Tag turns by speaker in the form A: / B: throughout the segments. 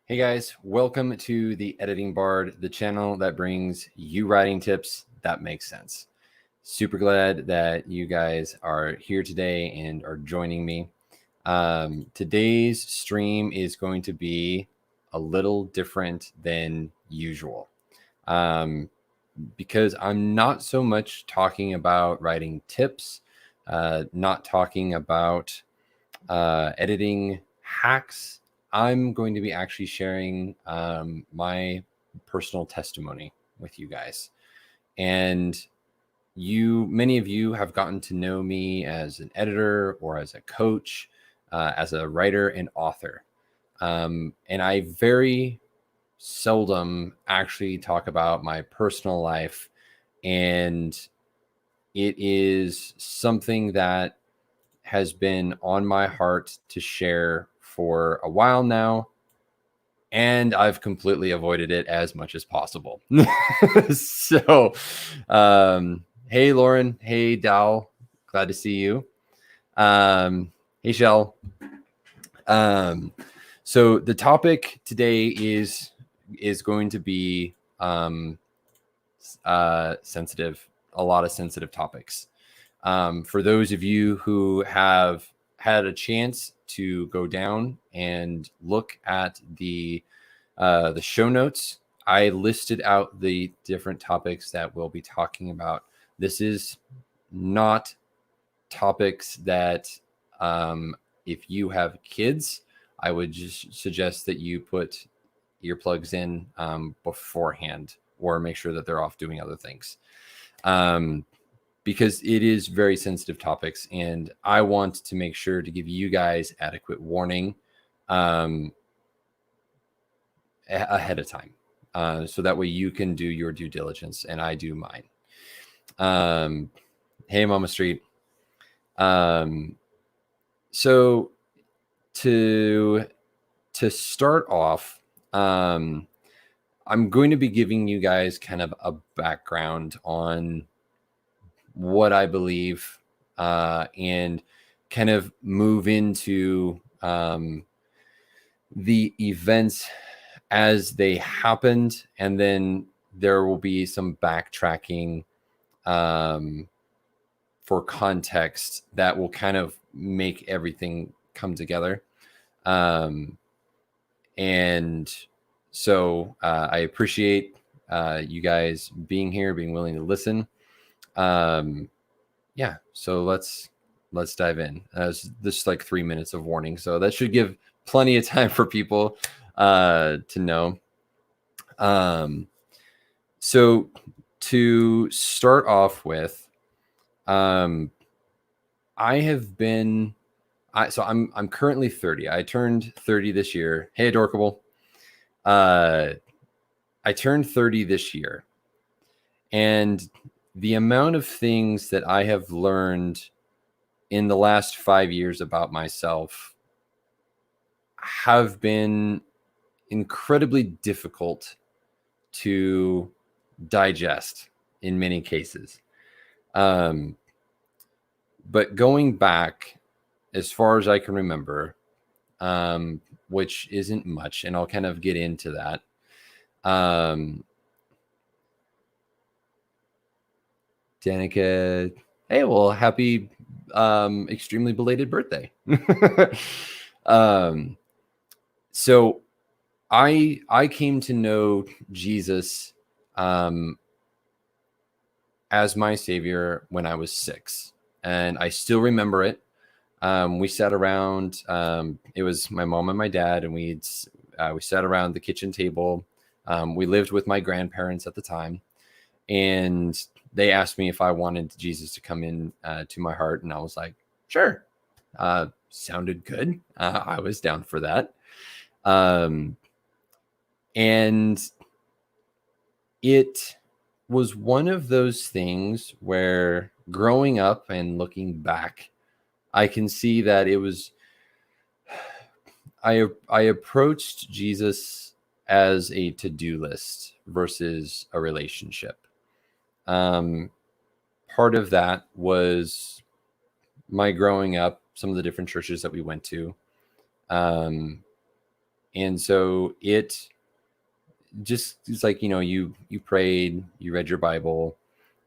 A: Hey guys, welcome to the Editing Bard, the channel that brings you writing tips that make sense. Super glad that you guys are here today and are joining me. Today's stream is going to be a little different than usual because I'm not so much talking about writing tips, not talking about editing hacks. I'm going to be actually sharing my personal testimony with you guys. And many of you have gotten to know me as an editor or as a coach, as a writer and author. And I very seldom actually talk about my personal life. And it is something that has been on my heart to share for a while now, and I've completely avoided it as much as possible. So, hey, Lauren. Hey, Dal. Glad to see you. Hey, Shell. So the topic today is going to be sensitive, a lot of sensitive topics. For those of you who have had a chance to go down and look at the show notes, I listed out the different topics that we'll be talking about. This is not topics that, if you have kids, I would just suggest that you put earplugs in beforehand, or make sure that they're off doing other things. Because it is very sensitive topics, and I want to make sure to give you guys adequate warning ahead of time, so that way you can do your due diligence and I do mine. Hey, Mama Street. So to start off, I'm going to be giving you guys kind of a background on what I believe, and kind of move into the events as they happened, and then there will be some backtracking for context that will kind of make everything come together. And so I appreciate you guys being here, being willing to listen. Yeah, so let's dive in. This is like 3 minutes of warning, so that should give plenty of time for people to know. So to start off with, I'm currently 30. I turned 30 this year. Hey, Adorkable. I turned 30 this year, and the amount of things that I have learned in the last 5 years about myself have been incredibly difficult to digest in many cases. But going back as far as I can remember, which isn't much, and I'll kind of get into that. Danica, hey, well, happy extremely belated birthday. So I came to know Jesus as my savior when I was 6, and I still remember it. We sat around. It was my mom and my dad, and we sat around the kitchen table. We lived with my grandparents at the time, and they asked me if I wanted Jesus to come in to my heart, and I was like, sure. Sounded good. I was down for that. And it was one of those things where, growing up and looking back, I can see that it was, I approached Jesus as a to-do list versus a relationship. Part of that was my growing up, some of the different churches that we went to. And so it's like, you prayed, you read your Bible,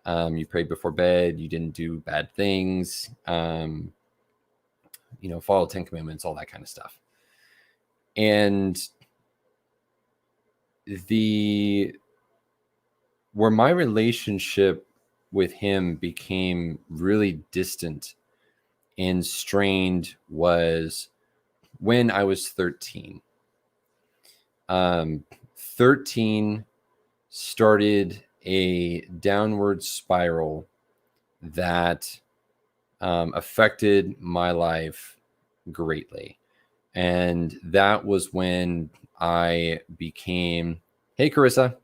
A: you prayed before bed, you didn't do bad things, follow 10 commandments, all that kind of stuff. And where my relationship with him became really distant and strained was when I was 13. 13 started a downward spiral that affected my life greatly. And that was when I became, hey, Carissa,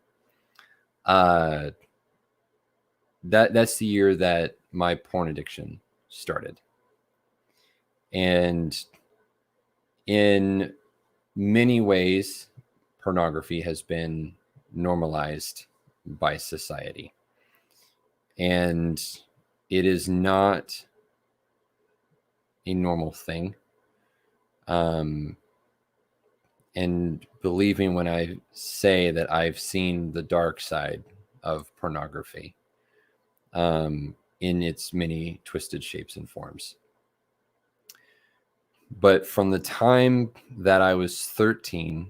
A: that's the year that my porn addiction started. And in many ways, pornography has been normalized by society. And it is not a normal thing. And believing when I say that I've seen the dark side of pornography in its many twisted shapes and forms. But from the time that I was 13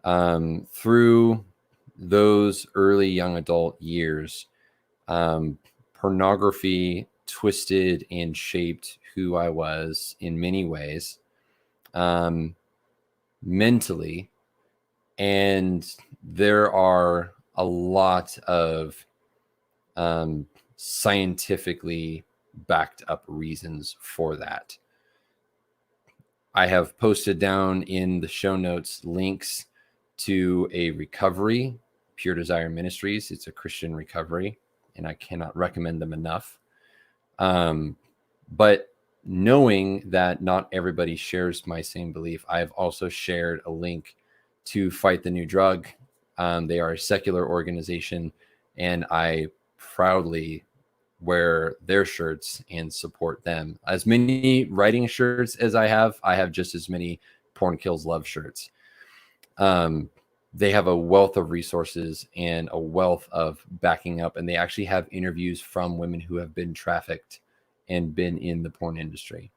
A: through those early young adult years, pornography twisted and shaped who I was in many ways, mentally. And there are a lot of scientifically backed up reasons for that. I have posted down in the show notes links to a recovery, Pure Desire Ministries. It's a Christian recovery, and I cannot recommend them enough. But knowing that not everybody shares my same belief, I've also shared a link to Fight the New Drug. They are a secular organization, and I proudly wear their shirts and support them. As many writing shirts as I have just as many Porn Kills Love shirts. They have a wealth of resources and a wealth of backing up, and they actually have interviews from women who have been trafficked and been in the porn industry.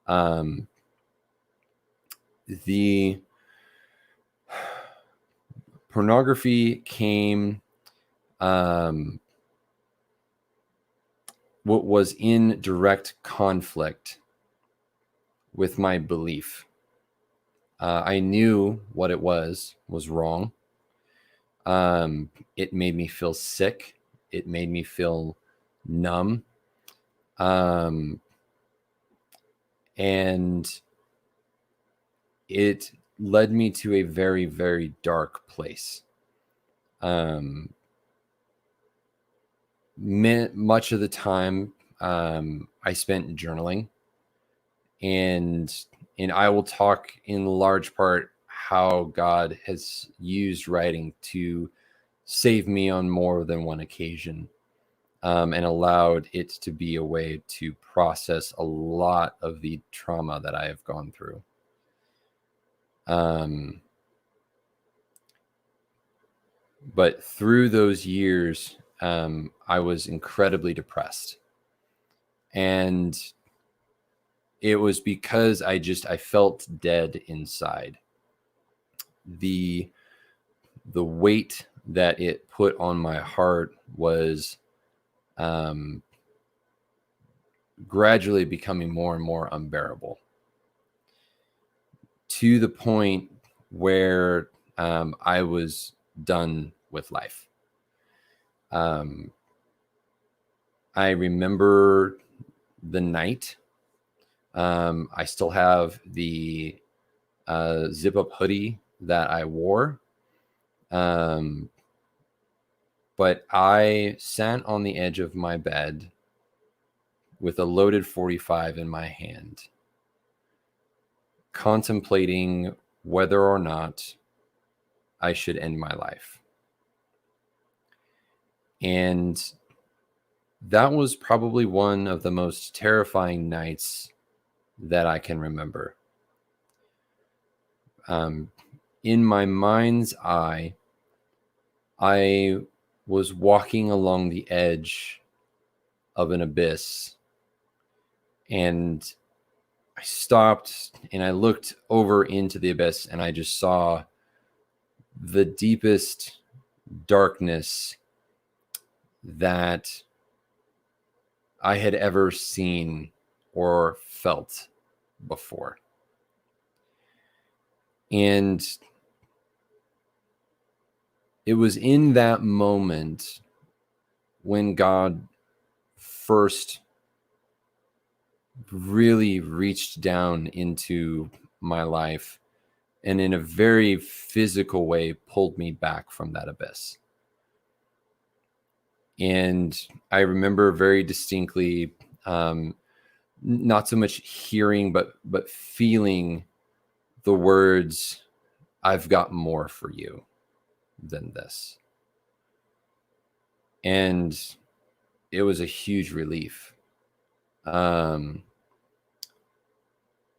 A: The pornography came, what was in direct conflict with my belief. I knew what it was wrong. It made me feel sick. It made me feel numb. And it led me to a very, very dark place. Much of the time, I spent journaling, and I will talk in large part how God has used writing to save me on more than one occasion, and allowed it to be a way to process a lot of the trauma that I have gone through. But through those years, I was incredibly depressed. And it was because I felt dead inside. The weight that it put on my heart was gradually becoming more and more unbearable, to the point where I was done with life. I remember the night. I still have the zip up hoodie that I wore. But I sat on the edge of my bed with a loaded 45 in my hand, contemplating whether or not I should end my life. And that was probably one of the most terrifying nights that I can remember. in my mind's eye, I was walking along the edge of an abyss, and I stopped and I looked over into the abyss, and I just saw the deepest darkness that I had ever seen or felt before. And it was in that moment when God first really reached down into my life and in a very physical way pulled me back from that abyss. And I remember very distinctly, not so much hearing, but feeling the words, "I've got more for you than this." And it was a huge relief.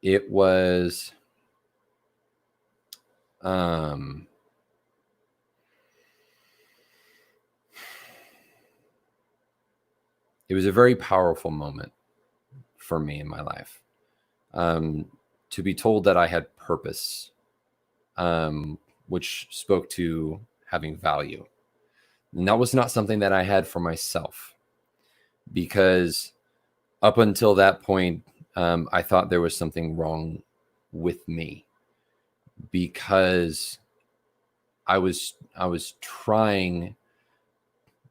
A: It was, it was a very powerful moment for me in my life. To be told that I had purpose, which spoke to having value. And that was not something that I had for myself, because up until that point, I thought there was something wrong with me, because I was trying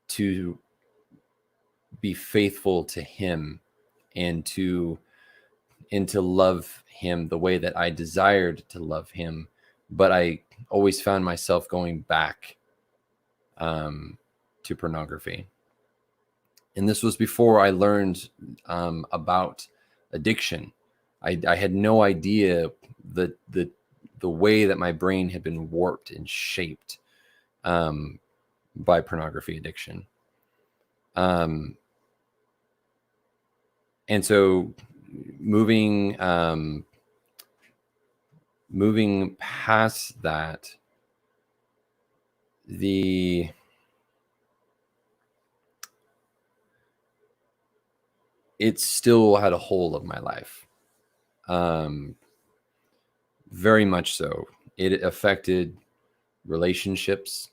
A: to be faithful to him and to love him the way that I desired to love him, but I always found myself going back to pornography. And this was before I learned about addiction. I had no idea the way that my brain had been warped and shaped by pornography addiction. And so moving past that, it still had a hold of my life. Very much so. It affected relationships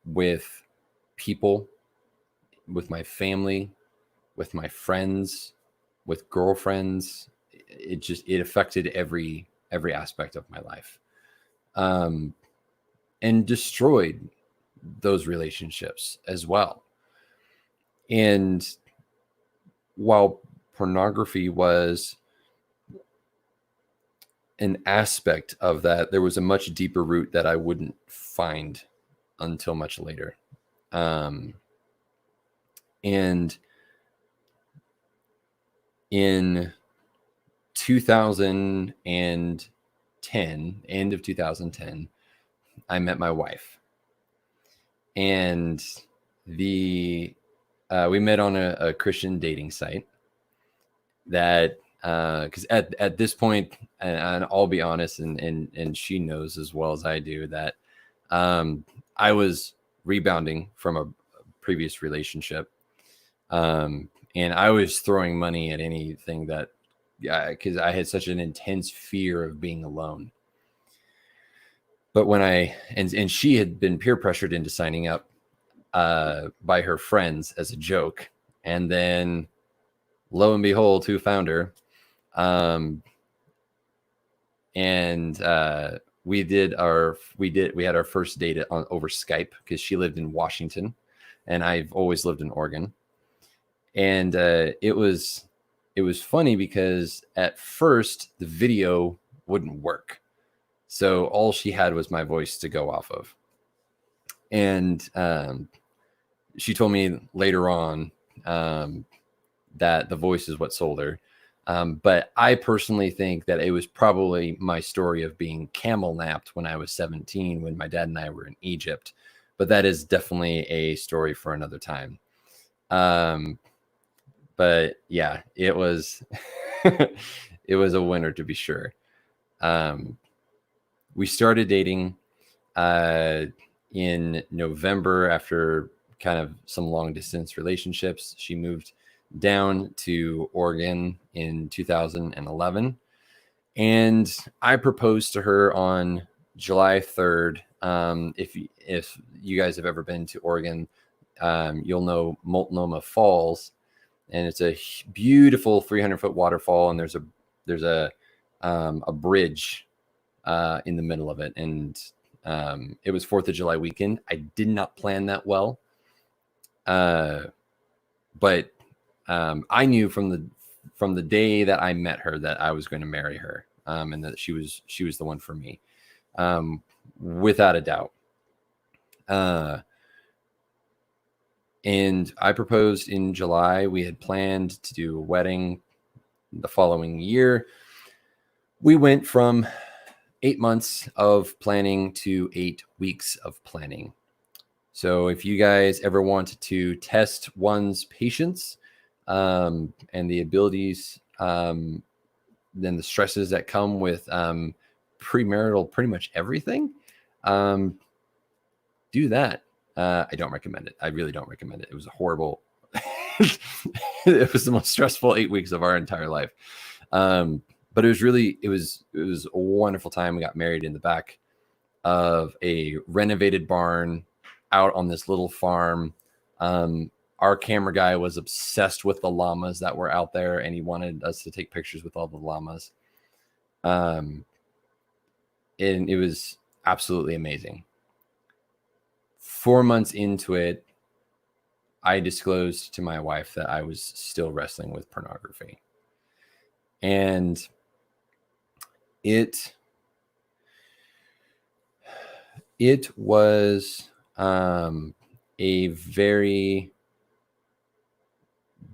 A: with people, with my family, with my friends, with girlfriends. It affected every aspect of my life, and destroyed those relationships as well. And while pornography was an aspect of that, there was a much deeper root that I wouldn't find until much later. And in 2010, end of 2010, I met my wife, and we met on a Christian dating site that, because at this point, and I'll be honest, and she knows as well as I do, that I was rebounding from a previous relationship, and I was throwing money at anything that, because I had such an intense fear of being alone. But when and she had been peer pressured into signing up by her friends as a joke, and then lo and behold, who found her? And we had our first date over Skype, because she lived in Washington and I've always lived in Oregon. And it was funny, because at first the video wouldn't work, so all she had was my voice to go off of. And she told me later on that the voice is what sold her. But I personally think that it was probably my story of being camel napped when I was 17, when my dad and I were in Egypt. But that is definitely a story for another time. But yeah, it was it was a winner, to be sure. We started dating in November after kind of some long distance relationships. She moved down to Oregon in 2011, and I proposed to her on July 3rd. If you guys have ever been to Oregon, you'll know Multnomah Falls, and it's a beautiful 300-foot waterfall, and there's a bridge in the middle of it, and it was 4th of July weekend. I did not plan that well, but I knew from the day that I met her that I was going to marry her, and that she was the one for me, without a doubt. And I proposed in July. We had planned to do a wedding the following year. We went from 8 months of planning to 8 weeks of planning. So if you guys ever want to test one's patience and the abilities, then the stresses that come with premarital, pretty much everything, do that. I don't recommend it. I really don't recommend it. It was a horrible. It was the most stressful 8 weeks of our entire life. But it was a wonderful time. We got married in the back of a renovated barn out on this little farm. Our camera guy was obsessed with the llamas that were out there, and he wanted us to take pictures with all the llamas. And it was absolutely amazing. 4 months into it, I disclosed to my wife that I was still wrestling with pornography. And it was a very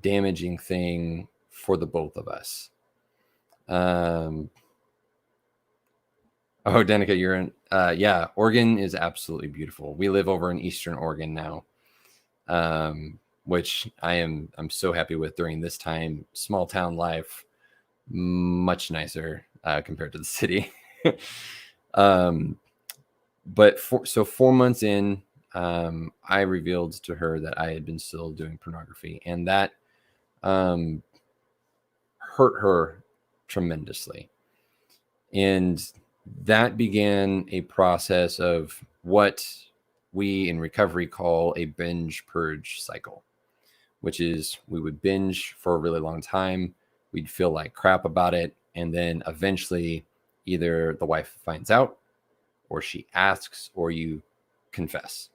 A: damaging thing for the both of us. Oh, Danica, you're in. Yeah, Oregon is absolutely beautiful. We live over in Eastern Oregon now, which I'm so happy with during this time. Small town life, much nicer compared to the city. But 4 months in, I revealed to her that I had been still doing pornography, and that hurt her tremendously. And that began a process of what we in recovery call a binge purge cycle, which is we would binge for a really long time. We'd feel like crap about it. And then eventually either the wife finds out, or she asks, or you confess.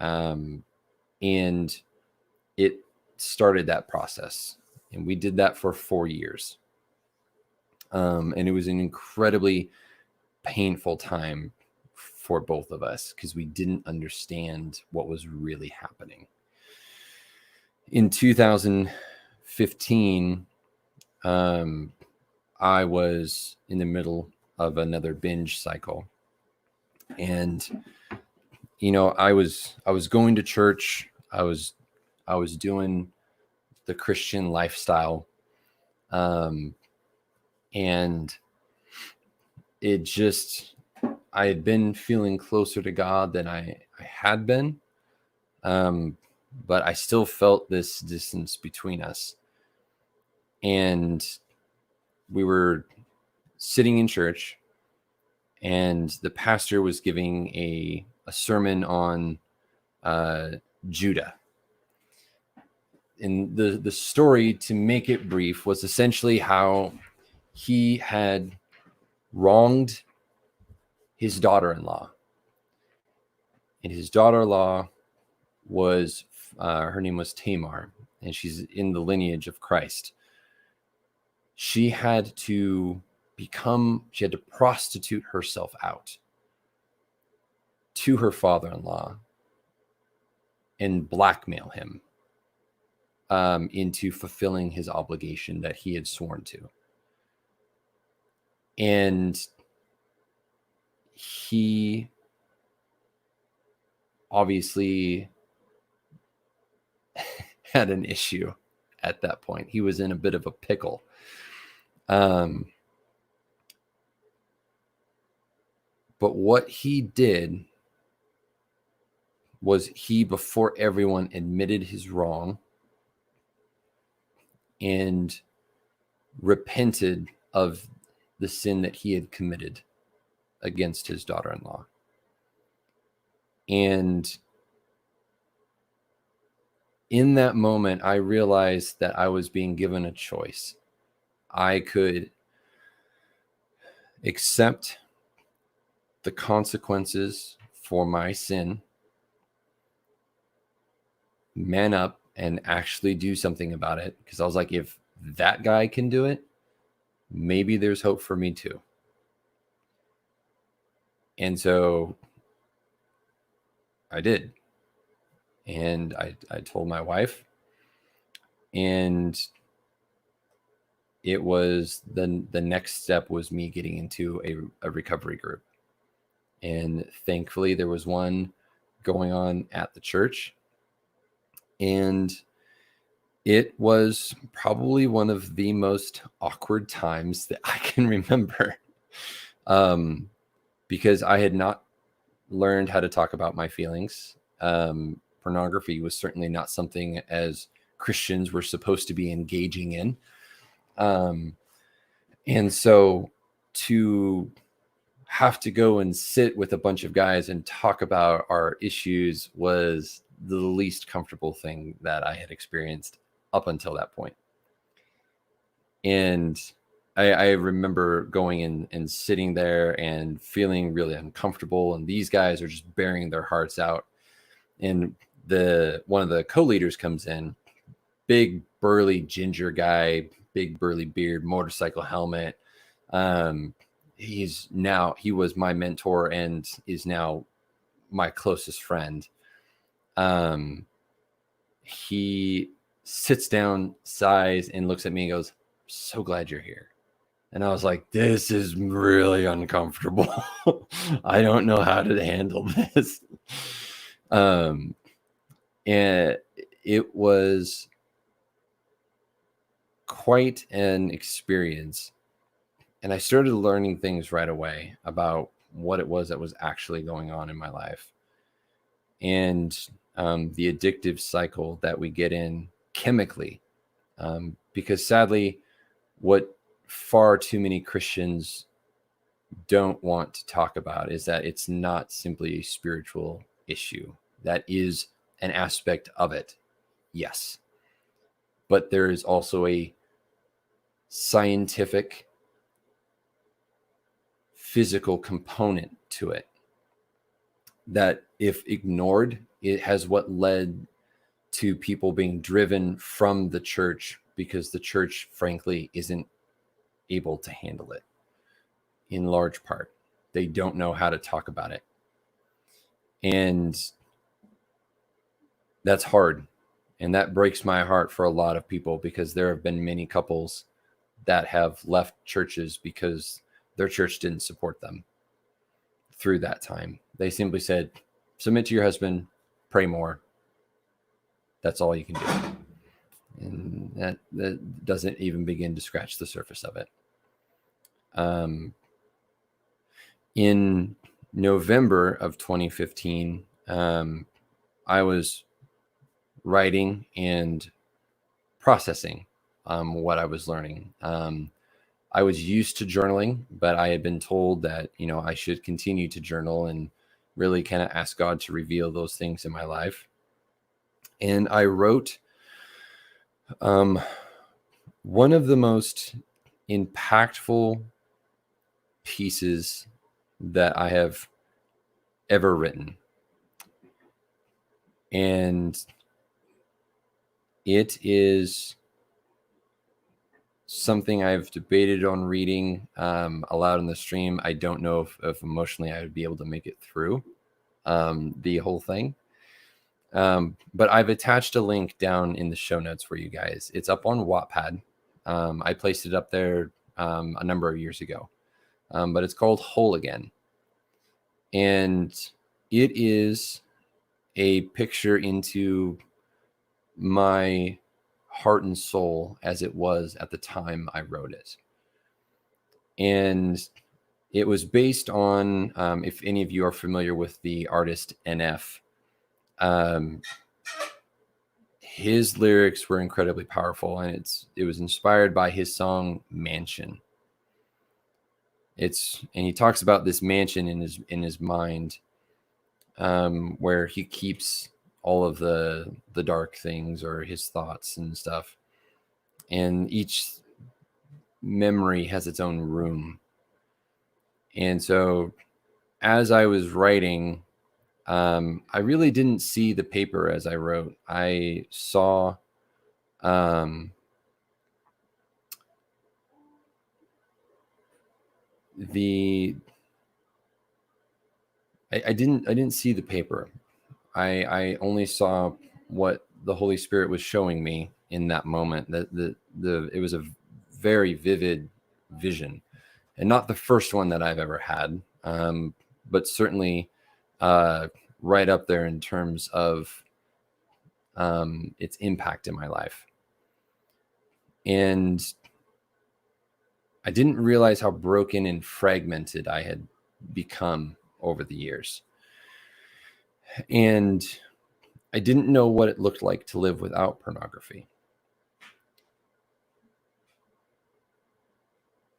A: And it started that process. And we did that for 4 years. And it was an incredibly painful time for both of us because we didn't understand what was really happening. In 2015, I was in the middle of another binge cycle. And, I was going to church. I was doing the Christian lifestyle. And I had been feeling closer to God than I had been. But I still felt this distance between us. And we were sitting in church, and the pastor was giving a sermon on Judah. And the story, to make it brief, was essentially how he had wronged his daughter-in-law. And his daughter-in-law was, her name was Tamar, and she's in the lineage of Christ. She had to prostitute herself out to her father-in-law and blackmail him into fulfilling his obligation that he had sworn to. And he obviously had an issue at that point. He was in a bit of a pickle. But what he did was he, before everyone, admitted his wrong and repented of the sin that he had committed against his daughter-in-law. And in that moment, I realized that I was being given a choice. I could accept the consequences for my sin, man up, and actually do something about it. Because I was like, if that guy can do it, maybe there's hope for me too. And so I did. And I told my wife, and it was the next step was me getting into a recovery group. And thankfully there was one going on at the church, and it was probably one of the most awkward times that I can remember, because I had not learned how to talk about my feelings. Pornography was certainly not something as Christians were supposed to be engaging in. And so to have to go and sit with a bunch of guys and talk about our issues was the least comfortable thing that I had experienced up until that point. And I remember going in and sitting there and feeling really uncomfortable. And these guys are just bearing their hearts out. And one of the co-leaders comes in, big burly ginger guy, big burly beard, motorcycle helmet. He was my mentor and is now my closest friend. He sits down, sighs, and looks at me and goes, "So glad you're here." And I was like, this is really uncomfortable. I don't know how to handle this. And it was quite an experience. And I started learning things right away about what it was that was actually going on in my life. And the addictive cycle that we get in chemically. Because sadly, what far too many Christians don't want to talk about is that it's not simply a spiritual issue. That is an aspect of it, yes. But there is also a scientific, physical component to it that, if ignored, it has what led to people being driven from the church because the church, frankly, isn't able to handle it. In large part, they don't know how to talk about it. And that's hard. And that breaks my heart for a lot of people, because there have been many couples that have left churches because their church didn't support them through that time. They simply said, submit to your husband, pray more. That's all you can do. And that doesn't even begin to scratch the surface of it. In November of 2015, I was writing and processing what I was learning. I was used to journaling, but I had been told that, I should continue to journal and really kind of ask God to reveal those things in my life. And I wrote one of the most impactful pieces that I have ever written. And it is something I've debated on reading aloud in the stream. I don't know if emotionally I would be able to make it through the whole thing. But I've attached a link down in the show notes for you guys. It's up on Wattpad. I placed it up there a number of years ago. But it's called Whole Again. And it is a picture into my heart and soul as it was at the time I wrote it. And It was based on, if any of you are familiar with the artist NF, um, his lyrics were incredibly powerful, and it was inspired by his song Mansion. And he talks about this mansion in his mind, where he keeps all of the dark things or his thoughts and stuff, and each memory has its own room. And so as I was writing, I really didn't see the paper as I wrote. I saw I didn't see the paper. I only saw what the Holy Spirit was showing me in that moment. That it was a very vivid vision, and not the first one that I've ever had, but certainly right up there in terms of its impact in my life. And I didn't realize how broken and fragmented I had become over the years. And I didn't know what it looked like to live without pornography.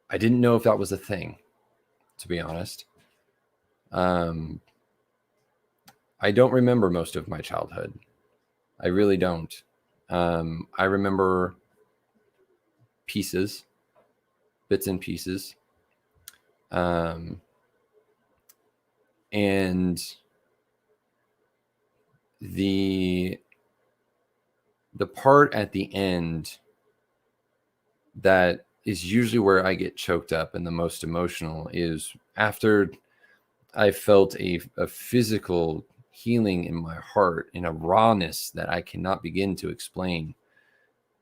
A: I didn't know if that was a thing, to be honest. I don't remember most of my childhood. I really don't. I remember pieces, bits and pieces. And the part at the end that is usually where I get choked up and the most emotional is after I felt a physical healing in my heart, in a rawness that I cannot begin to explain.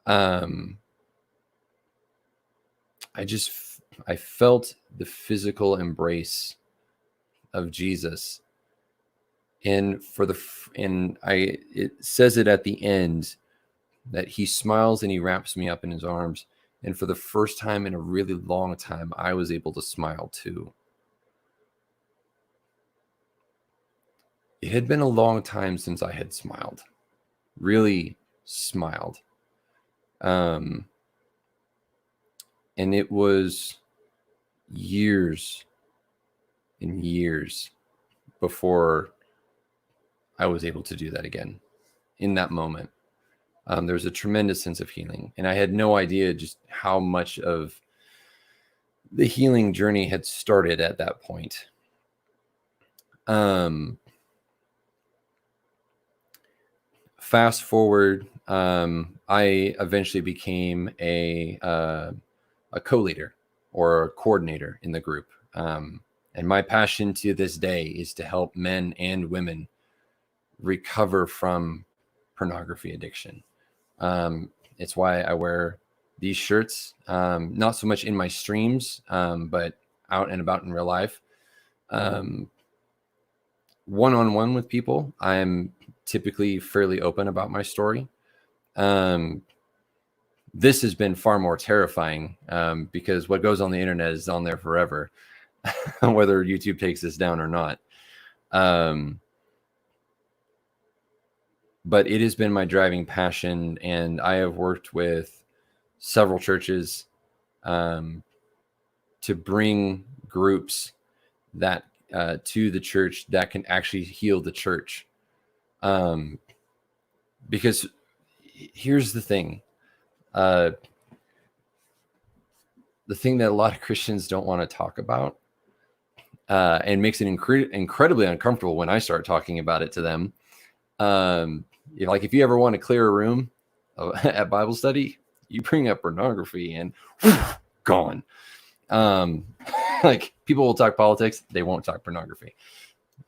A: I felt the physical embrace of Jesus. And it says it at the end that he smiles and he wraps me up in his arms. And for the first time in a really long time, I was able to smile too. It had been a long time since I had smiled, really smiled. And it was years and years before I was able to do that again. In that moment, there was a tremendous sense of healing, and I had no idea just how much of the healing journey had started at that point. Fast forward, I eventually became a co-leader or a coordinator in the group. And my passion to this day is to help men and women recover from pornography addiction. It's why I wear these shirts, not so much in my streams, but out and about in real life. One-on-one with people, I'm typically fairly open about my story. This has been far more terrifying because what goes on the internet is on there forever, whether YouTube takes this down or not. But it has been my driving passion, and I have worked with several churches to bring groups that to the church that can actually heal the church. Because here's the thing. The thing that a lot of Christians don't want to talk about, and makes it incredibly uncomfortable when I start talking about it to them. If you ever want to clear a room at Bible study, you bring up pornography and gone. Like, people will talk politics, they won't talk pornography.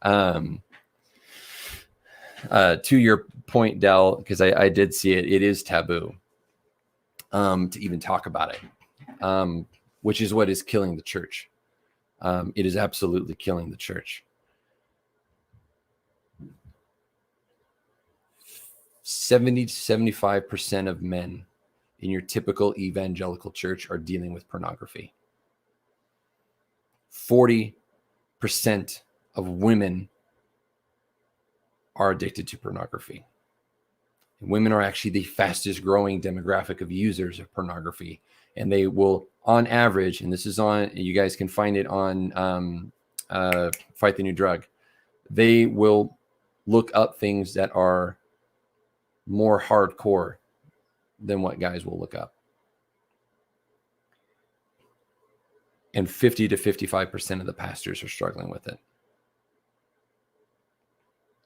A: To your point, Dal, because I did see it, it is taboo to even talk about it, which is what is killing the church. It is absolutely killing the church. 70 to 75% of men in your typical evangelical church are dealing with pornography. 40% of women are addicted to pornography. And women are actually the fastest growing demographic of users of pornography. And they will, on average, and this is on, you guys can find it on Fight the New Drug, they will look up things that are more hardcore than what guys will look up. And 50 to 55% of the pastors are struggling with it.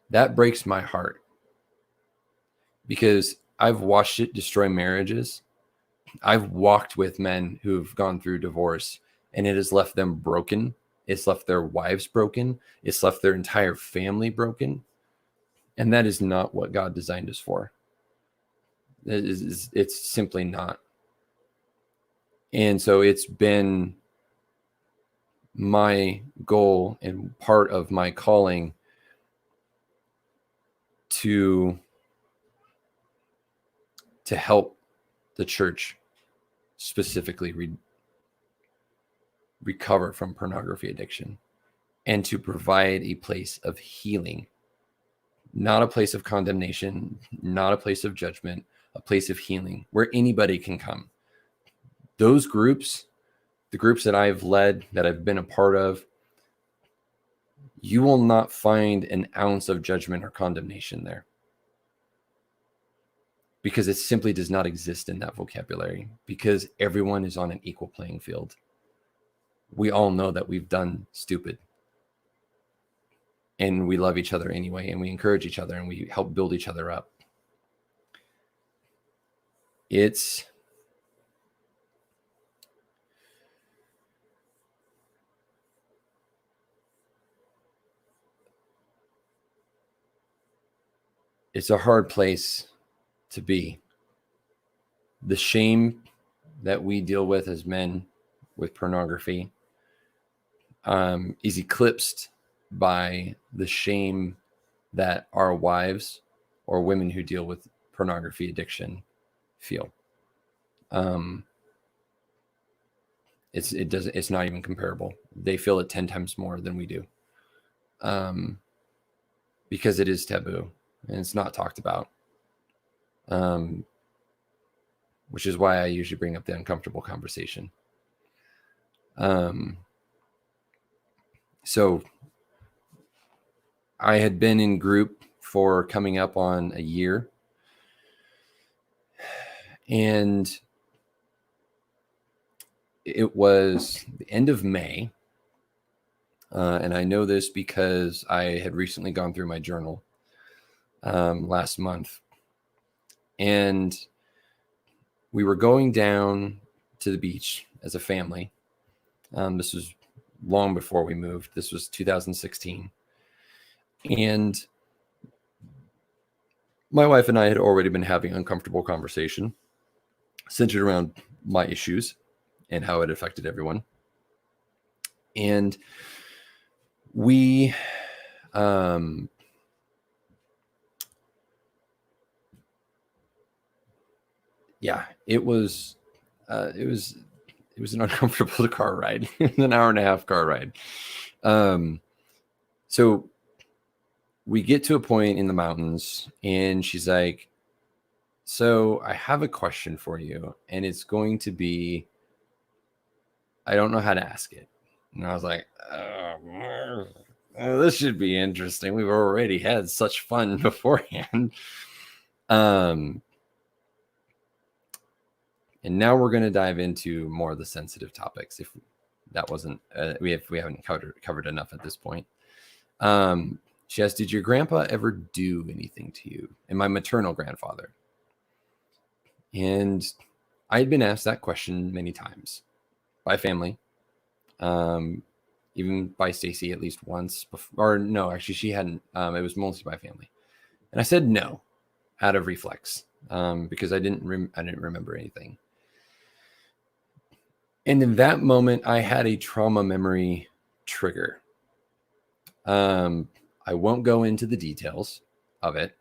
A: That breaks my heart, because I've watched it destroy marriages. I've walked with men who've gone through divorce, and it has left them broken. It's left their wives broken. It's left their entire family broken. And that is not what God designed us for. It's simply not. And so it's been my goal and part of my calling to help the church specifically recover from pornography addiction, and to provide a place of healing, not a place of condemnation, not a place of judgment, a place of healing where anybody can come. Those groups, the groups that I've led, that I've been a part of, you will not find an ounce of judgment or condemnation there, because it simply does not exist in that vocabulary, because everyone is on an equal playing field. We all know that we've done stupid, and we love each other anyway, and we encourage each other, and we help build each other up. It's a hard place to be. The shame that we deal with as men with pornography is eclipsed by the shame that our wives or women who deal with pornography addiction feel. It's not even comparable. They feel it 10 times more than we do, because it is taboo and it's not talked about, which is why I usually bring up the uncomfortable conversation. So I had been in group for coming up on a year, and it was the end of May. And I know this because I had recently gone through my journal last month, and we were going down to the beach as a family. This was long before we moved. This was 2016. And my wife and I had already been having uncomfortable conversation centered around my issues and how it affected everyone. And we, it was an uncomfortable car ride, an hour and a half car ride. So we get to a point in the mountains, and she's like, so I have a question for you, and it's going to be, I don't know how to ask it. And I was like, this should be interesting. We've already had such fun beforehand. And now we're going to dive into more of the sensitive topics. If that wasn't, we haven't covered enough at this point. She asked, did your grandpa ever do anything to you? And my maternal grandfather. And I had been asked that question many times by family, even by Stacy at least once before, or no, actually she hadn't. It was mostly by family. And I said no, out of reflex, because I didn't remember anything. And in that moment, I had a trauma memory trigger. I won't go into the details of it,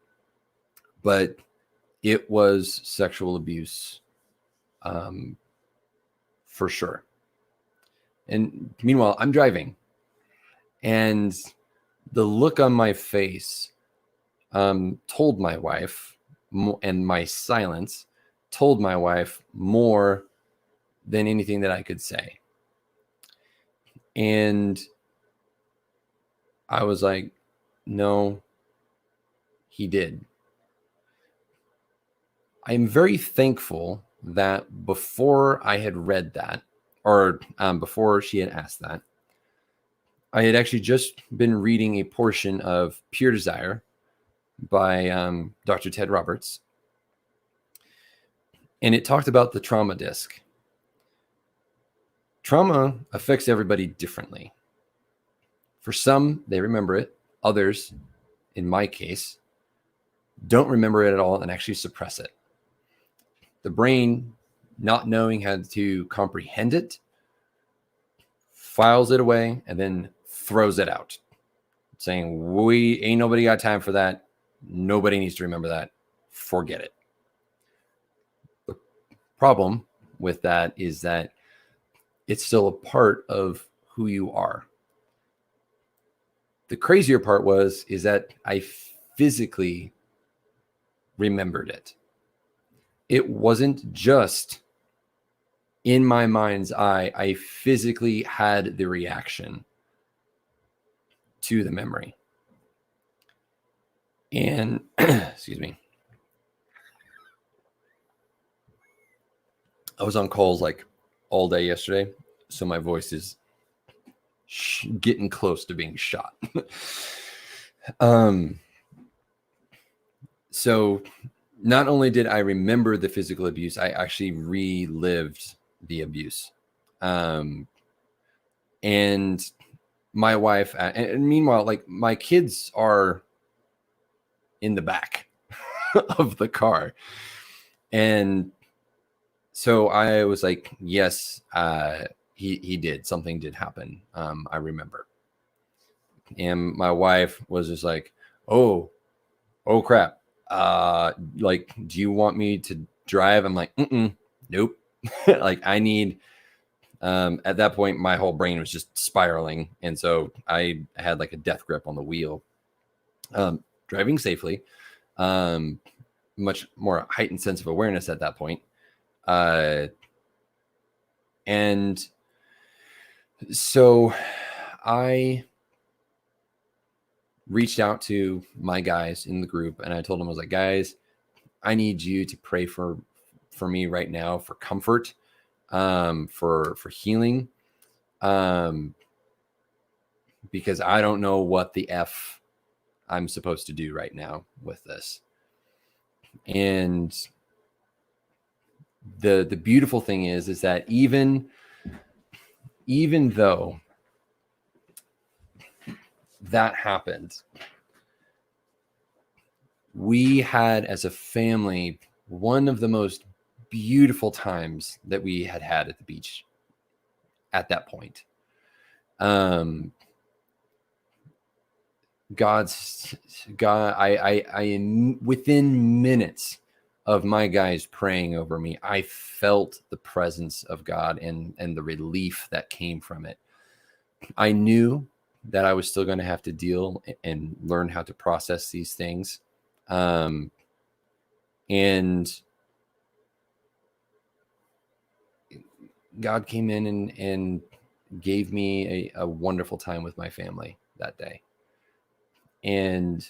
A: but it was sexual abuse, for sure. And meanwhile, I'm driving, and the look on my face told my wife, and my silence told my wife more than anything that I could say. And I was like, no, he did. I'm very thankful that before I had read that, or before she had asked that, I had actually just been reading a portion of Pure Desire by Dr. Ted Roberts. And it talked about the trauma disc. Trauma affects everybody differently. For some, they remember it. Others, in my case, don't remember it at all and actually suppress it. The brain, not knowing how to comprehend it, files it away and then throws it out, saying, we ain't nobody got time for that. Nobody needs to remember that. Forget it. The problem with that is that it's still a part of who you are. The crazier part is that I physically remembered it. It wasn't just in my mind's eye. I physically had the reaction to the memory. And excuse me, I was on calls like all day yesterday, so my voice is getting close to being shot. So not only did I remember the physical abuse, I actually relived the abuse. And my wife, and meanwhile, like my kids are in the back of the car. And so I was like, yes, he did. Something did happen. I remember. And my wife was just like, oh crap. Like, do you want me to drive? I'm like, nope. Like I need, at that point, my whole brain was just spiraling. And so I had like a death grip on the wheel, driving safely, much more heightened sense of awareness at that point. And so I reached out to my guys in the group and I told them, I was like, guys, I need you to pray for me right now, for comfort, for healing, because I don't know what the F I'm supposed to do right now with this. And the beautiful thing is that even though that happened, we had as a family one of the most beautiful times that we had at the beach at that point. God, I am within minutes of my guys praying over me, I felt the presence of God and the relief that came from it. I knew that I was still going to have to deal and learn how to process these things. And God came in and gave me a wonderful time with my family that day. And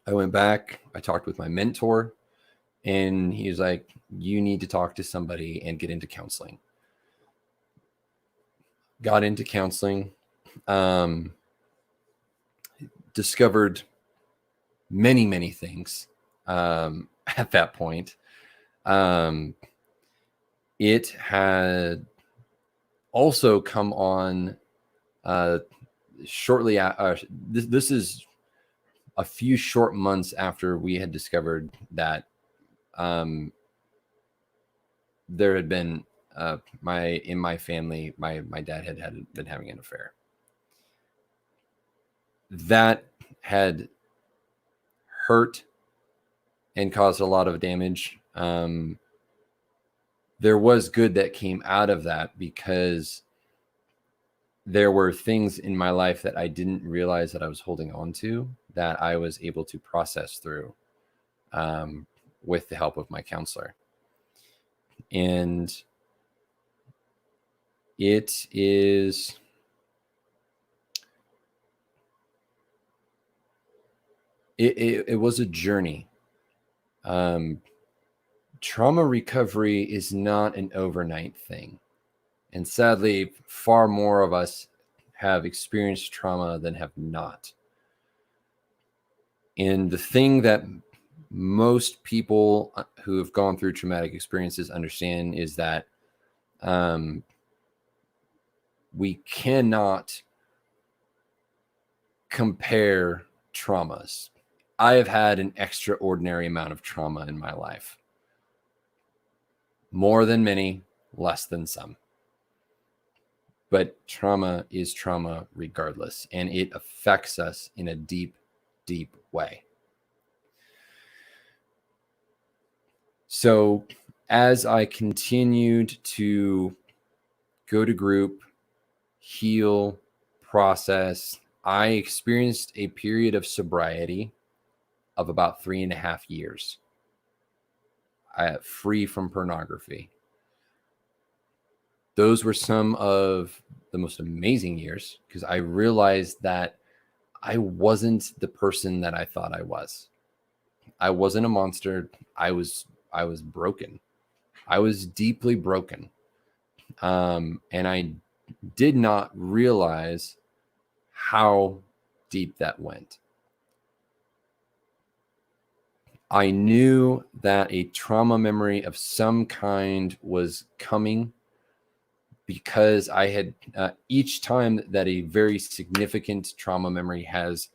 A: I went back, I talked with my mentor, and he was like, you need to talk to somebody and get into counseling. Got into counseling, discovered many things at that point. It had also come on shortly. This is a few short months after we had discovered that there had been in my family, my dad had been having an affair. That had hurt and caused a lot of damage. There was good that came out of that because there were things in my life that I didn't realize that I was holding on to that I was able to process through with the help of my counselor. And it was a journey. Trauma recovery is not an overnight thing. And sadly, far more of us have experienced trauma than have not. And the thing that most people who have gone through traumatic experiences understand is that we cannot compare traumas. I have had an extraordinary amount of trauma in my life. More than many, less than some. But trauma is trauma regardless, and it affects us in a deep, deep way. So as I continued to go to group, heal, process, I experienced a period of sobriety of about 3.5 years, free from pornography. Those were some of the most amazing years because I realized that I wasn't the person that I thought I was. I wasn't a monster. I was broken. I was deeply broken. And I did not realize how deep that went. I knew that a trauma memory of some kind was coming because I had each time that a very significant trauma memory has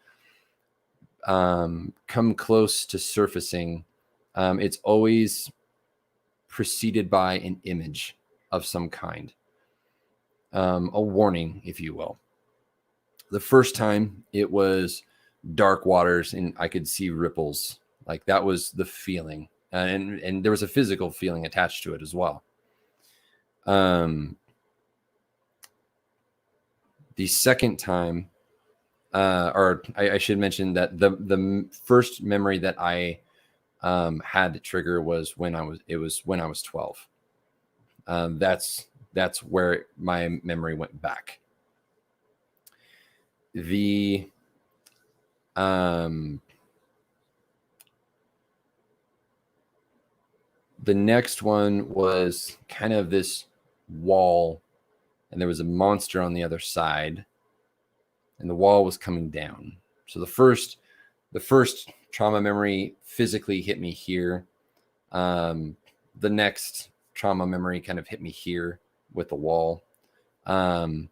A: come close to surfacing, it's always preceded by an image of some kind, a warning, if you will. The first time it was dark waters and I could see ripples. Like that was the feeling. And there was a physical feeling attached to it as well. The second time, or I should mention that the first memory that I had to trigger was when I was 12. That's where my memory went back. The next one was kind of this wall, and there was a monster on the other side, and the wall was coming down. So the first trauma memory physically hit me here. The next trauma memory kind of hit me here with the wall. And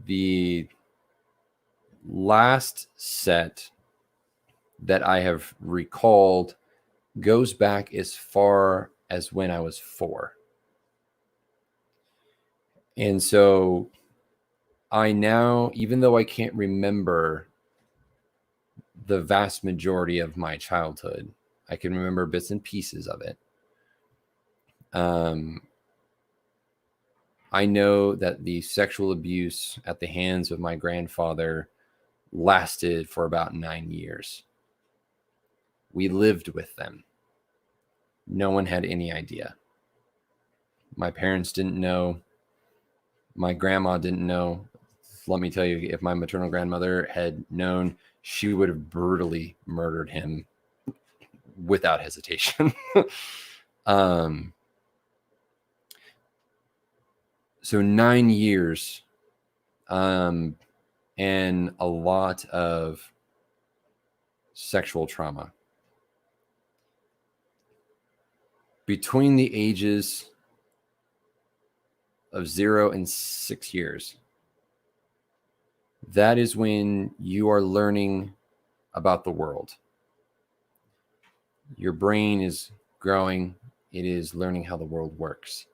A: the last set that I have recalled goes back as far as when I was 4. And so I now, even though I can't remember the vast majority of my childhood, I can remember bits and pieces of it. I know that the sexual abuse at the hands of my grandfather lasted for about 9 years. We lived with them. No one had any idea. My parents didn't know. My grandma didn't know. Let me tell you, if my maternal grandmother had known, she would have brutally murdered him without hesitation. So 9 years, and a lot of sexual trauma. Between the ages of 0 and 6 years, that is when you are learning about the world. Your brain is growing. It is learning how the world works.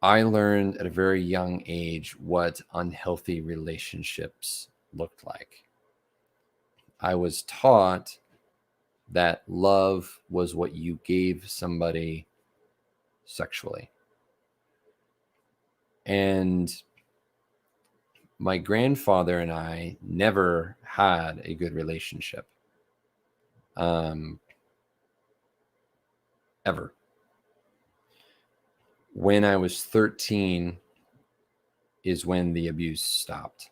A: I learned at a very young age what unhealthy relationships looked like. I was taught that love was what you gave somebody sexually. And my grandfather and I never had a good relationship. Ever. When I was 13 is when the abuse stopped.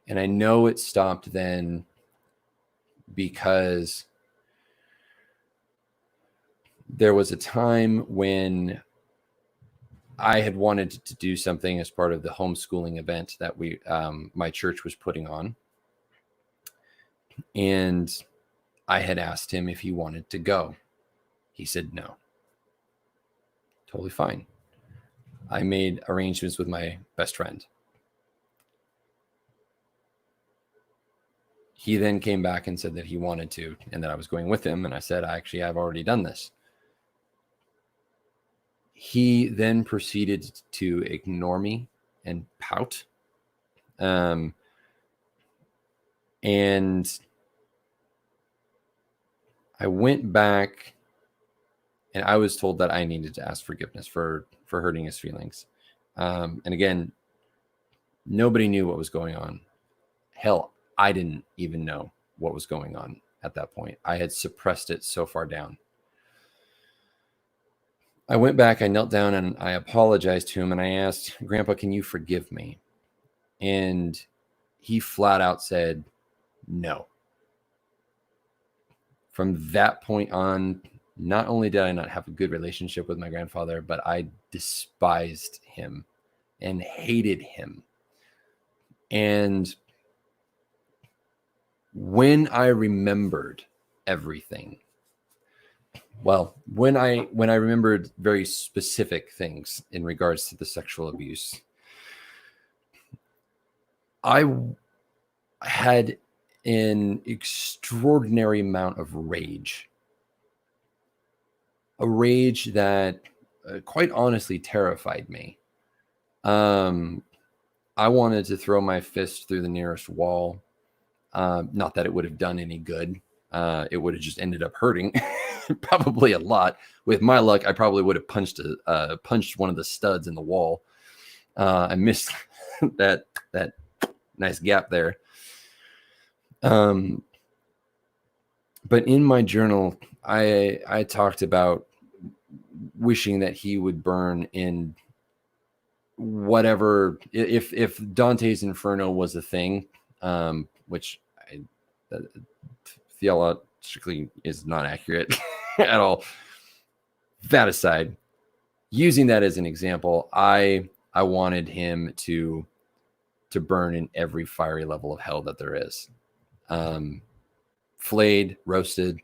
A: And I know it stopped then because there was a time when I had wanted to do something as part of the homeschooling event that my church was putting on. And I had asked him if he wanted to go. He said no. Totally fine. I made arrangements with my best friend. He then came back and said that he wanted to, and that I was going with him. And I said, I've already done this. He then proceeded to ignore me and pout. And I went back and I was told that I needed to ask forgiveness for hurting his feelings. And again, nobody knew what was going on. Hell, I didn't even know what was going on at that point. I had suppressed it so far down. I went back, I knelt down, and I apologized to him, and I asked, Grandpa, can you forgive me? And he flat out said, no. From that point on, not only did I not have a good relationship with my grandfather, but I despised him and hated him. And when I remembered everything, well, when I remembered very specific things in regards to the sexual abuse, I had an extraordinary amount of rage. A rage that quite honestly terrified me. I wanted to throw my fist through the nearest wall. Not that it would have done any good. It would have just ended up hurting probably a lot. With my luck, I probably would have punched one of the studs in the wall. I missed that nice gap there. But in my journal, I talked about wishing that he would burn in whatever, if Dante's Inferno was a thing, which theologically is not accurate at all. That aside, using that as an example, I wanted him to burn in every fiery level of hell that there is. Flayed, roasted,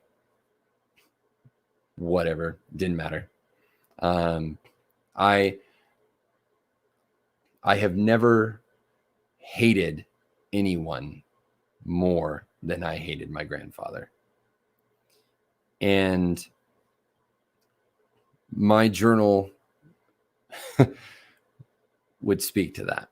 A: whatever, didn't matter. I have never hated anyone more than I hated my grandfather. And my journal would speak to that.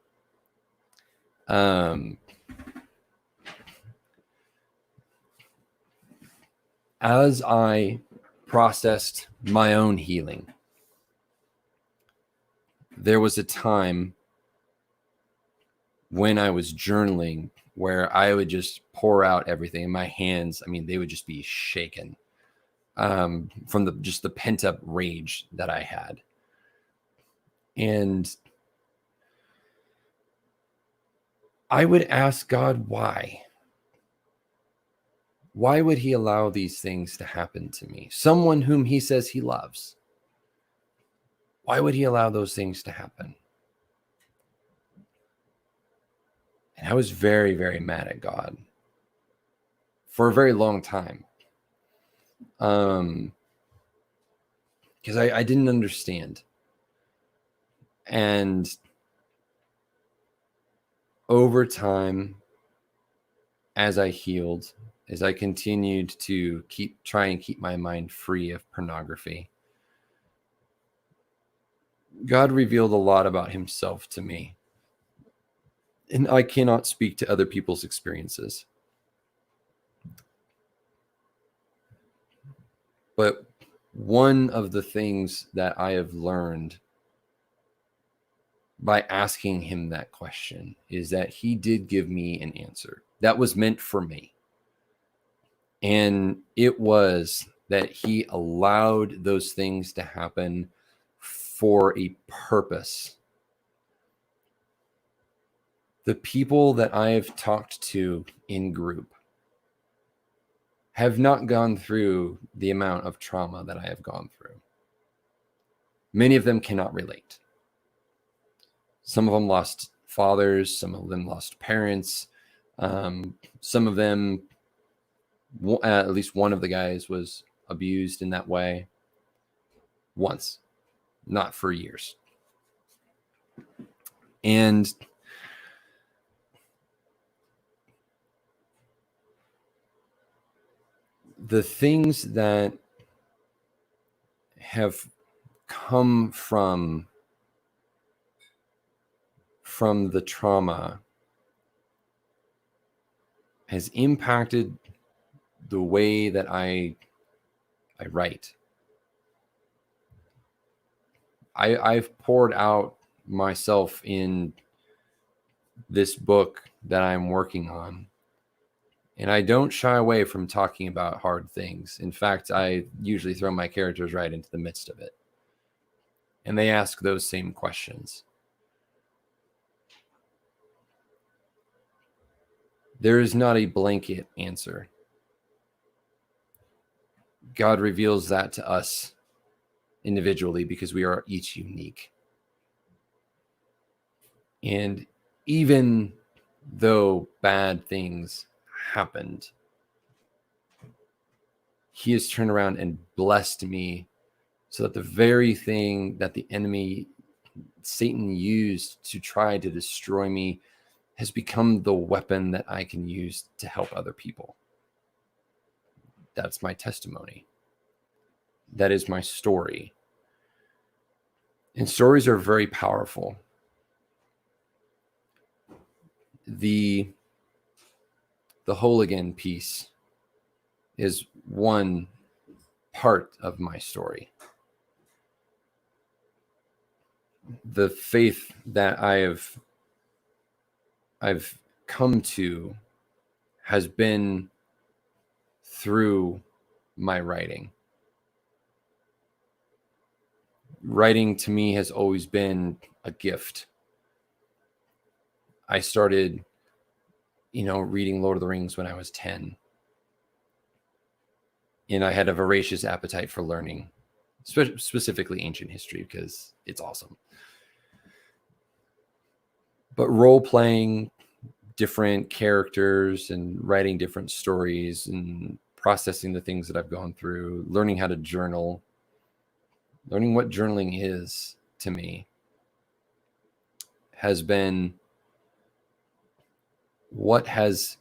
A: As I processed my own healing, there was a time when I was journaling where I would just pour out everything in my hands. I mean, they would just be shaken from the pent up rage that I had. And I would ask God, why? Why would he allow these things to happen to me? Someone whom he says he loves. Why would he allow those things to happen? And I was very, very mad at God for a very long time. Because I didn't understand. And over time, as I healed, as I continued to try and keep my mind free of pornography, God revealed a lot about himself to me. And I cannot speak to other people's experiences. But one of the things that I have learned by asking him that question is that he did give me an answer that was meant for me. And it was that he allowed those things to happen for a purpose. The people that I have talked to in group have not gone through the amount of trauma that I have gone through. Many of them cannot relate. Some of them lost fathers, some of them lost parents. Some of them, at least one of the guys, was abused in that way once, not for years. And the things that have come from the trauma has impacted the way that I write. I've poured out myself in this book that I'm working on, and I don't shy away from talking about hard things. In fact, I usually throw my characters right into the midst of it, and they ask those same questions. There is not a blanket answer. God reveals that to us individually because we are each unique. And even though bad things happened, he has turned around and blessed me so that the very thing that the enemy, Satan, used to try to destroy me has become the weapon that I can use to help other people. That's my testimony. That is my story. And stories are very powerful. The whole again piece is one part of my story. The faith that I've come to has been through my writing. Writing to me has always been a gift. I started, reading Lord of the Rings when I was 10. And I had a voracious appetite for learning, specifically ancient history, because it's awesome. But role-playing different characters and writing different stories and processing the things that I've gone through, learning how to journal, learning what journaling is to me has been what has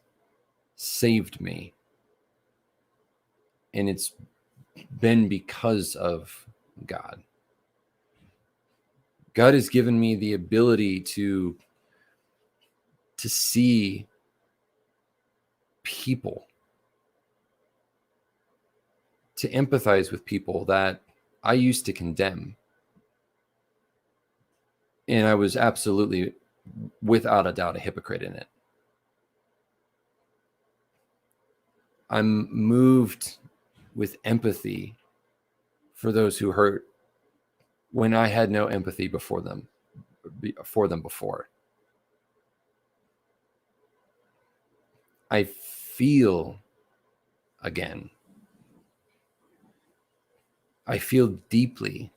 A: saved me. And it's been because of God. God has given me the ability to see people, to empathize with people that I used to condemn. And I was absolutely, without a doubt, a hypocrite in it. I'm moved with empathy for those who hurt when I had no empathy for them before. I feel again. I feel deeply,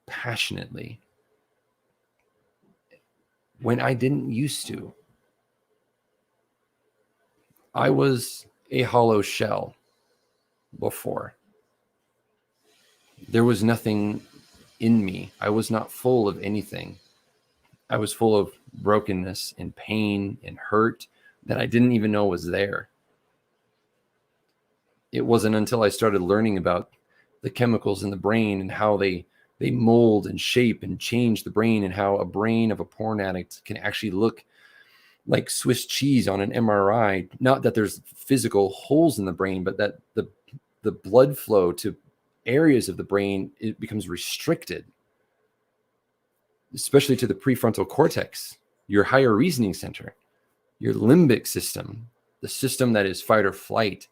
A: passionately, when I didn't used to. I was a hollow shell before. There was nothing in me. I was not full of anything. I was full of brokenness and pain and hurt that I didn't even know was there. It wasn't until I started learning about the chemicals in the brain and how they mold and shape and change the brain, and how a brain of a porn addict can actually look like Swiss cheese on an MRI. Not that there's physical holes in the brain, but that the blood flow to areas of the brain, it becomes restricted, especially to the prefrontal cortex, your higher reasoning center, your limbic system, the system that is fight or flight.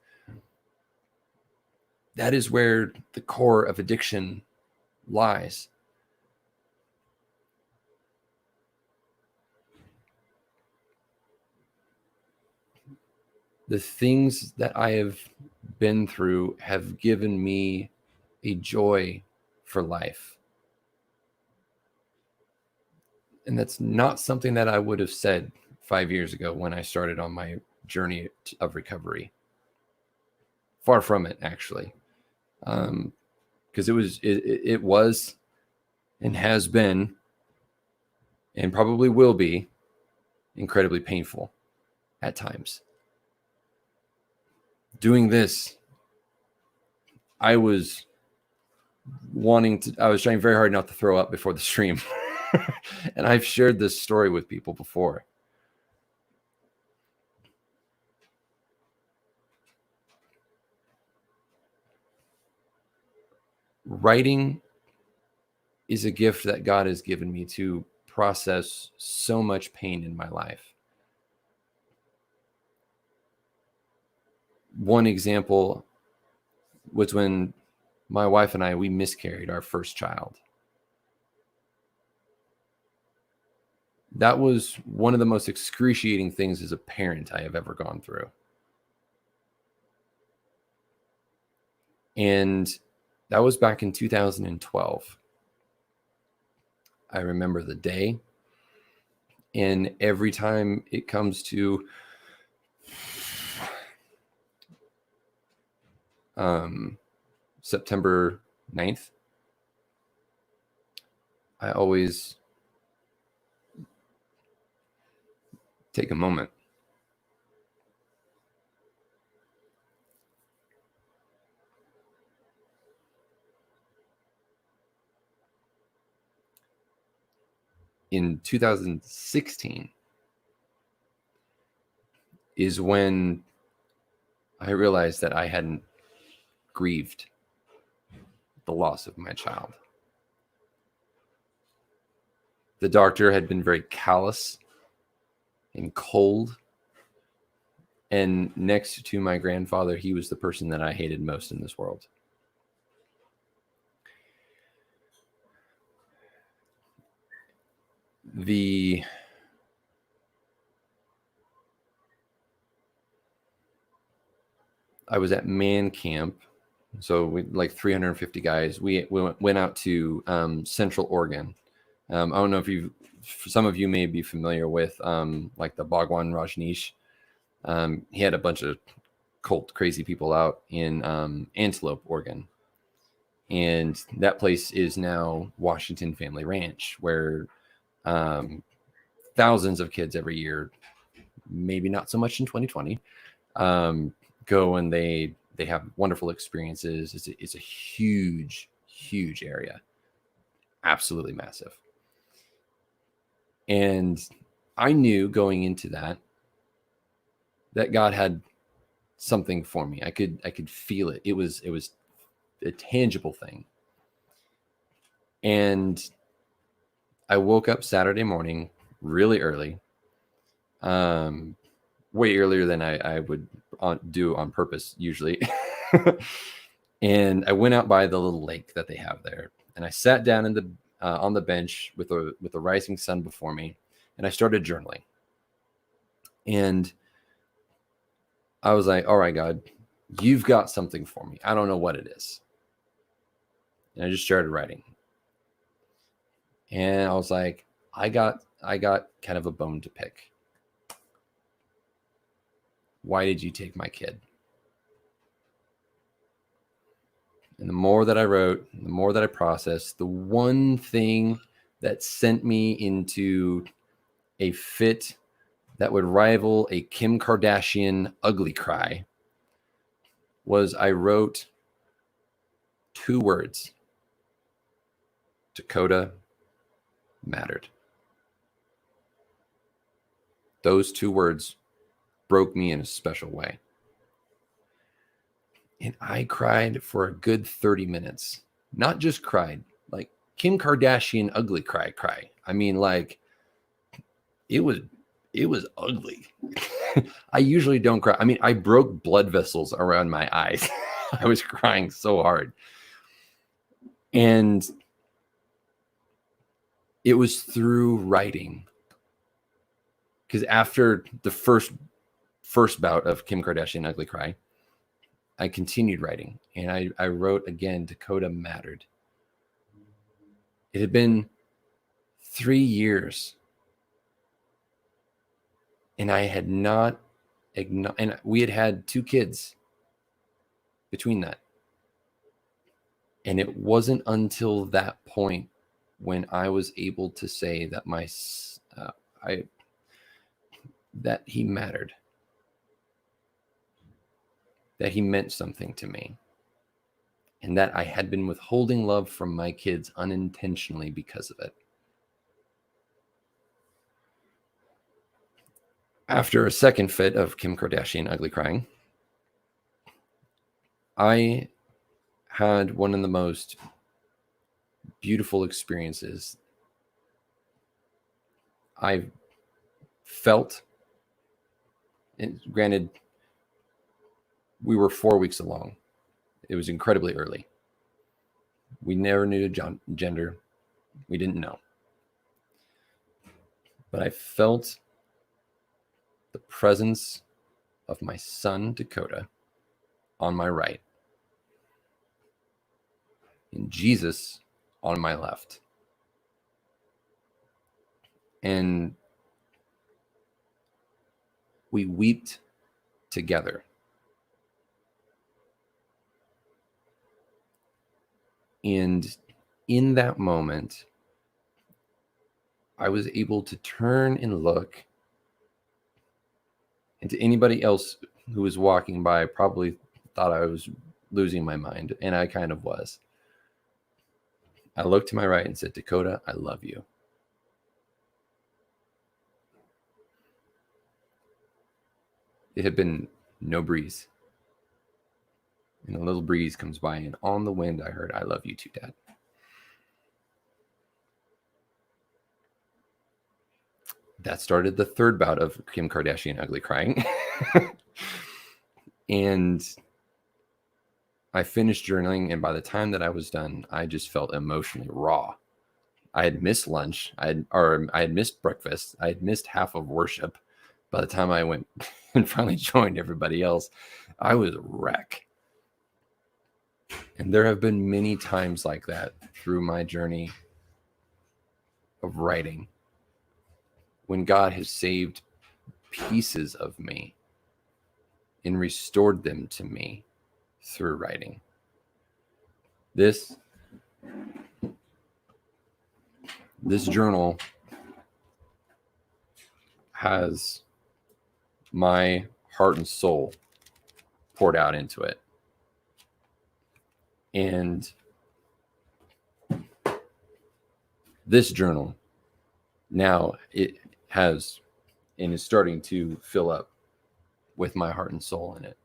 A: That is where the core of addiction lies. The things that I have been through have given me a joy for life. And that's not something that I would have said 5 years ago when I started on my journey of recovery. Far from it, actually. Because it was and has been and probably will be incredibly painful at times. Doing this, I was trying very hard not to throw up before the stream. And I've shared this story with people before. Writing is a gift that God has given me to process so much pain in my life. One example was when my wife and we miscarried our first child. That was one of the most excruciating things as a parent I have ever gone through. And that was back in 2012. I remember the day. And every time it comes to September 9th, I always take a moment. In 2016 is when I realized that I hadn't grieved the loss of my child. The doctor had been very callous and cold. And next to my grandfather, he was the person that I hated most in this world. I was at man camp. So we like 350 guys. We went out to Central Oregon. I don't know if some of you may be familiar with like the Bhagwan Rajneesh. He had a bunch of cult crazy people out in Antelope, Oregon. And that place is now Washington Family Ranch, where thousands of kids every year, maybe not so much in 2020, go and they have wonderful experiences. It's a huge, huge area. Absolutely massive. And I knew going into that God had something for me. I could feel it. It was a tangible thing. And I woke up Saturday morning really early, way earlier than I would do on purpose usually. And I went out by the little lake that they have there, and I sat down on the bench with the rising sun before me, and I started journaling. And I was like, all right, God, you've got something for me. I don't know what it is. And I just started writing. And I was like, I got kind of a bone to pick. Why did you take my kid? And the more that I wrote, the more that I processed, the one thing that sent me into a fit that would rival a Kim Kardashian ugly cry was I wrote 2 words. Dakota mattered. Those 2 words broke me in a special way. And I cried for a good 30 minutes. Not just cried, like Kim Kardashian ugly cry. I mean, like it was ugly. I usually don't cry. I mean, I broke blood vessels around my eyes. I was crying so hard. And it was through writing. Because after the first bout of Kim Kardashian ugly cry, I continued writing, and I wrote again, Dakota Mattered. It had been 3 years, and I had not, and we had had 2 kids between that. And it wasn't until that point when I was able to say that that he mattered, that he meant something to me, and that I had been withholding love from my kids unintentionally because of it. After a second fit of Kim Kardashian ugly crying, I had one of the most beautiful experiences I felt. And granted, we were 4 weeks along. It was incredibly early. We never knew gender. We didn't know. But I felt the presence of my son, Dakota, on my right, and Jesus on my left. And we wept together. And in that moment, I was able to turn and look. And to anybody else who was walking by, probably thought I was losing my mind. And I kind of was. I looked to my right and said, Dakota, I love you. It had been no breeze. And a little breeze comes by, and on the wind, I heard, I love you too, Dad. That started the third bout of Kim Kardashian ugly crying. And I finished journaling, and by the time that I was done, I just felt emotionally raw. I had missed lunch. I had missed breakfast. I had missed half of worship. By the time I went and finally joined everybody else, I was a wreck. And there have been many times like that through my journey of writing, when God has saved pieces of me and restored them to me through writing. This journal has my heart and soul poured out into it. And this journal now, it has and is starting to fill up with my heart and soul in it.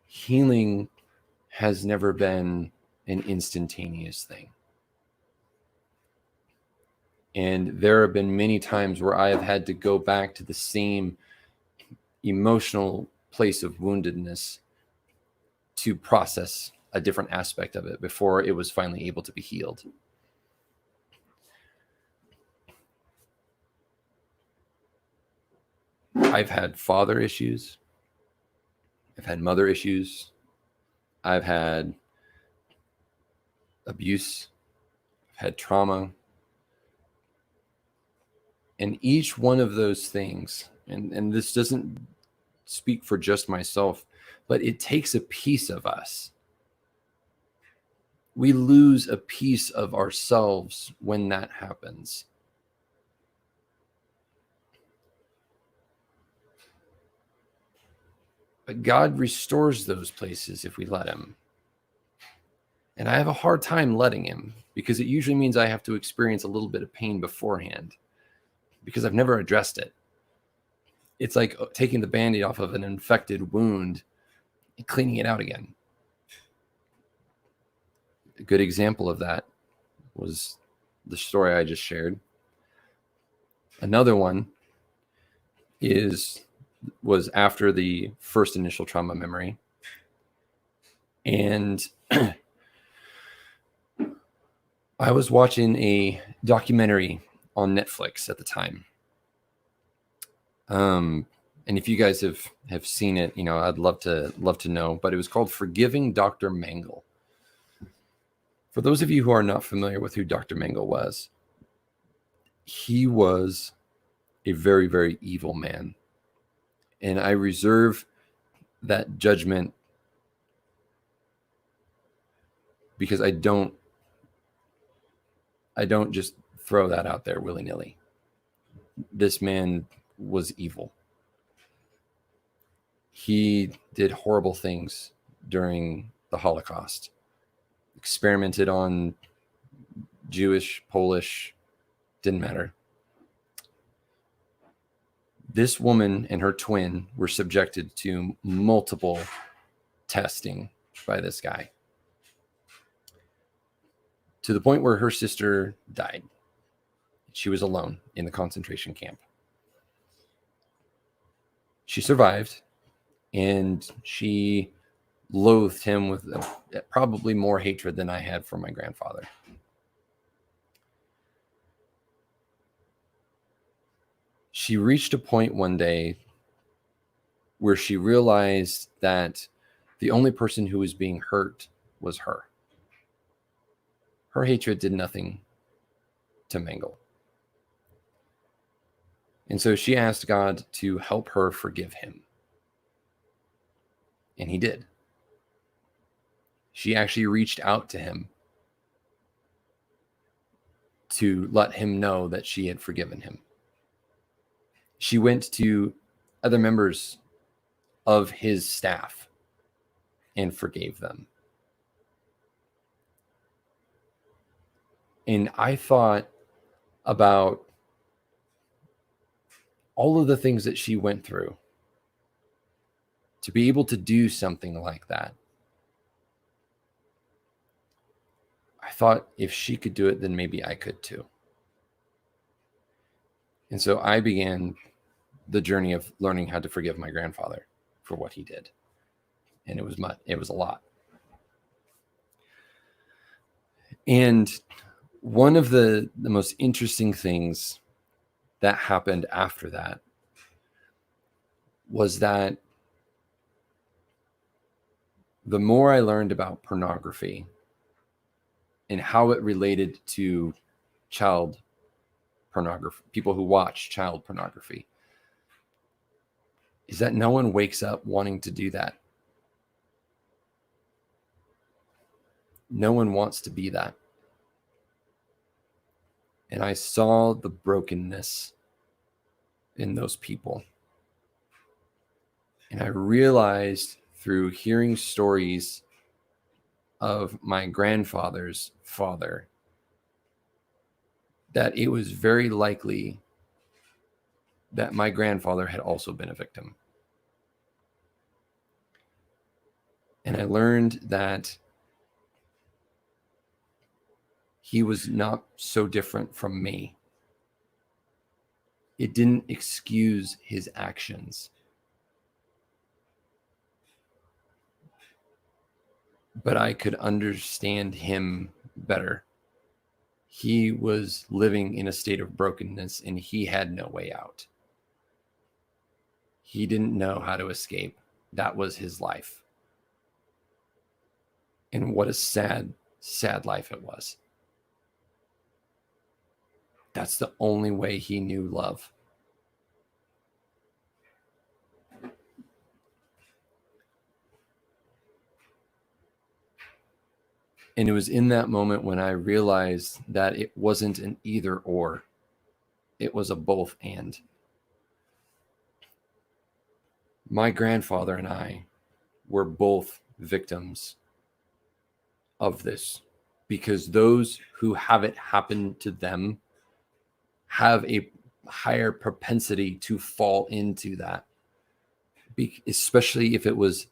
A: Healing has never been an instantaneous thing. And there have been many times where I have had to go back to the same emotional place of woundedness to process a different aspect of it before it was finally able to be healed. I've had father issues. I've had mother issues. I've had abuse. I've had trauma. And each one of those things, and this doesn't speak for just myself, but it takes a piece of us. We lose a piece of ourselves when that happens. But God restores those places if we let him. And I have a hard time letting him, because it usually means I have to experience a little bit of pain beforehand, because I've never addressed it. It's like taking the Band-Aid off of an infected wound and cleaning it out again. A good example of that was the story I just shared. Another one was after the first initial trauma memory. And I was watching a documentary on Netflix at the time. And if you guys have seen it, I'd love to know, but it was called Forgiving Dr. Mengele. For those of you who are not familiar with who Dr. Mengele was, he was a very, very evil man. And I reserve that judgment because I don't just throw that out there willy-nilly. This man was evil. He did horrible things during the Holocaust. Experimented on Jewish, Polish, didn't matter. This woman and her twin were subjected to multiple testing by this guy, to the point where her sister died. She was alone in the concentration camp. She survived, and she loathed him with probably more hatred than I had for my grandfather. She reached a point one day where she realized that the only person who was being hurt was her. Her hatred did nothing to Mengele. And so she asked God to help her forgive him. And he did. She actually reached out to him to let him know that she had forgiven him. She went to other members of his staff and forgave them. And I thought about all of the things that she went through to be able to do something like that. I thought if she could do it, then maybe I could too. And so I began the journey of learning how to forgive my grandfather for what he did. And it was a lot. And one of the most interesting things that happened after that was that the more I learned about pornography and how it related to child pornography, people who watch child pornography, is that no one wakes up wanting to do that. No one wants to be that. And I saw the brokenness in those people. And I realized through hearing stories of my grandfather's father that it was very likely that my grandfather had also been a victim. And I learned that he was not so different from me. It didn't excuse his actions. But I could understand him better. He was living in a state of brokenness and he had no way out. He didn't know how to escape. That was his life. And what a sad, sad life it was. That's the only way he knew love. And it was in that moment when I realized that it wasn't an either or. It was a both and. My grandfather and I were both victims of this because those who have it happen to them have a higher propensity to fall into that, especially if it was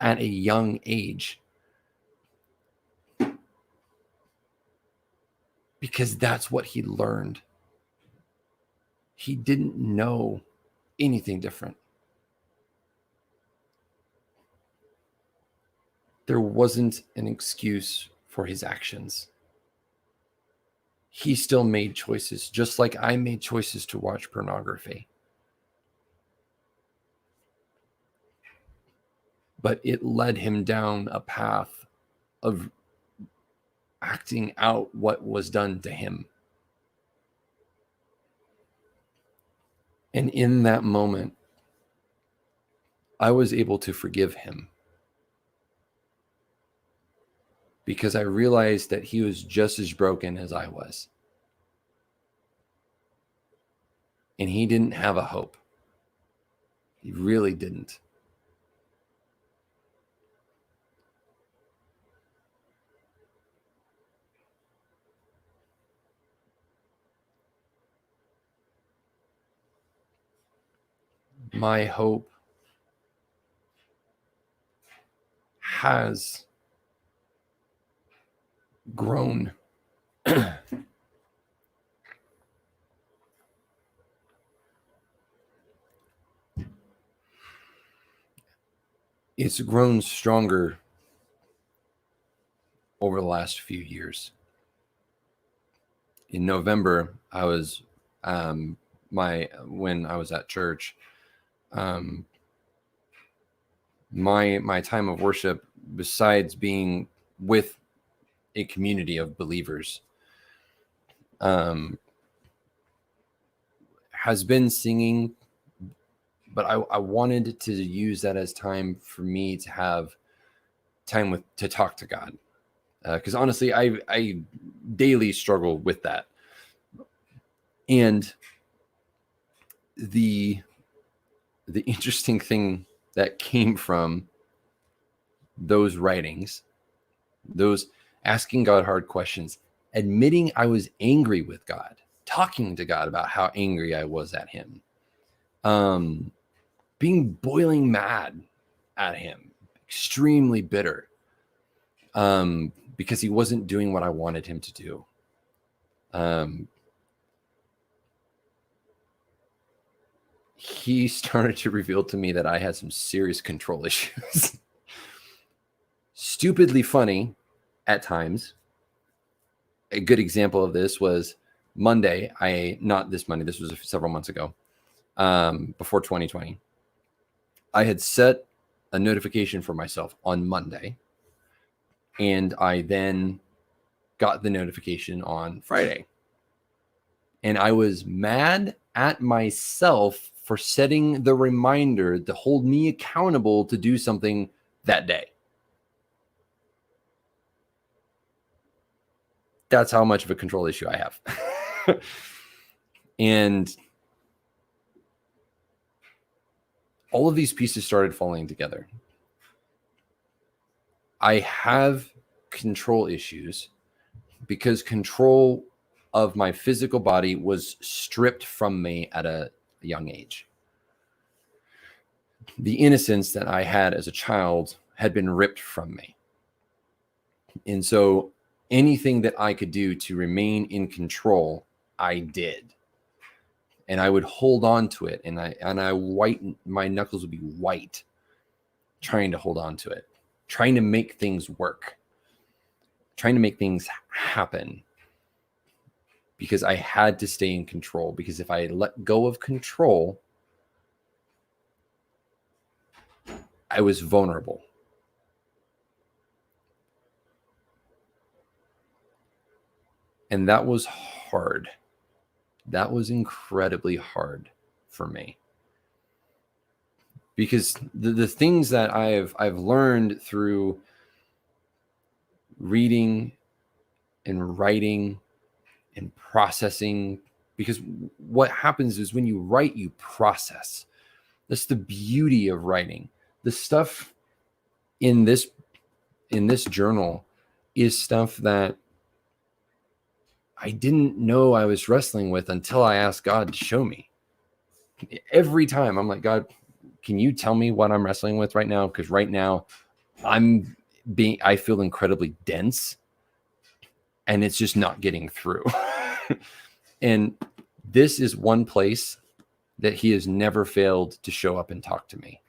A: at a young age, because that's what he learned. He didn't know anything different. There wasn't an excuse for his actions. He still made choices, just like I made choices to watch pornography. But it led him down a path of acting out what was done to him. And in that moment, I was able to forgive him, because I realized that he was just as broken as I was. And he didn't have a hope. He really didn't. My hope has grown. It's grown stronger over the last few years. In November, I was when I was at church, my time of worship, besides being with a community of believers, has been singing, but I wanted to use that as time for me to have time to talk to God, because honestly, I daily struggle with that. And the interesting thing that came from those writings, those asking God hard questions, admitting I was angry with God, talking to God about how angry I was at him, being boiling mad at him, extremely bitter, because he wasn't doing what I wanted him to do. He started to reveal to me that I had some serious control issues. Stupidly funny at times. A good example of this was Monday. Not this Monday, this was several months ago, before 2020. I had set a notification for myself on Monday, and I then got the notification on Friday. And I was mad at myself for setting the reminder to hold me accountable to do something that day. That's how much of a control issue I have. And all of these pieces started falling together. I have control issues because control of my physical body was stripped from me at a young age. The innocence that I had as a child had been ripped from me. And so anything that I could do to remain in control, I did. And I would hold on to it, and my knuckles would be white, trying to hold on to it, trying to make things work, trying to make things happen, because I had to stay in control. Because if I let go of control, I was vulnerable. And that was hard. That was incredibly hard for me. Because the things that I've learned through reading and writing and processing, because what happens is when you write, you process. That's the beauty of writing. The stuff in this journal is stuff that I didn't know I was wrestling with until I asked God to show me. Every time I'm like, God, can you tell me what I'm wrestling with right now? Because right now I feel incredibly dense and it's just not getting through. And this is one place that he has never failed to show up and talk to me.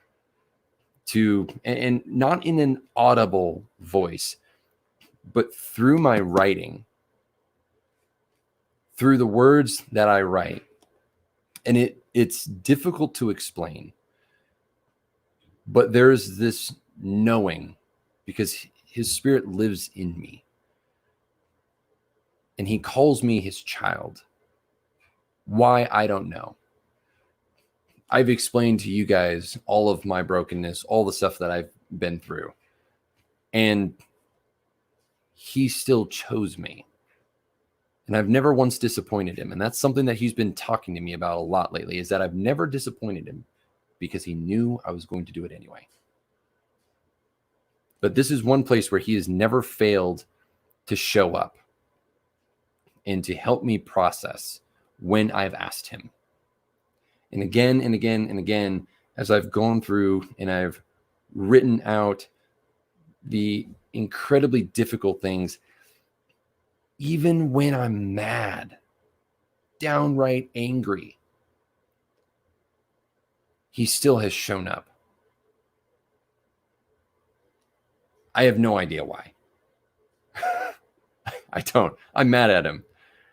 A: And not in an audible voice, but through my writing, through the words that I write. And it's difficult to explain, but there's this knowing because his spirit lives in me and he calls me his child. Why? I don't know. I've explained to you guys all of my brokenness, all the stuff that I've been through, and he still chose me. And I've never once disappointed him. And that's something that he's been talking to me about a lot lately, is that I've never disappointed him because he knew I was going to do it anyway. But this is one place where he has never failed to show up and to help me process when I've asked him. And again and again and again, as I've gone through and I've written out the incredibly difficult things, even when I'm mad, downright angry, he still has shown up. I have no idea why. I don't. I'm mad at him.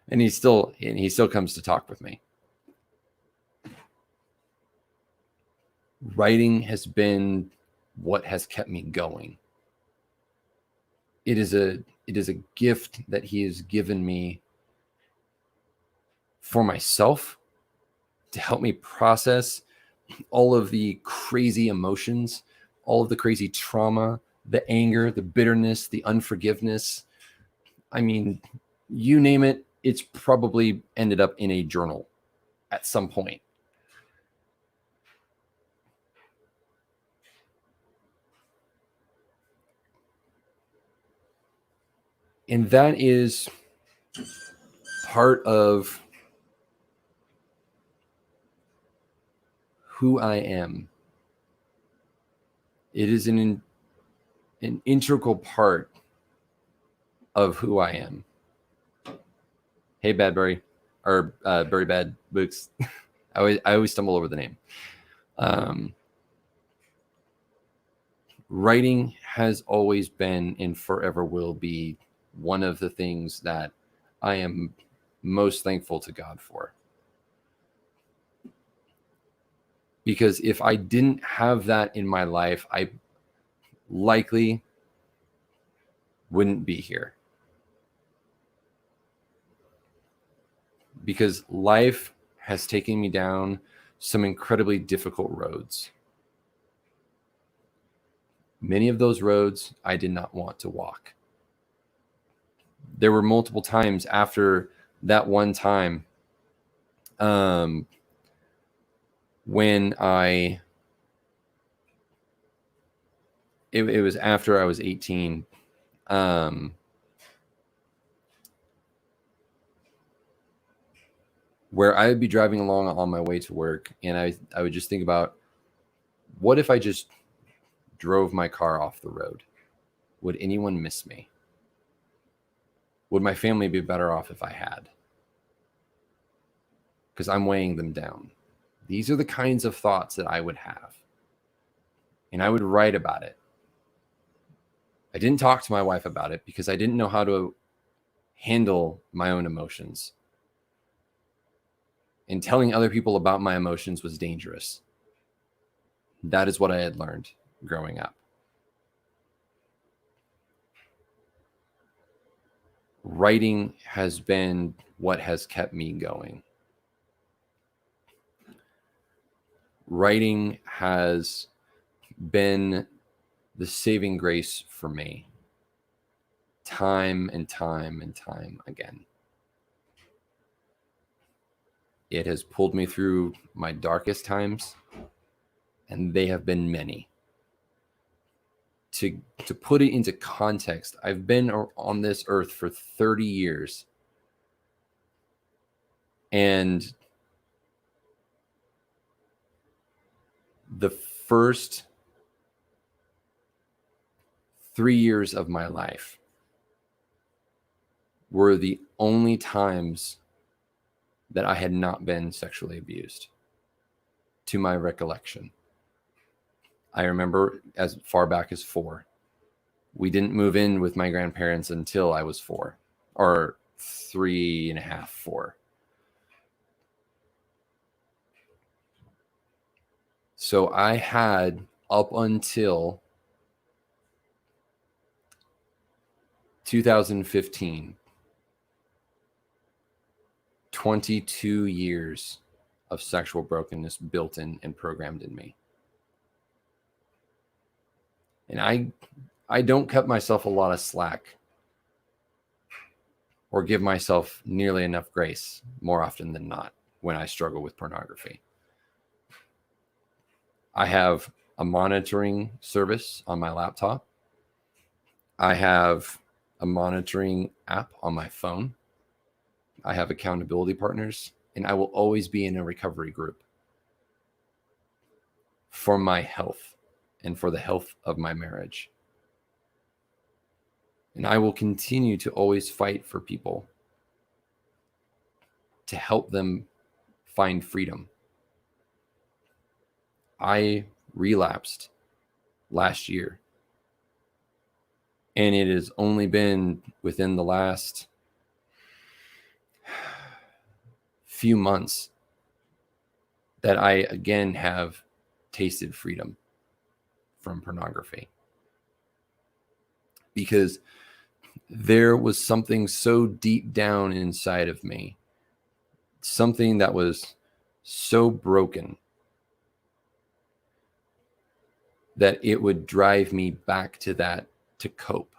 A: And he still comes to talk with me. Writing has been what has kept me going. It is a gift that he has given me for myself to help me process all of the crazy emotions, all of the crazy trauma, the anger, the bitterness, the unforgiveness. I mean, you name it, it's probably ended up in a journal at some point. And that is part of who I am. It is an integral part of who I am. Hey, Badberry, or Berry Bad Books. I always stumble over the name. Writing has always been and forever will be one of the things that I am most thankful to God for. Because if I didn't have that in my life, I likely wouldn't be here. Because life has taken me down some incredibly difficult roads. Many of those roads I did not want to walk. There were multiple times after that one time when it was after I was 18. Where I would be driving along on my way to work, and I would just think about, what if I just drove my car off the road? Would anyone miss me? Would my family be better off if I had? Because I'm weighing them down. These are the kinds of thoughts that I would have. And I would write about it. I didn't talk to my wife about it because I didn't know how to handle my own emotions. And telling other people about my emotions was dangerous. That is what I had learned growing up. Writing has been what has kept me going. Writing has been the saving grace for me, time and time and time again. It has pulled me through my darkest times, and they have been many. To put it into context, I've been on this earth for 30 years, And the first 3 years of my life were the only times that I had not been sexually abused, to my recollection. I remember as far back as 4. We didn't move in with my grandparents until I was 4, or 3.5, 4. So I had, up until 2015, 22 years of sexual brokenness built in and programmed in me. And I don't cut myself a lot of slack or give myself nearly enough grace more often than not when I struggle with pornography. I have a monitoring service on my laptop. I have a monitoring app on my phone. I have accountability partners, and I will always be in a recovery group for my health and for the health of my marriage. And I will continue to always fight for people to help them find freedom. I relapsed last year, and it has only been within the last few months that I again have tasted freedom from pornography, because there was something so deep down inside of me, something that was so broken, that it would drive me back to that to cope.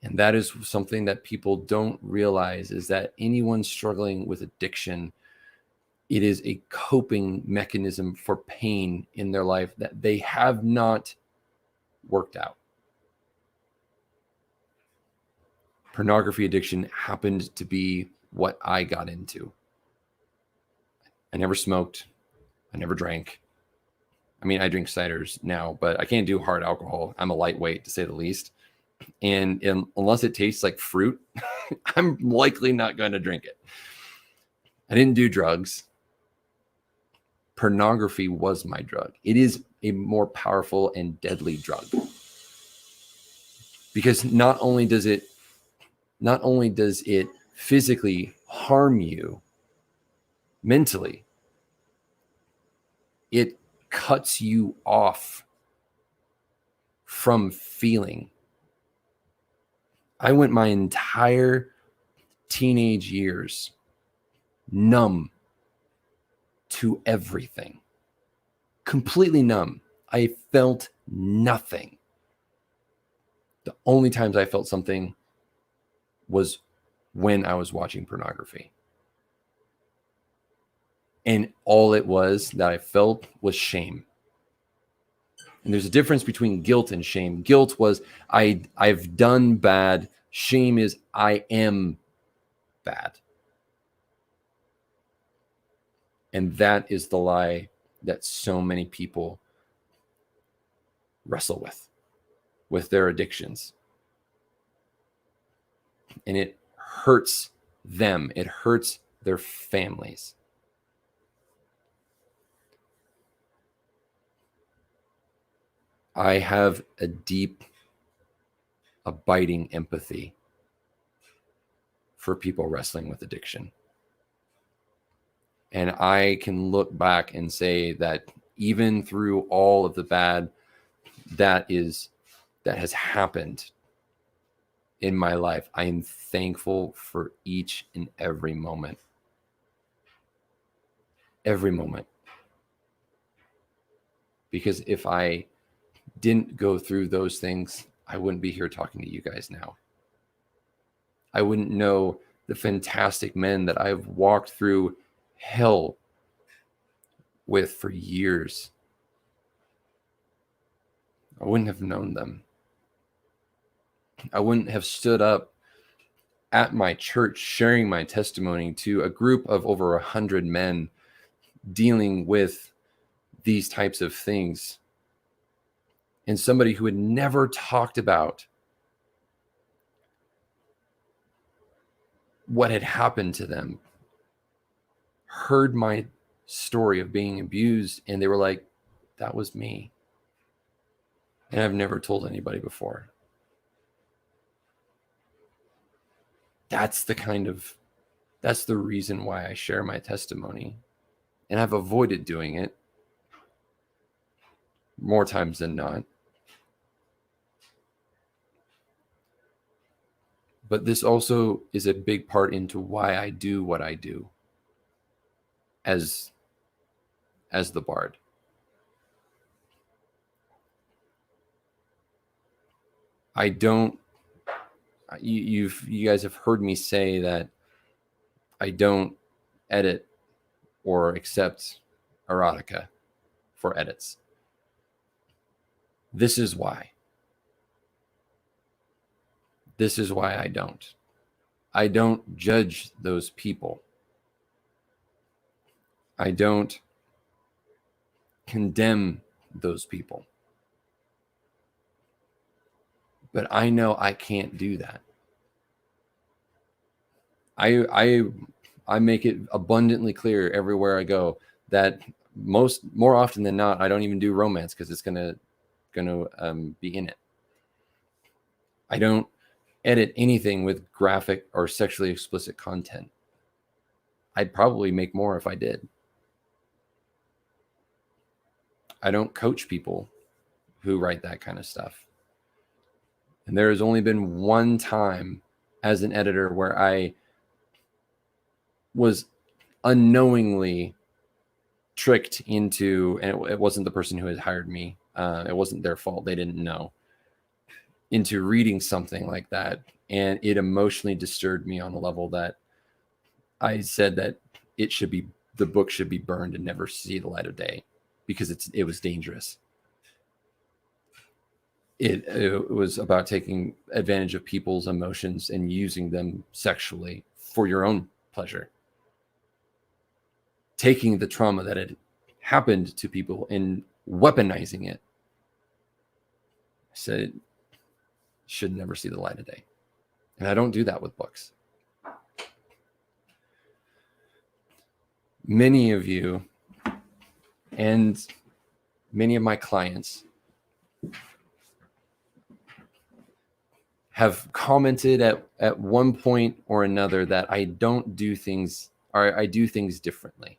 A: And that is something that people don't realize, is that anyone struggling with addiction, it is a coping mechanism for pain in their life that they have not worked out. Pornography addiction happened to be what I got into. I never smoked. I never drank. I mean, I drink ciders now, but I can't do hard alcohol. I'm a lightweight, to say the least. And unless it tastes like fruit, I'm likely not going to drink it. I didn't do drugs. Pornography was my drug. It is a more powerful and deadly drug, because not only does it physically harm you mentally, it cuts you off from feeling. I went my entire teenage years numb to everything, completely numb. I felt nothing. The only times I felt something was when I was watching pornography. And all it was that I felt was shame. And there's a difference between guilt and shame. Guilt was I've done bad. Shame is I am bad. And that is the lie that so many people wrestle with their addictions. And it hurts them. It hurts their families. I have a deep, abiding empathy for people wrestling with addiction. And I can look back and say that even through all of the bad that has happened in my life, I am thankful for each and every moment. Every moment. Because if I didn't go through those things, I wouldn't be here talking to you guys now. I wouldn't know the fantastic men that I've walked through hell with for years. I wouldn't have known them. I wouldn't have stood up at my church sharing my testimony to a group of over 100 men dealing with these types of things, and somebody who had never talked about what had happened to them heard my story of being abused, and they were like, that was me. And I've never told anybody before. That's the reason why I share my testimony. And I've avoided doing it more times than not. But this also is a big part into why I do what I do as the bard. I don't, you guys have heard me say that I don't edit or accept erotica for edits. This is why. This is why I don't. I don't judge those people. I don't condemn those people. But I know I can't do that. I make it abundantly clear everywhere I go that more often than not, I don't even do romance because it's gonna be in it. I don't edit anything with graphic or sexually explicit content. I'd probably make more if I did. I don't coach people who write that kind of stuff. And there has only been one time as an editor where I was unknowingly tricked into, and it wasn't the person who had hired me. It wasn't their fault. They didn't know, into reading something like that. And it emotionally disturbed me on a level that I said that the book should be burned and never see the light of day because it was dangerous. It was about taking advantage of people's emotions and using them sexually for your own pleasure. Taking the trauma that had happened to people and weaponizing it. I said it should never see the light of day. And I don't do that with books. Many of you and many of my clients have commented at one point or another that I don't do things, or I do things differently.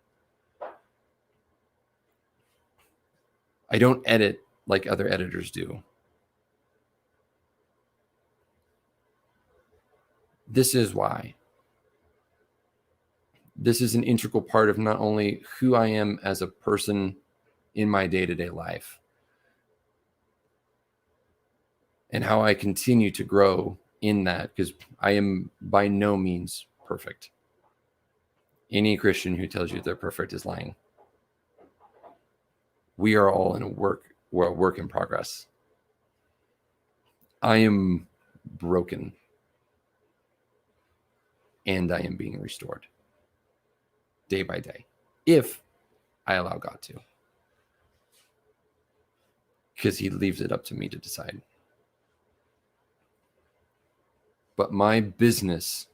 A: I don't edit like other editors do. This is why. This is an integral part of not only who I am as a person in my day-to-day life and how I continue to grow in that, because I am by no means perfect. Any Christian who tells you they're perfect is lying. We are all we're a work in progress. I am broken and I am being restored day by day, if I allow God to, because he leaves it up to me to decide. But my business,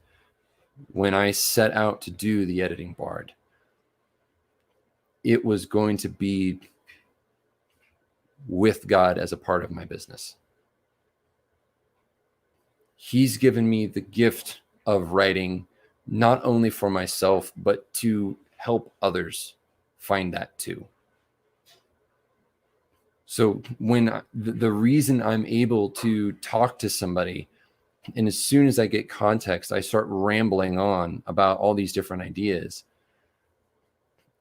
A: when I set out to do the editing bard, it was going to be with God as a part of my business. He's given me the gift of writing, not only for myself, but to help others find that too. So when the reason I'm able to talk to somebody, and as soon as I get context, I start rambling on about all these different ideas,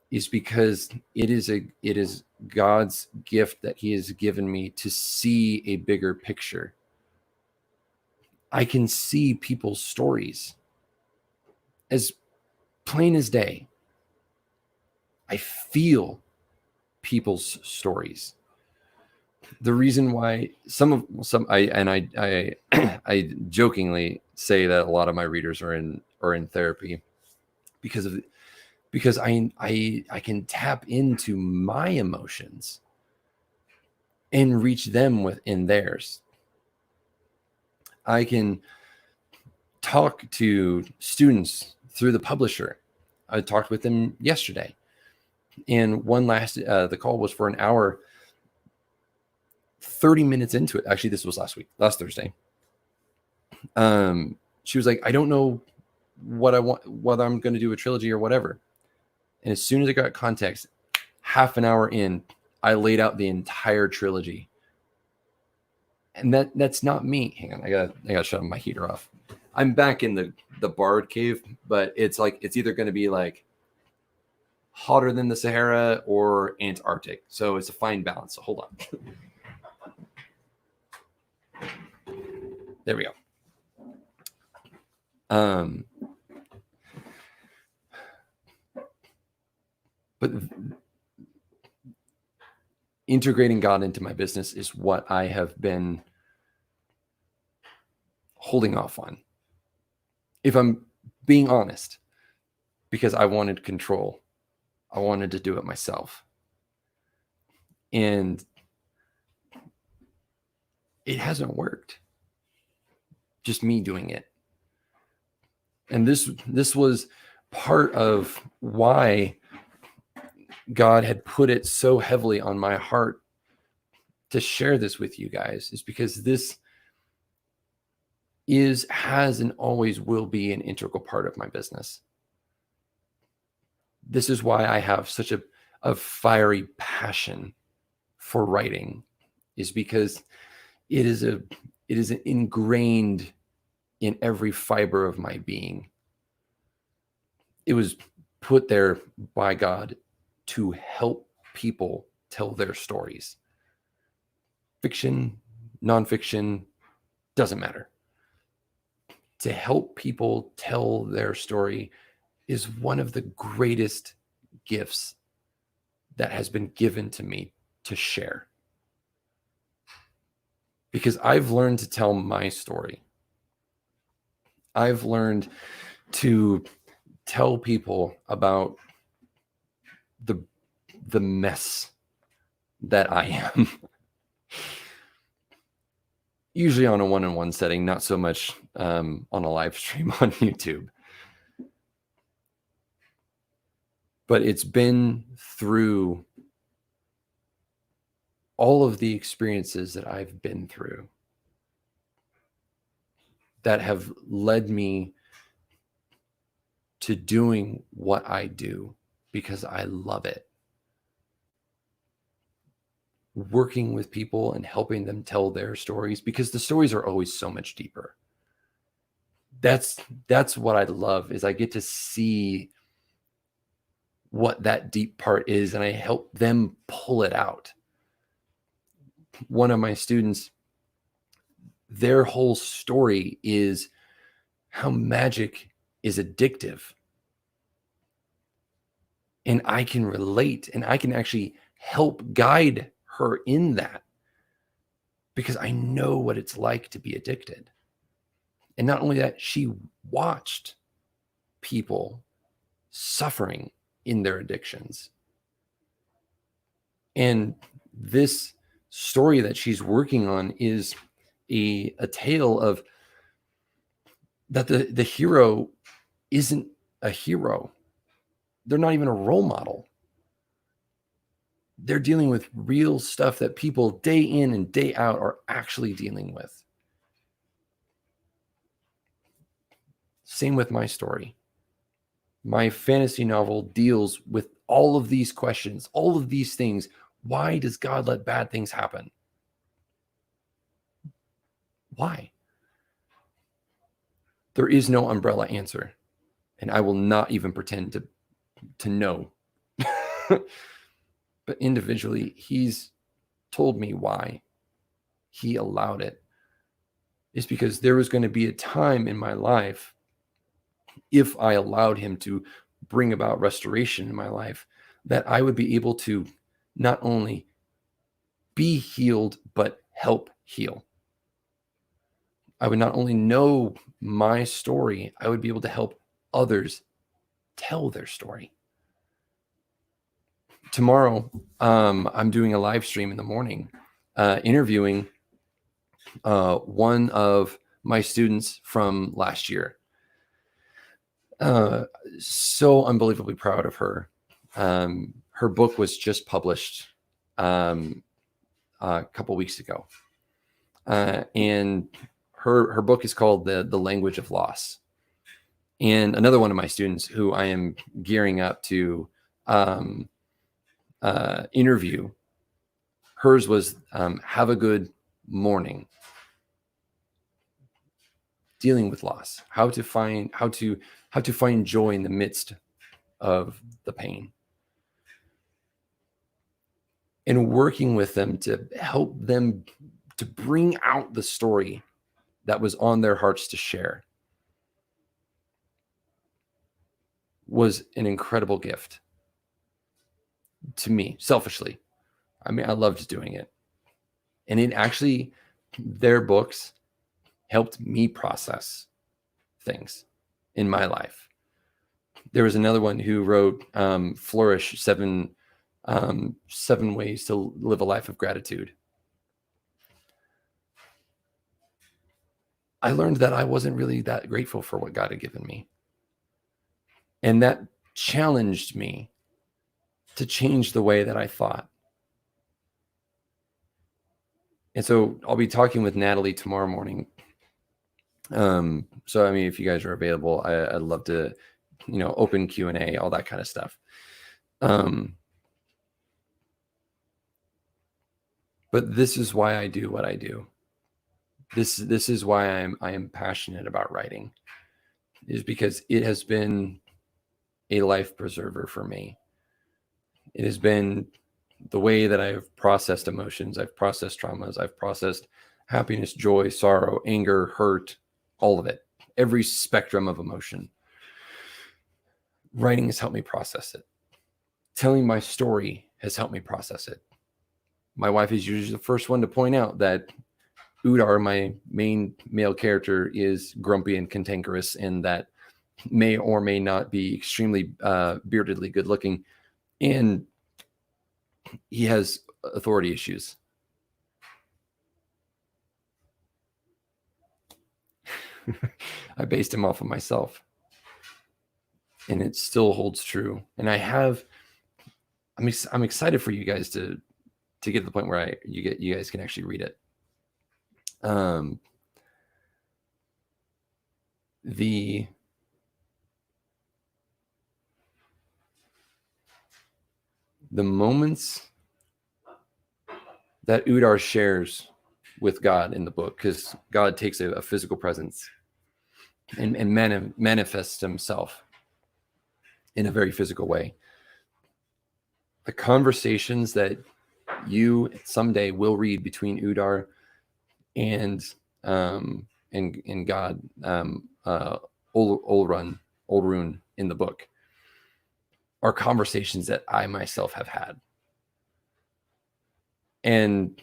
A: is because it is God's gift that he has given me to see a bigger picture. I can see people's stories as plain as day. I feel people's stories. the reason why I jokingly say that a lot of my readers are in therapy because I can tap into my emotions and reach them within theirs. I can talk to students through the publisher. I talked with them yesterday, and the call was for an hour. 30 minutes into it, actually, this was last Thursday. She was like, I don't know what I want, whether I'm going to do a trilogy or whatever. And as soon as I got context, half an hour in, I laid out the entire trilogy. And that's not me. Hang on, I gotta shut my heater off. I'm back in the Bard cave, but it's either going to be like hotter than the Sahara or Antarctic. So it's a fine balance. So hold on. There we go. But integrating God into my business is what I have been holding off on. If I'm being honest, because I wanted control. I wanted to do it myself. And it hasn't worked. Just me doing it. And this was part of why God had put it so heavily on my heart to share this with you guys, is because this has and always will be an integral part of my business. This is why I have such a fiery passion for writing, is because it is ingrained in every fiber of my being. It was put there by God to help people tell their stories. Fiction, nonfiction, doesn't matter. To help people tell their story is one of the greatest gifts that has been given to me to share. Because I've learned to tell my story. I've learned to tell people about the mess that I am. Usually on a one-on-one setting, not so much on a live stream on YouTube. But it's been through all of the experiences that I've been through that have led me to doing what I do because I love it. Working with people and helping them tell their stories, because the stories are always so much deeper. That's what I love, is I get to see what that deep part is, and I help them pull it out. One of my students, their whole story is how magic is addictive. And I can relate, and I can actually help guide her in that, because I know what it's like to be addicted. And not only that, she watched people suffering in their addictions. And this story that she's working on is a tale of that the hero isn't a hero. They're not even a role model. They're dealing with real stuff that people day in and day out are actually dealing with. Same with my story. My fantasy novel deals with all of these questions, all of these things. Why does God let bad things happen? Why? There is no umbrella answer, and I will not even pretend to know. But individually, he's told me why he allowed it. It's because there was going to be a time in my life, if I allowed him to bring about restoration in my life, that I would be able to not only be healed, but help heal. I would not only know my story, I would be able to help others tell their story. Tomorrow, I'm doing a live stream in the morning, interviewing one of my students from last year. So unbelievably proud of her. Her book was just published a couple weeks ago, and her book is called the Language of Loss. And another one of my students who I am gearing up to interview, hers was have a good morning, dealing with loss, how to find joy in the midst of the pain, and working with them to help them to bring out the story that was on their hearts to share, was an incredible gift to me, selfishly. I mean, I loved doing it. And it actually, their books helped me process things in my life. There was another one who wrote Flourish, seven ways to live a life of gratitude. I learned that I wasn't really that grateful for what God had given me. And that challenged me to change the way that I thought. And so I'll be talking with Natalie tomorrow morning. So, I mean, if you guys are available, I'd love to, open Q&A, all that kind of stuff. But this is why I do what I do. This is why I am passionate about writing, is because it has been a life preserver for me. It has been the way that I've processed emotions, I've processed traumas, I've processed happiness, joy, sorrow, anger, hurt, all of it, every spectrum of emotion. Writing has helped me process it. Telling my story has helped me process it. My wife is usually the first one to point out that Udar, my main male character, is grumpy and cantankerous, and that may or may not be extremely beardedly good looking. And he has authority issues. I based him off of myself, and it still holds true. And I'm excited for you guys to get to the point where you guys can actually read it. The moments that Udar shares with God in the book, because God takes a physical presence and manifests himself in a very physical way. The conversations that you someday will read between Udar and God, Olrun in the book, are conversations that I myself have had. And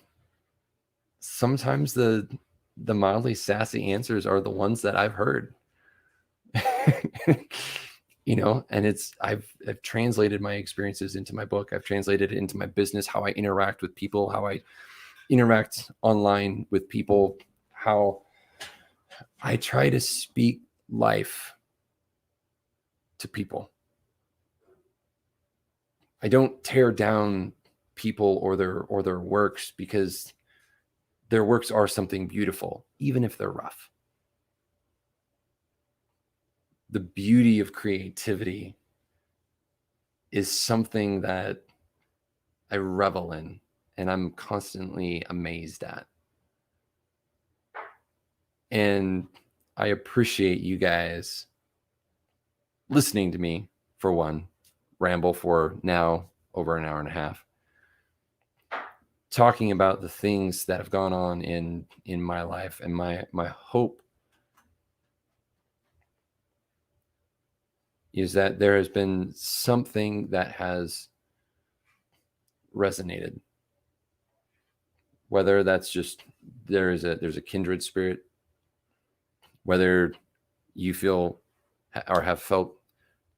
A: sometimes the mildly sassy answers are the ones that I've heard. And I've translated my experiences into my book. I've translated it into my business, how I interact with people, how I interact online with people, how I try to speak life to people. I don't tear down people or their works, because their works are something beautiful, even if they're rough. The beauty of creativity is something that I revel in, and I'm constantly amazed at. And I appreciate you guys listening to me, for one, ramble for now over an hour and a half, talking about the things that have gone on in my life. And my hope is that there has been something that has resonated. whether that's just there's a kindred spirit, whether you feel or have felt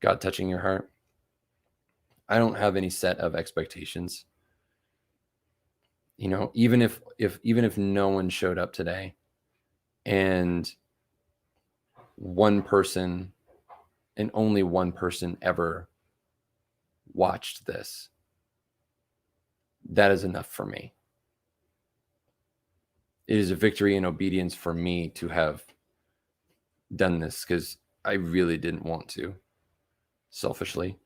A: God touching your heart. I don't have any set of expectations. You know, even if no one showed up today and one person and only one person ever watched this, that is enough for me. It is a victory and obedience for me to have done this, because I really didn't want to, selfishly.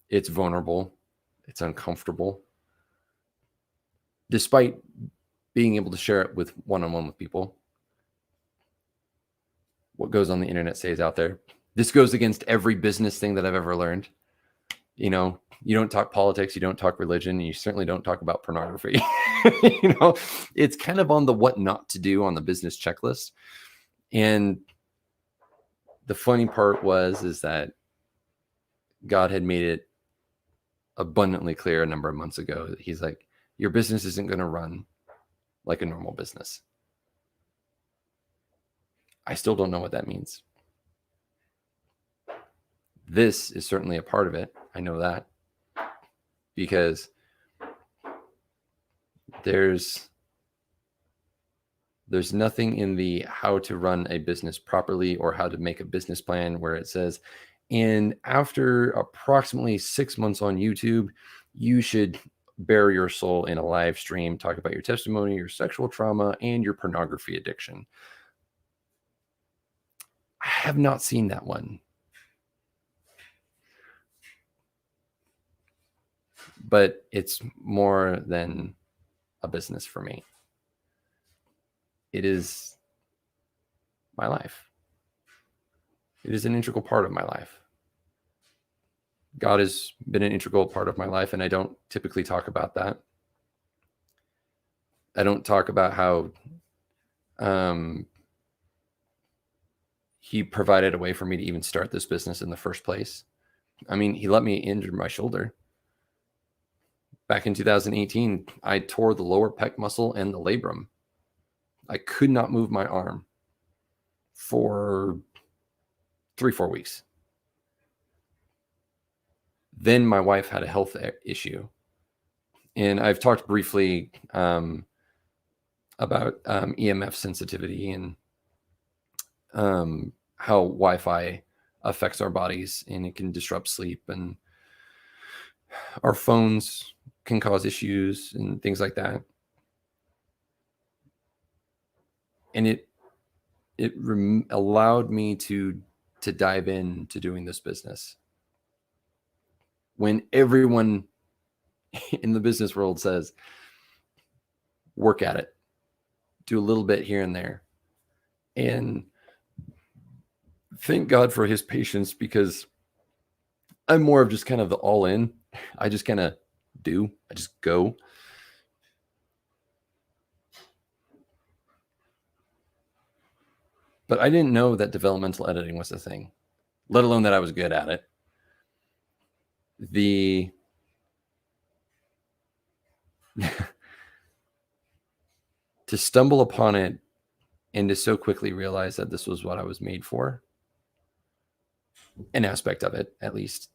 A: It's vulnerable. It's uncomfortable. Despite being able to share it with one-on-one with people, what goes on the internet stays out there. This goes against every business thing that I've ever learned. You know, you don't talk politics, you don't talk religion, and you certainly don't talk about pornography. You know, it's kind of on the what not to do on the business checklist. And the funny part is that God had made it abundantly clear a number of months ago that he's like, your business isn't going to run like a normal business. I still don't know what that means. This is certainly a part of it. I know that, because there's nothing in the how to run a business properly or how to make a business plan where it says, and after approximately 6 months on YouTube, you should bare your soul in a live stream, talk about your testimony, your sexual trauma, and your pornography addiction. I have not seen that one. But it's more than a business for me. It is my life. It is an integral part of my life. God has been an integral part of my life, and I don't typically talk about that. I don't talk about how he provided a way for me to even start this business in the first place. I mean, he let me injure my shoulder. Back in 2018, I tore the lower pec muscle and the labrum. I could not move my arm for 3-4 weeks. Then my wife had a health issue. And I've talked briefly about EMF sensitivity and how Wi-Fi affects our bodies, and it can disrupt sleep, and our phones can cause issues and things like that. And it allowed me to dive into doing this business when everyone in the business world says, work at it, do a little bit here and there. And thank God for his patience, because I'm more of just kind of the all in. I just kind of do. I just go. But I didn't know that developmental editing was a thing, let alone that I was good at it. To stumble upon it and to so quickly realize that this was what I was made for, an aspect of it at least,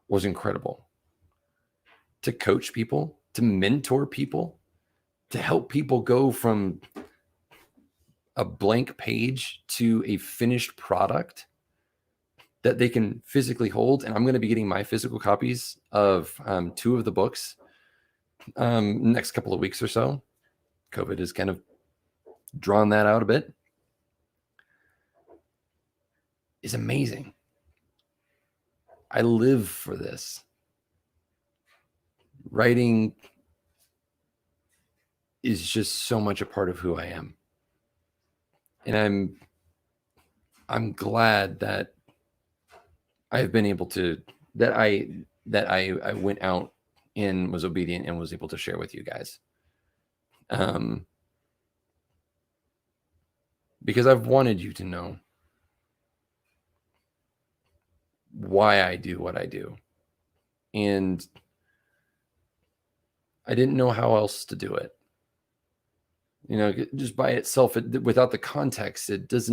A: was incredible. To coach people, to mentor people, to help people go from a blank page to a finished product that they can physically hold. And I'm going to be getting my physical copies of 2 of the books next couple of weeks or so. COVID has kind of drawn that out a bit. Is amazing. I live for this. Writing is just so much a part of who I am. And I'm glad that I've been able to, that I went out and was obedient and was able to share with you guys. Because I've wanted you to know why I do what I do. And I didn't know how else to do it. Just by itself, without the context, it's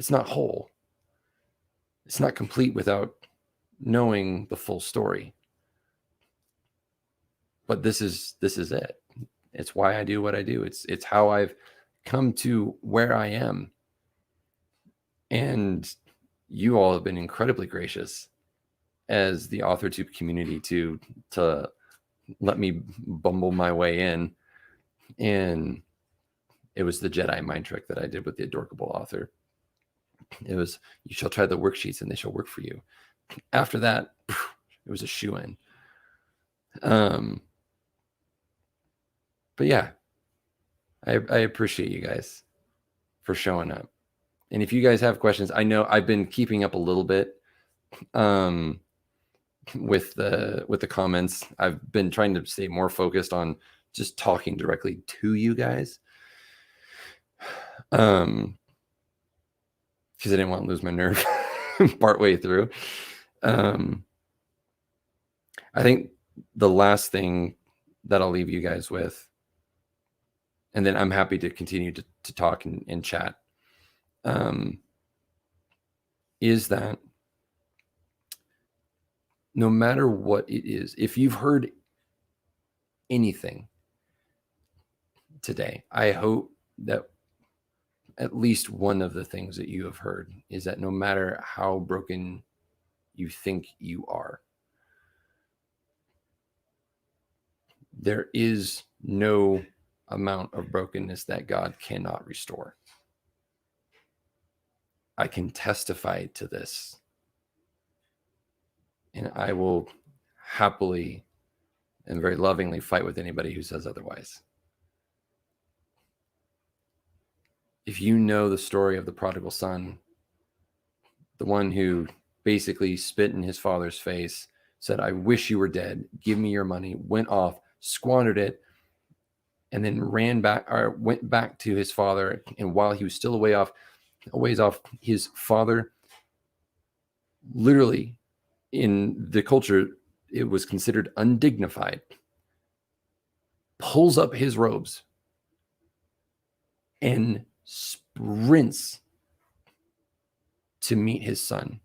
A: not whole. It's not complete without knowing the full story. But this is it. It's why I do what I do. It's how I've come to where I am. And you all have been incredibly gracious as the AuthorTube community to let me bumble my way in. And it was the Jedi mind trick that I did with the Adorkable author. It was, you shall try the worksheets and they shall work for you. After that, it was a shoo-in. But yeah, I appreciate you guys for showing up. And if you guys have questions, I know I've been keeping up a little bit with the comments. I've been trying to stay more focused on just talking directly to you guys. Because I didn't want to lose my nerve partway through. I think the last thing that I'll leave you guys with, and then I'm happy to continue to talk and chat, is that no matter what it is, if you've heard anything today, I hope that at least one of the things that you have heard is that no matter how broken you think you are, there is no amount of brokenness that God cannot restore. I can testify to this, and I will happily and very lovingly fight with anybody who says otherwise. If you know the story of the prodigal son, the one who basically spit in his father's face, said, "I wish you were dead, give me your money," went off, squandered it, and then went back to his father. And while he was still a ways off, his father, literally in the culture, it was considered undignified, pulls up his robes and sprints to meet his son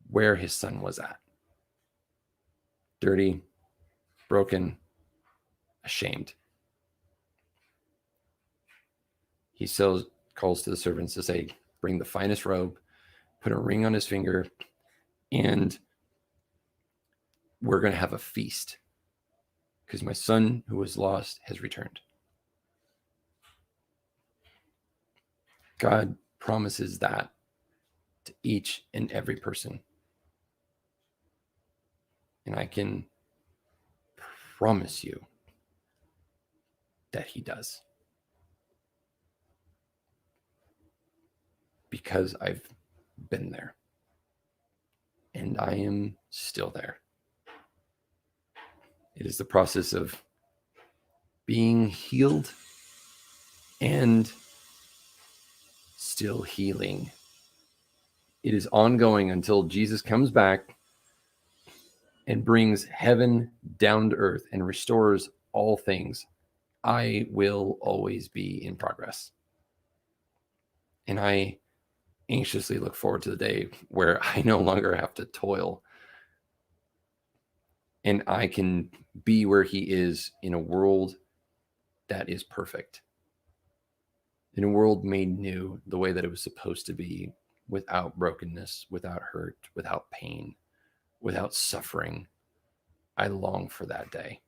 A: where his son was at. Dirty, broken, ashamed. He still calls to the servants to say, "Bring the finest robe, put a ring on his finger, and we're going to have a feast because my son who was lost has returned." God promises that to each and every person. And I can promise you that he does. Because I've been there. And I am still there. It is the process of being healed and still healing. It is ongoing until Jesus comes back and brings heaven down to earth and restores all things. I will always be in progress. And I anxiously look forward to the day where I no longer have to toil and I can be where he is in a world that is perfect, in a world made new the way that it was supposed to be, without brokenness, without hurt, without pain, without suffering. I long for that day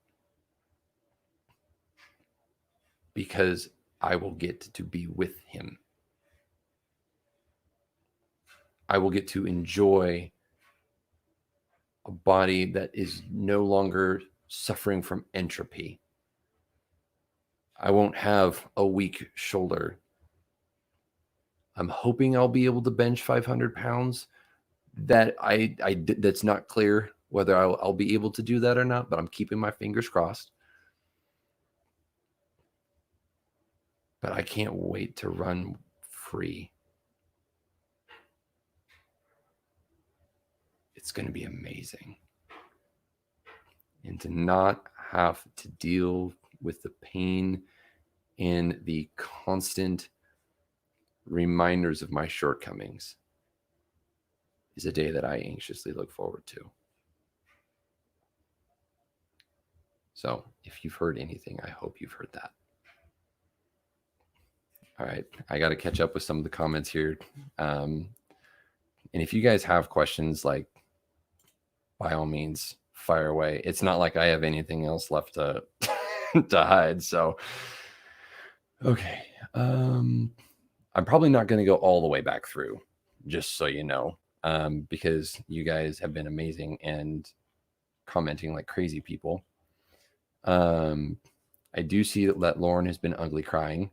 A: because I will get to be with him. I will get to enjoy a body that is no longer suffering from entropy. I won't have a weak shoulder. I'm hoping I'll be able to bench 500 pounds. That's not clear whether I'll be able to do that or not, but I'm keeping my fingers crossed. But I can't wait to run free. It's going to be amazing. and to not have to deal with the pain and the constant reminders of my shortcomings is a day that I anxiously look forward to. So if you've heard anything, I hope you've heard that. All right, I got to catch up with some of the comments here. And if you guys have questions, like, by all means, fire away. It's not like I have anything else left to to hide. So, okay, I'm probably not going to go all the way back through, just so you know, because you guys have been amazing and commenting like crazy people. I do see that Lauren has been ugly crying.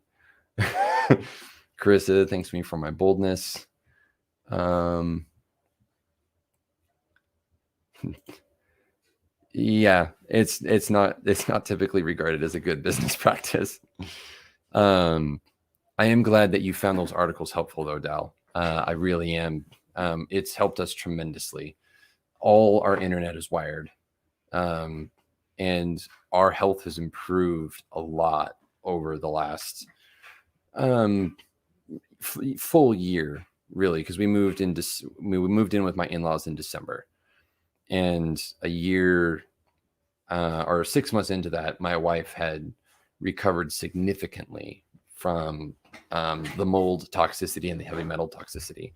A: Carissa thanks me for my boldness. Yeah, it's not typically regarded as a good business practice. I am glad that you found those articles helpful, though, Dal. I really am. It's helped us tremendously. All our internet is wired, and our health has improved a lot over the last full year, really, because we moved in with my in-laws in December, and a year or 6 months into that, my wife had recovered significantly from the mold toxicity and the heavy metal toxicity.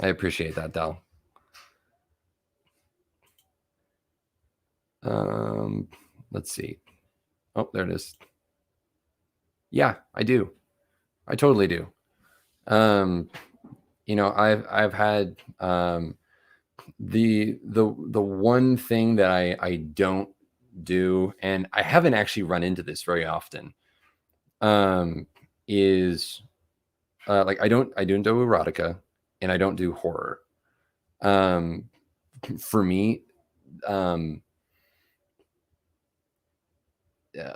A: I appreciate that, Dal. Let's see. Oh, there it is. Yeah, I do. I totally do. You know, I've had the one thing that I don't do, and I haven't actually run into this very often, is like I don't do erotica, and I don't do horror. For me,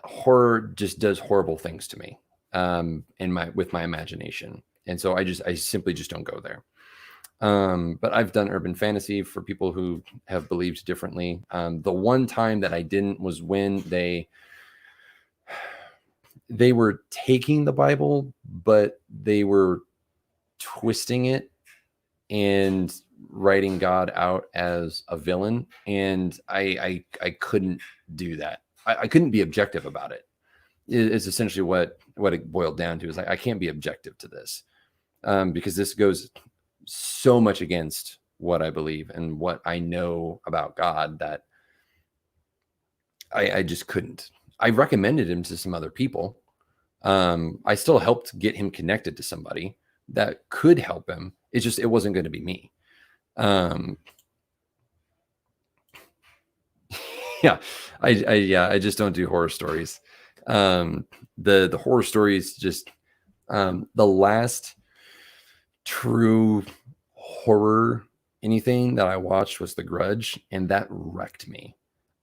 A: horror just does horrible things to me, with my imagination, and so I simply just don't go there. But I've done urban fantasy for people who have believed differently. The one time that I didn't was when they were taking the Bible, but they were twisting it and writing God out as a villain, and I couldn't do that. I couldn't be objective about it. Is essentially what it boiled down to. Is like, I can't be objective to this, because this goes so much against what I believe and what I know about God that I just couldn't. I recommended him to some other people. I still helped get him connected to somebody that could help him. It's just, it wasn't going to be me. Yeah, I just don't do horror stories. The horror stories just, the last true horror anything that I watched was The Grudge, and that wrecked me.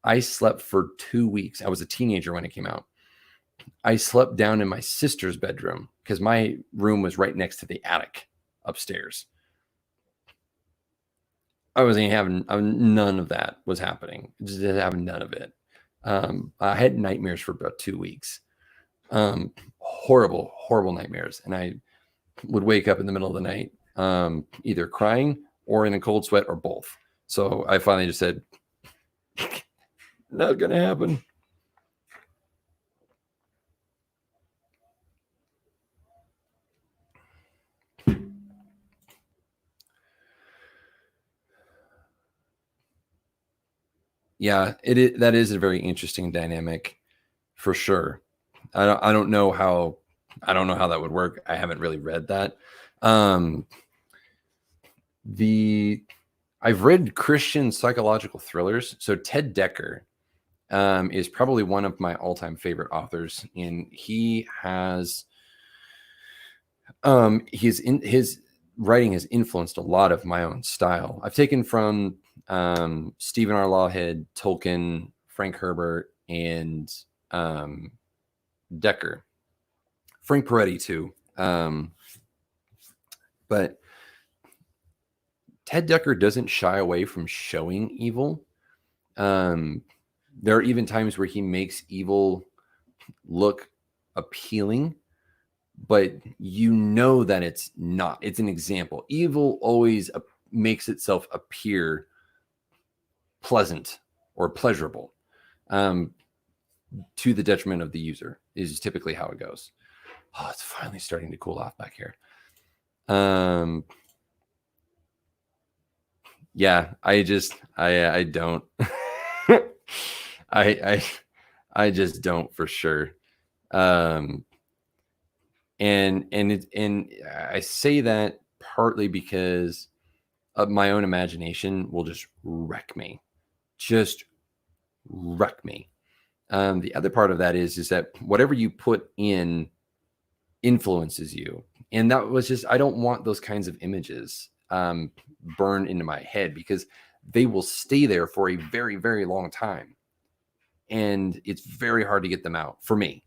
A: I slept for 2 weeks. I was a teenager when it came out. I slept down in my sister's bedroom because my room was right next to the attic upstairs. I wasn't having none of that was happening. Just having none of it. I had nightmares for about 2 weeks. Horrible, horrible nightmares. And I would wake up in the middle of the night, either crying or in a cold sweat or both. So I finally just said, not going to happen. Yeah, that is a very interesting dynamic for sure. I don't know how that would work. I haven't really read that. I've read Christian psychological thrillers. So Ted Decker is probably one of my all-time favorite authors, and he has his writing has influenced a lot of my own style. I've taken from Stephen R. Lawhead, Tolkien, Frank Herbert and Decker. Frank Peretti too. But Ted Decker doesn't shy away from showing evil. There are even times where he makes evil look appealing, but you know that it's not. It's an example. Evil always makes itself appear pleasant or pleasurable, to the detriment of the user, is typically how it goes. Oh, it's finally starting to cool off back here. Yeah, I don't. I just don't, for sure. And I say that partly because of my own imagination will just wreck me. The other part of that is that whatever you put in influences you. And that was just, I don't want those kinds of images burned into my head, because they will stay there for a very, very long time. And it's very hard to get them out for me,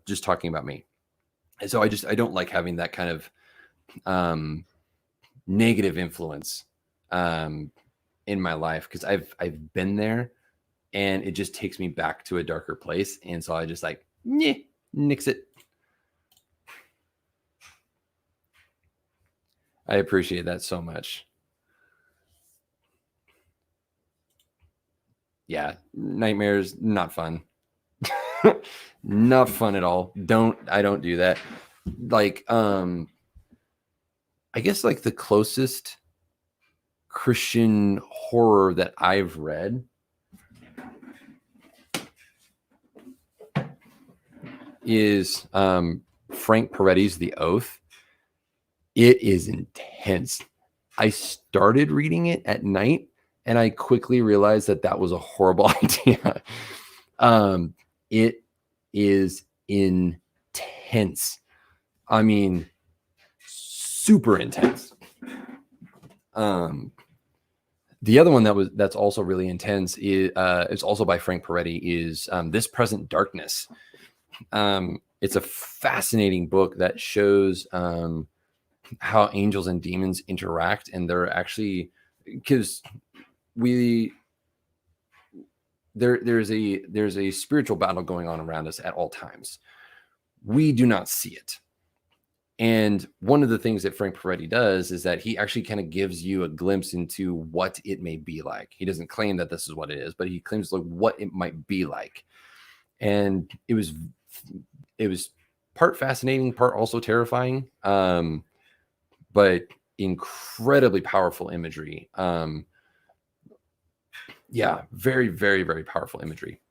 A: just talking about me. And so I don't like having that kind of negative influence in my life, because I've been there, and it just takes me back to a darker place. And so I just like, nix it. I appreciate that so much. Yeah, nightmares, not fun. Not fun at all. I don't do that. Like, I guess like the closest Christian horror that I've read is Frank Peretti's The Oath. It is intense. I started reading it at night, and I quickly realized that was a horrible idea. It is intense. I mean, super intense. The other one that's also really intense is also by Frank Peretti, is This Present Darkness. It's a fascinating book that shows how angels and demons interact, and they're actually, because there's a spiritual battle going on around us at all times. We do not see it. And one of the things that Frank Peretti does is that he actually kind of gives you a glimpse into what it may be like. He doesn't claim that this is what it is, but he claims like what it might be like. And it was part fascinating, part also terrifying. But incredibly powerful imagery. Yeah, very, very, very powerful imagery.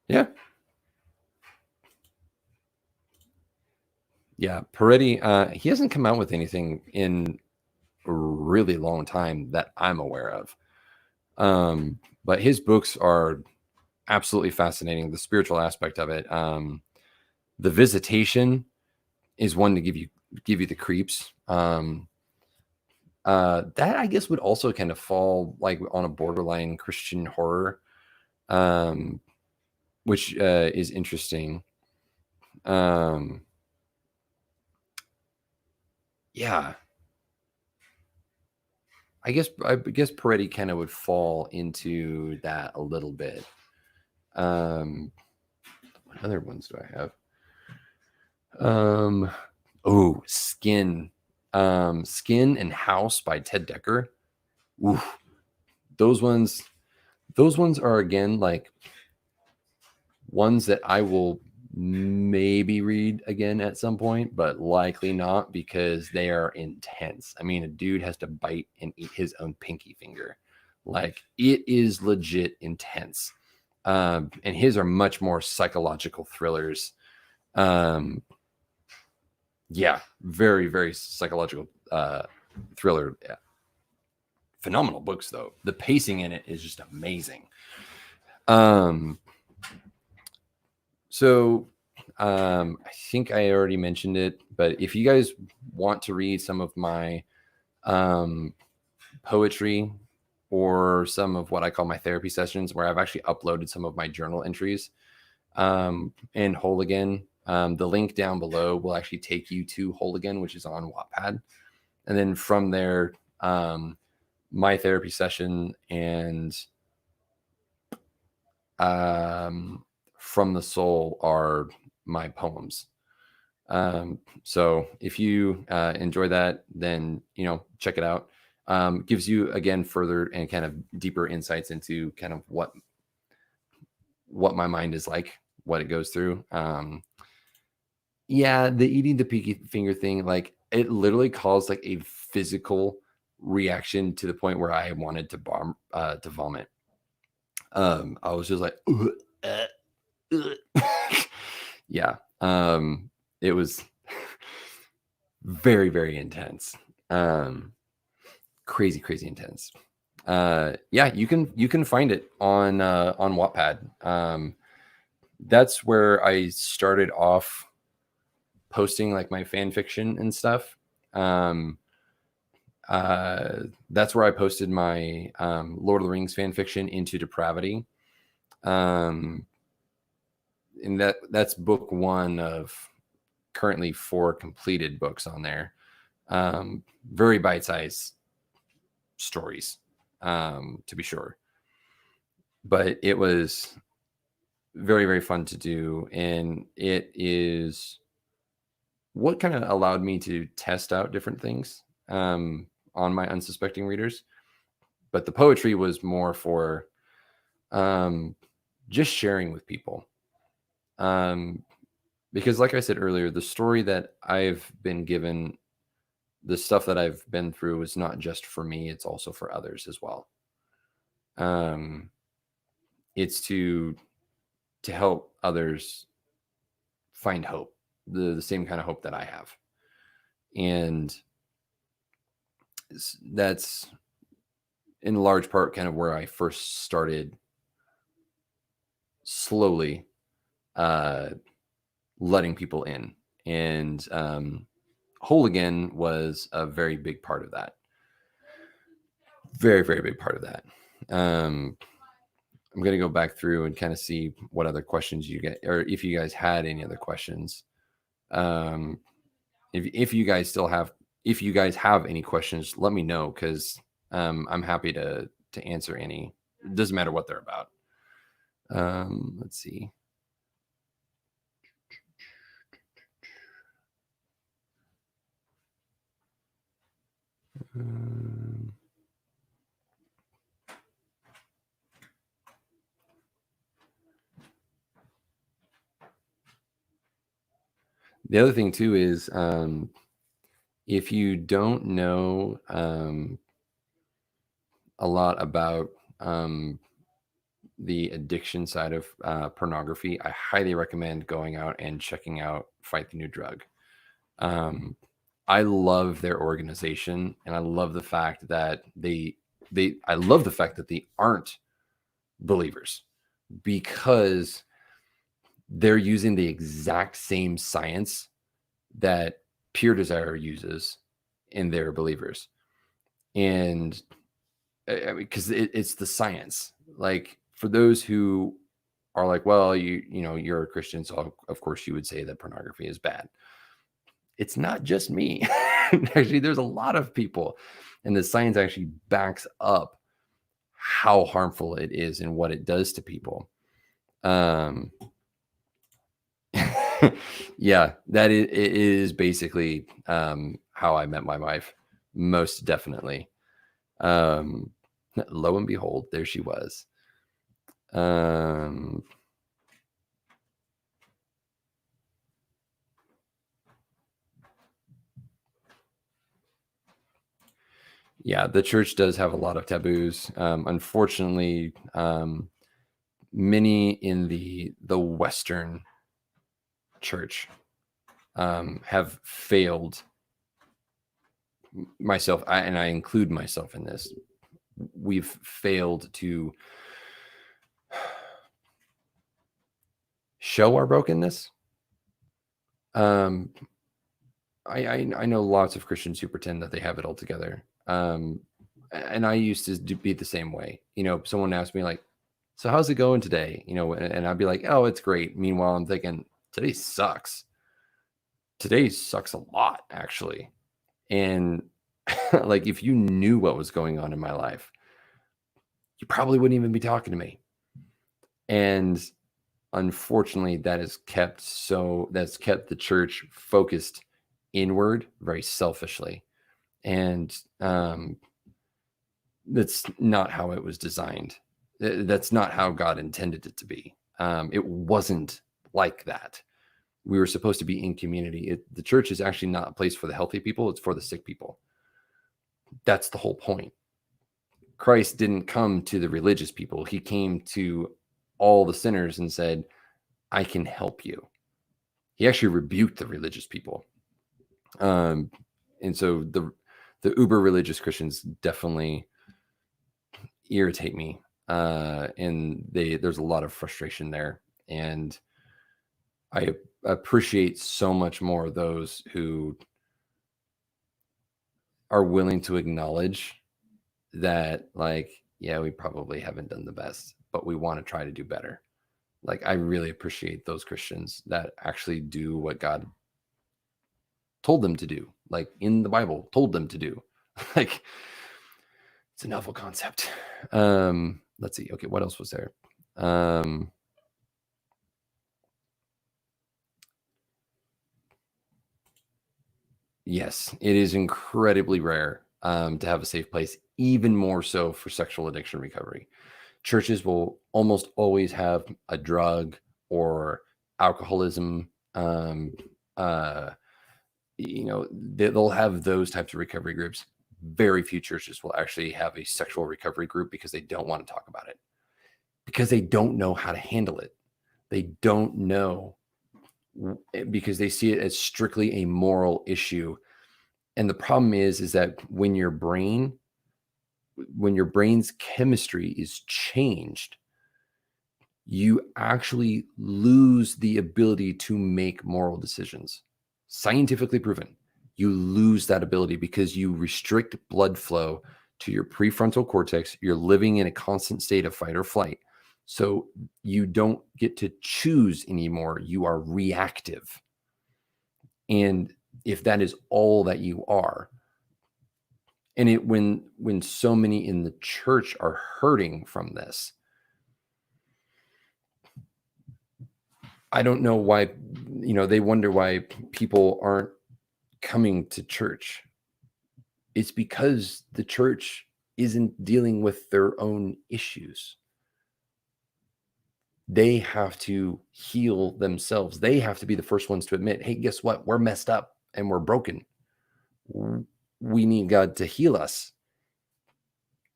A: Yeah. Yeah, Peretti, he hasn't come out with anything in a really long time that I'm aware of. But his books are absolutely fascinating. The spiritual aspect of it. The Visitation is one to give you the creeps. That I guess would also kind of fall like on a borderline Christian horror, which is interesting. Yeah, I guess Peretti kind of would fall into that a little bit. What other ones do I have? Skin. Skin and House by Ted Decker. Ooh, those ones are, again, like ones that I will maybe read again at some point, but likely not, because they are intense. I mean, a dude has to bite and eat his own pinky finger. Like, it is legit intense. And his are much more psychological thrillers. Yeah, very, very psychological thriller. Yeah. Phenomenal books, though. The pacing in it is just amazing. So I think I already mentioned it, but if you guys want to read some of my poetry, or some of what I call my therapy sessions, where I've actually uploaded some of my journal entries in Whole Again. The link down below will actually take you to Whole Again, which is on Wattpad. And then from there, my therapy session and From the Soul are my poems. So if you enjoy that, then check it out. Gives you again further and kind of deeper insights into kind of what my mind is like, what it goes through. Yeah, the eating the pinky finger thing, like it literally caused like a physical reaction to the point where I wanted to vomit. I was just like, "Ugh, ugh." Yeah. It was very, very intense. Crazy, crazy intense. Yeah, you can find it on Wattpad. That's where I started off posting like my fan fiction and stuff. That's where I posted my Lord of the Rings fan fiction, Into Depravity. And that's book one of currently 4 completed books on there. Very bite-sized stories, to be sure. But it was very, very fun to do. And it is what kind of allowed me to test out different things on my unsuspecting readers. But the poetry was more for just sharing with people. Because like I said earlier, the story that I've been given, the stuff that I've been through is not just for me, it's also for others as well. It's to help others find hope, the same kind of hope that I have. And that's in large part kind of where I first started slowly letting people in. And Whole Again was a very big part of that. Very, very big part of that. I'm going to go back through and kind of see what other questions you get, or if you guys had any other questions. If you guys have any questions, let me know, because I'm happy to answer any. It doesn't matter what they're about. Let's see. The other thing too is if you don't know a lot about the addiction side of pornography, I highly recommend going out and checking out Fight the New Drug. I love their organization, and I love the fact that they aren't believers, because they're using the exact same science that Pure Desire uses in their believers. And because it's the science. Like, for those who are like, well, you're a Christian, so of course you would say that pornography is bad. It's not just me. Actually, there's a lot of people, and the science actually backs up how harmful it is and what it does to people. Yeah, that it is basically how I met my wife, most definitely. Lo and behold, there she was. Yeah, the church does have a lot of taboos. Unfortunately, many in the Western church have failed. Myself, and I include myself in this. We've failed to show our brokenness. I know lots of Christians who pretend that they have it all together. And I used to be the same way. Someone asked me like, so how's it going today? And I'd be like, oh, it's great. Meanwhile, I'm thinking today sucks. Today sucks a lot, actually. And like, if you knew what was going on in my life, you probably wouldn't even be talking to me. And unfortunately, that's kept the church focused inward very selfishly. And that's not how it was designed. That's not how God intended it to be. It wasn't like that. We were supposed to be in community. The church is actually not a place for the healthy people. It's for the sick people. That's the whole point. Christ didn't come to the religious people. He came to all the sinners and said, I can help you. He actually rebuked the religious people. And so the uber religious Christians definitely irritate me. And there's a lot of frustration there. And I appreciate so much more those who are willing to acknowledge that, like, yeah, we probably haven't done the best, but we want to try to do better. Like, I really appreciate those Christians that actually do what God told them to do, like in the Bible told them to do. Like, it's a novel concept. Let's see. Okay, what else was there? Yes, it is incredibly rare to have a safe place, even more so for sexual addiction recovery. Churches will almost always have a drug or alcoholism. They'll have those types of recovery groups. Very few churches will actually have a sexual recovery group because they don't want to talk about it, because they don't know how to handle it. They don't know, because they see it as strictly a moral issue. And the problem is that when your brain's chemistry is changed, you actually lose the ability to make moral decisions. Scientifically proven. You lose that ability because you restrict blood flow to your prefrontal cortex. You're living in a constant state of fight or flight. So you don't get to choose anymore. You are reactive. And if that is all that you are, and when so many in the church are hurting from this, I don't know why, they wonder why people aren't coming to church. It's because the church isn't dealing with their own issues. They have to heal themselves. They have to be the first ones to admit, hey, guess what? We're messed up and we're broken. We need God to heal us.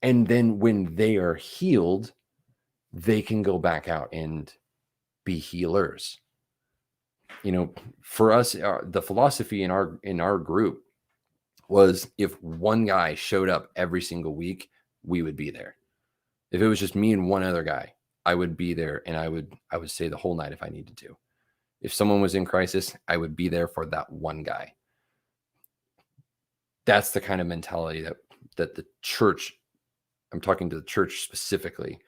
A: And then when they are healed, they can go back out and be healers. For us, the philosophy in our group was, if one guy showed up every single week, we would be there. If it was just me and one other guy, I would be there, and I would stay the whole night if I needed to. If someone was in crisis, I would be there for that one guy. That's the kind of mentality that the church, I'm talking to the church specifically,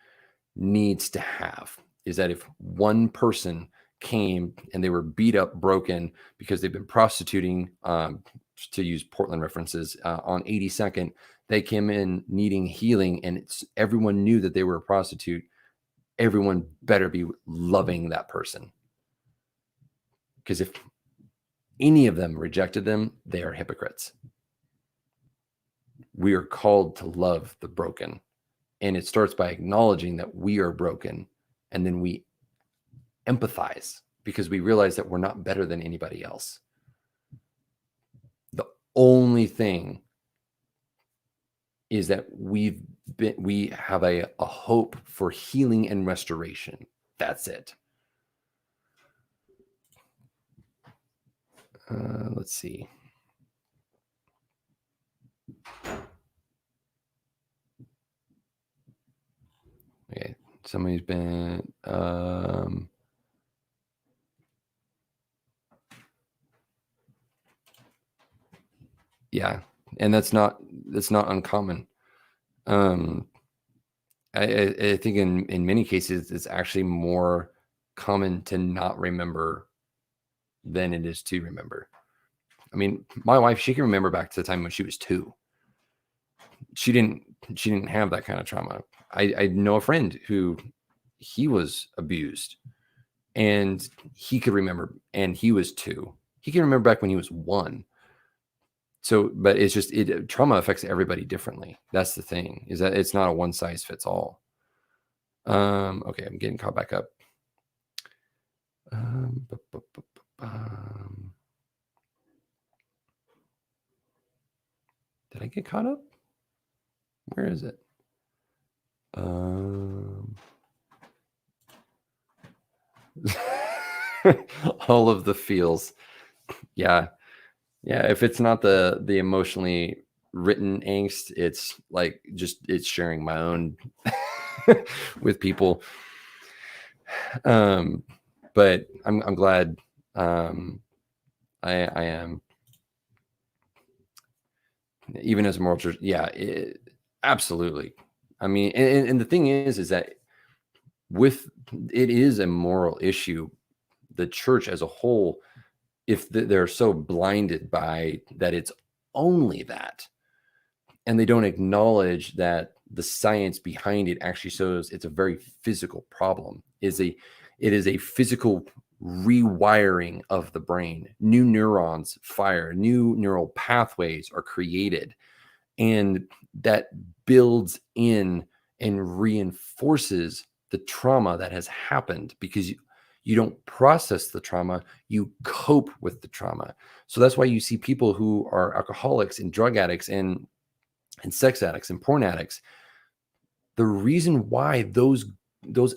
A: needs to have. Is that if one person came and they were beat up, broken because they've been prostituting, to use Portland references, on 82nd, they came in needing healing, and everyone knew that they were a prostitute. Everyone better be loving that person, because if any of them rejected them, they are hypocrites. We are called to love the broken, and it starts by acknowledging that we are broken, and then we empathize because we realize that we're not better than anybody else. The only thing is that we have a hope for healing and restoration. That's it. Let's see. Okay, somebody's been yeah, and that's not That's not uncommon. Um, I think in many cases, it's actually more common to not remember than it is to remember. I mean, my wife, she can remember back to the time when she was 2. She didn't she didn't have that kind of trauma. I know a friend who he was abused and he could remember, and he was 2. He can remember back when he was 1. So, but it's just trauma affects everybody differently. That's the thing, is that it's not a one size fits all. Okay, I'm getting caught back up. Bu- bu- bu- bu- Did I get caught up? Where is it? All of the feels. Yeah. Yeah. If it's not the emotionally written angst, it's like just it's sharing my own with people. Um, but I'm glad I am, even as a moral church. Yeah, absolutely. I mean, and the thing is that with it is a moral issue. The church as a whole, if they're so blinded by that, it's only that, and they don't acknowledge that the science behind it actually shows it's a very physical problem. It is a physical rewiring of the brain. New neurons fire, new neural pathways are created, and that builds in and reinforces the trauma that has happened, because you don't process the trauma, you cope with the trauma. So that's why you see people who are alcoholics and drug addicts and sex addicts and porn addicts. The reason why those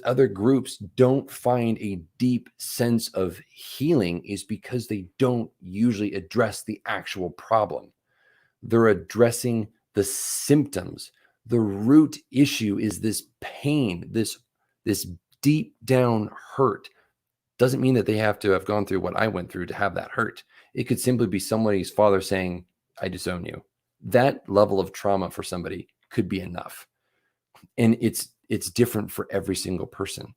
A: other groups don't find a deep sense of healing is because they don't usually address the actual problem. They're addressing the symptoms. The root issue is this pain, this deep down hurt. Doesn't mean that they have to have gone through what I went through to have that hurt. It could simply be somebody's father saying, I disown you. That level of trauma for somebody could be enough. And it's different for every single person.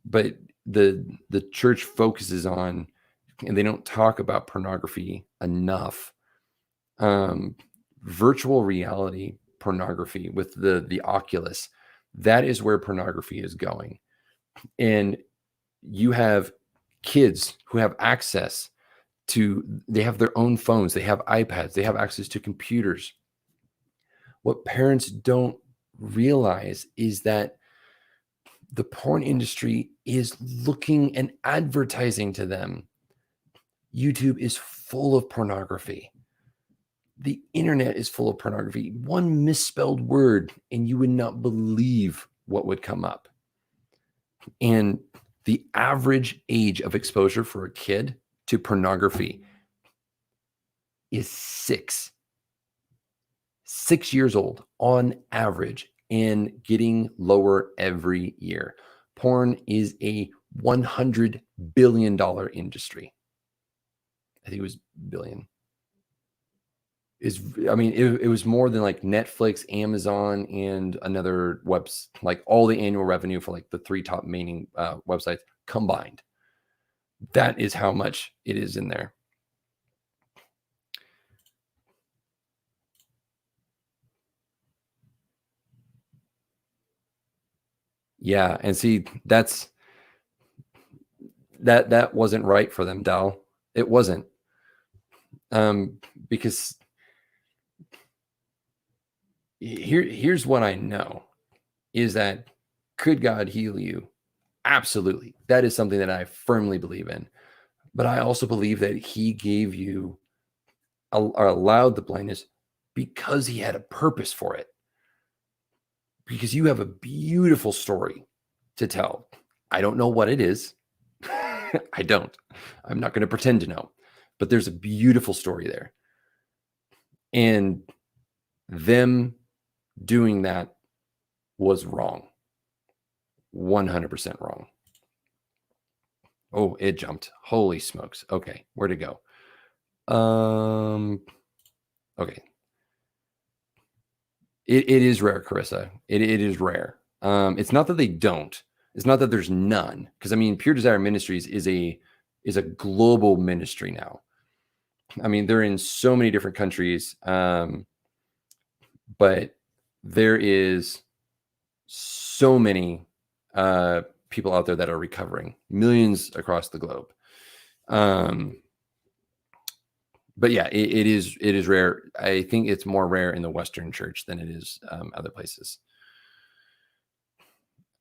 A: But the church focuses on, and they don't talk about pornography enough. um, Virtual reality pornography with the Oculus, that is where pornography is going. And you have kids who have access to, they have their own phones, they have iPads, they have access to computers. What parents don't realize is that the porn industry is looking and advertising to them. YouTube is full of pornography. The internet is full of pornography. One misspelled word, and you would not believe what would come up. And the average age of exposure for a kid to pornography is 6 years old on average, and getting lower every year. Porn is a $100 billion industry. I think it was billion. I mean, it was more than like Netflix, Amazon, and another webs, like all the annual revenue for like the 3 top main websites combined. That is how much it is in there. Yeah, and see, that wasn't right for them, Dal. It wasn't. Because here's what I know is that, could God heal you? Absolutely. That is something that I firmly believe in. But I also believe that he gave you or allowed the blindness because he had a purpose for it. Because you have a beautiful story to tell. I don't know what it is. I don't. I'm not going to pretend to know. But there's a beautiful story there. And them doing that was wrong. 100% wrong. Oh, it jumped. Holy smokes. Okay, where'd it go? Okay. It is rare, Carissa. It is rare. It's not that they don't. It's not that there's none. Because I mean, Pure Desire Ministries is a global ministry now. I mean, they're in so many different countries, but there is so many people out there that are recovering, millions across the globe. But yeah, it is rare. I think it's more rare in the Western church than it is other places.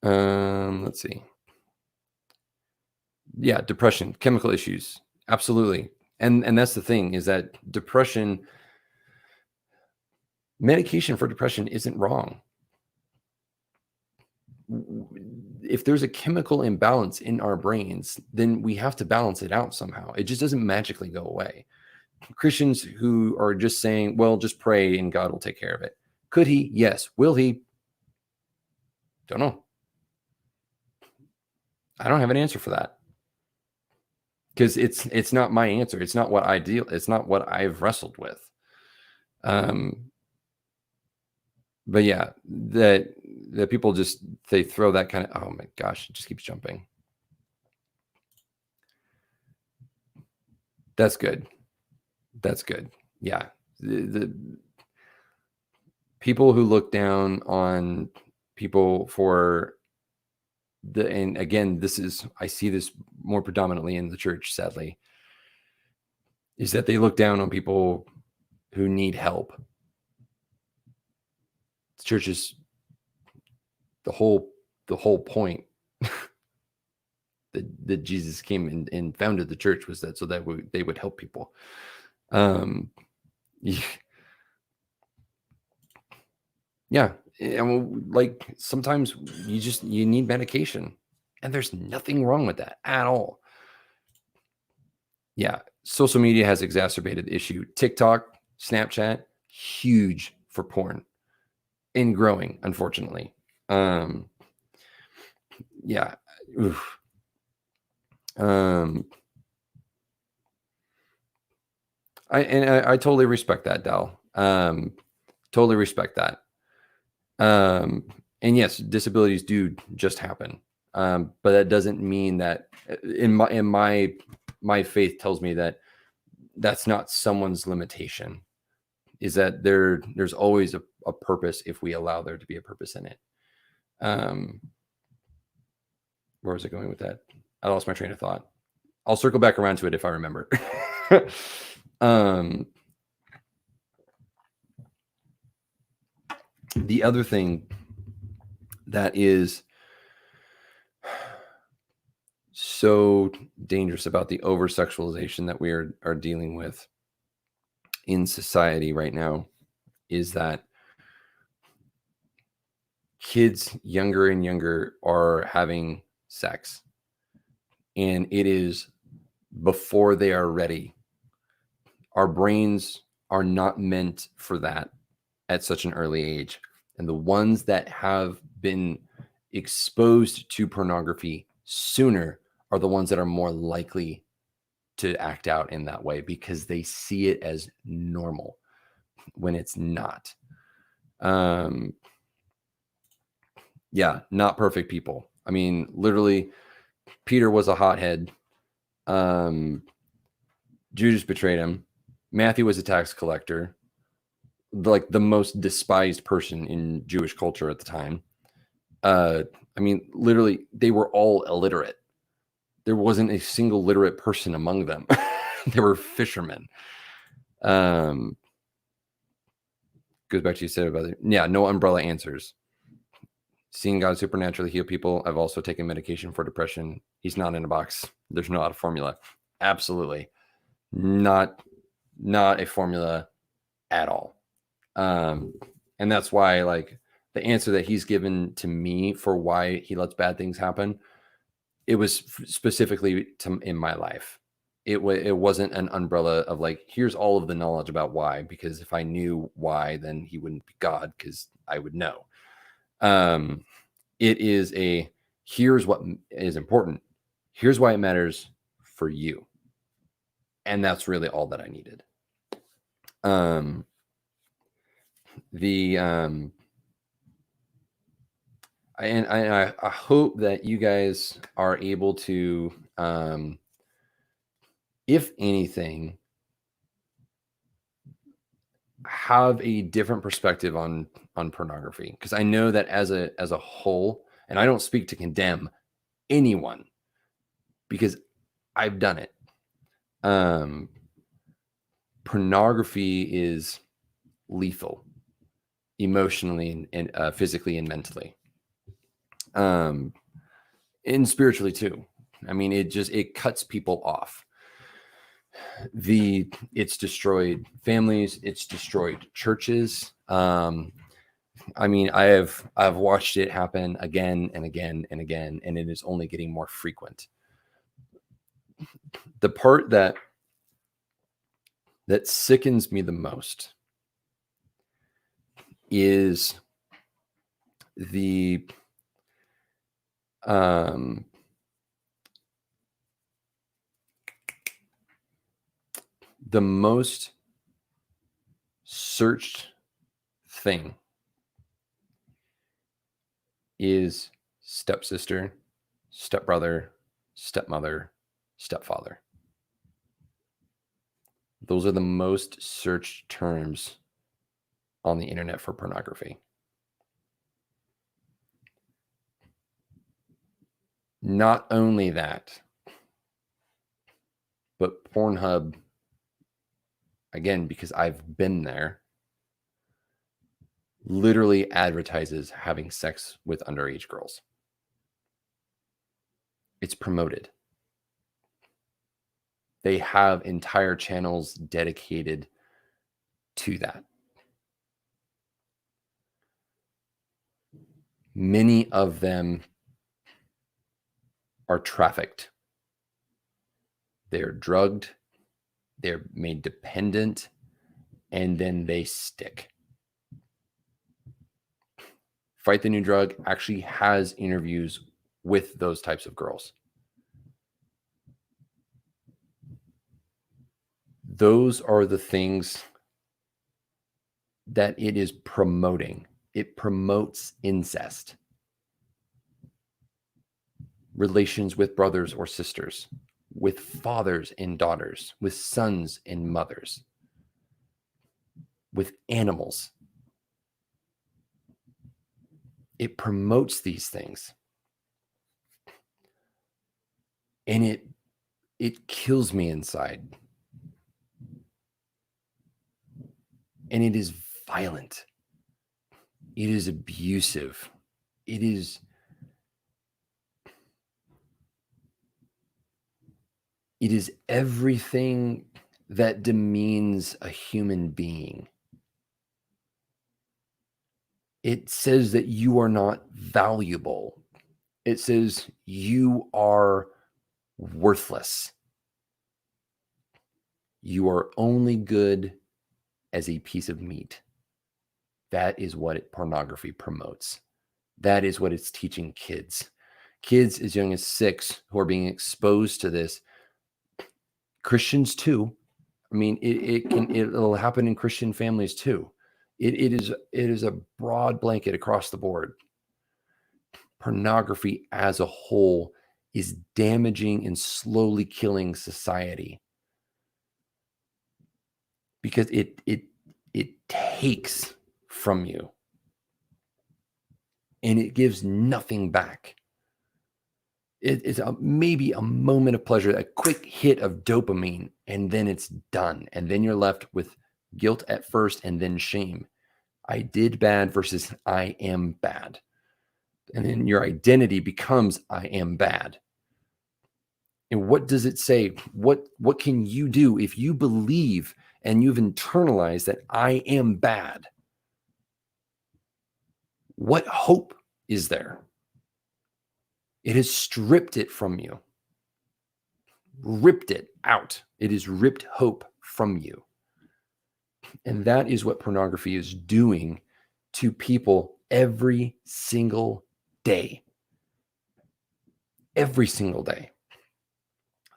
A: Let's see. Yeah, depression, chemical issues, absolutely. And that's the thing, is that medication for depression isn't wrong. If there's a chemical imbalance in our brains, then we have to balance it out somehow. It just doesn't magically go away. Christians who are just saying, well, just pray and God will take care of it. Could he? Yes. Will he? Don't know. I don't have an answer for that, because it's not my answer. It's not what I deal. It's not what I've wrestled with. But yeah, that people just, they throw that kind of, oh my gosh, it just keeps jumping. That's good. That's good. Yeah. The people who look down on people for and again, I see this more predominantly in the church, sadly, is that they look down on people who need help. The church is the whole point that Jesus came and founded the church, was that so that they would help people. Yeah. And like sometimes you need medication, and there's nothing wrong with that at all. Yeah. Social media has exacerbated the issue. TikTok, Snapchat, huge for porn and growing, unfortunately. Yeah. Oof. I totally respect that, Dal. Totally respect that. And yes, disabilities do just happen. But that doesn't mean that in my faith tells me that that's not someone's limitation, is that there's always a purpose if we allow there to be a purpose in it. Where was I going with that? I lost my train of thought. I'll circle back around to it if I remember. The other thing that is so dangerous about the over sexualization that we are dealing with in society right now is that kids younger and younger are having sex, and it is before they are ready. Our brains are not meant for that at such an early age. And the ones that have been exposed to pornography sooner are the ones that are more likely to act out in that way, because they see it as normal when it's not. Yeah, not perfect people. I mean, literally, Peter was a hothead. Judas betrayed him. Matthew was a tax collector, like the most despised person in Jewish culture at the time. I mean, literally, they were all illiterate. There wasn't a single literate person among them. They were fishermen. Goes back to you said about it. Yeah, no umbrella answers. Seeing God supernaturally heal people. I've also taken medication for depression. He's not in a box. There's not a formula. Absolutely. Not a formula at all. And that's why, like, the answer that he's given to me for why he lets bad things happen, it was specifically in my life. It wasn't an umbrella of like, here's all of the knowledge about why, because if I knew why, then he wouldn't be God, because I would know. It is here's what is important. Here's why it matters for you. And that's really all that I needed. the I hope that you guys are able to, if anything, have a different perspective on pornography, because I know that as a whole, and I don't speak to condemn anyone because I've done it. Pornography is lethal emotionally and physically and mentally, and spiritually too. I mean, it cuts people off. It's destroyed families, it's destroyed churches. I mean, I've watched it happen again and again and again, and it is only getting more frequent. The part that sickens me the most is the most searched thing is stepsister, stepbrother, stepmother, stepfather. Those are the most searched terms on the internet for pornography. Not only that, but Pornhub, again, because I've been there, literally advertises having sex with underage girls. It's promoted. They have entire channels dedicated to that. Many of them are trafficked. They're drugged, they're made dependent, and then they stick. Fight the New Drug actually has interviews with those types of girls. Those are the things that it is promoting. It promotes incest, relations with brothers or sisters, with fathers and daughters, with sons and mothers, with animals. It promotes these things. And it kills me inside. And it is violent. It is abusive. It is everything that demeans a human being. It says that you are not valuable. It says you are worthless. You are only good as a piece of meat. That is what pornography promotes. That is what it's teaching kids. Kids as young as 6 who are being exposed to this. Christians too. I mean, it'll happen in Christian families too. It is a broad blanket across the board. Pornography as a whole is damaging and slowly killing society because it takes from you and it gives nothing back. It's maybe a moment of pleasure, a quick hit of dopamine, and then it's done. And then you're left with guilt at first and then shame. I did bad versus I am bad. And then your identity becomes I am bad. And what does it say? What can you do if you believe and you've internalized that I am bad? What hope is there? It has stripped it from you, ripped it out. It has ripped hope from you. And that is what pornography is doing to people every single day. Every single day.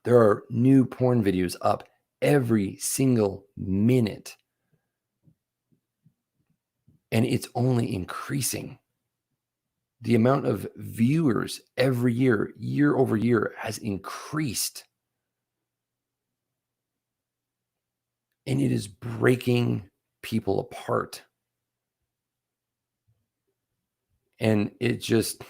A: There are new porn videos up every single minute. and it's only increasing. The amount of viewers every year, year over year, has increased. And it is breaking people apart. And it just,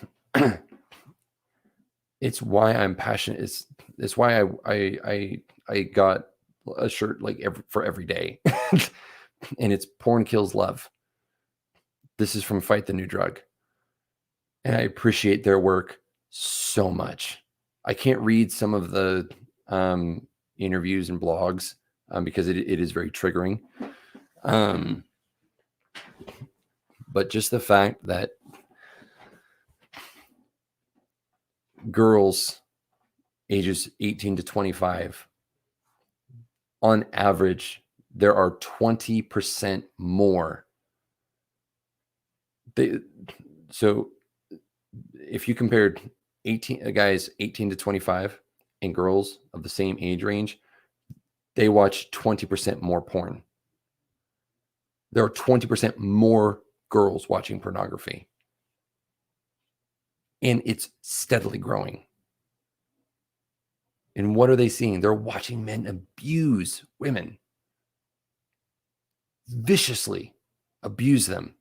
A: it's why I'm passionate. It's why I got a shirt like for every day. And it's Porn Kills Love. This is from Fight the New Drug. And I appreciate their work so much. I can't read some of the interviews and blogs because it is very triggering. But just the fact that girls ages 18 to 25, on average, there are 20% more. So if you compared guys 18 to 25 and girls of the same age range, they watch 20% more porn. There are 20% more girls watching pornography. And it's steadily growing. And what are they seeing? They're watching men abuse women, viciously abuse them.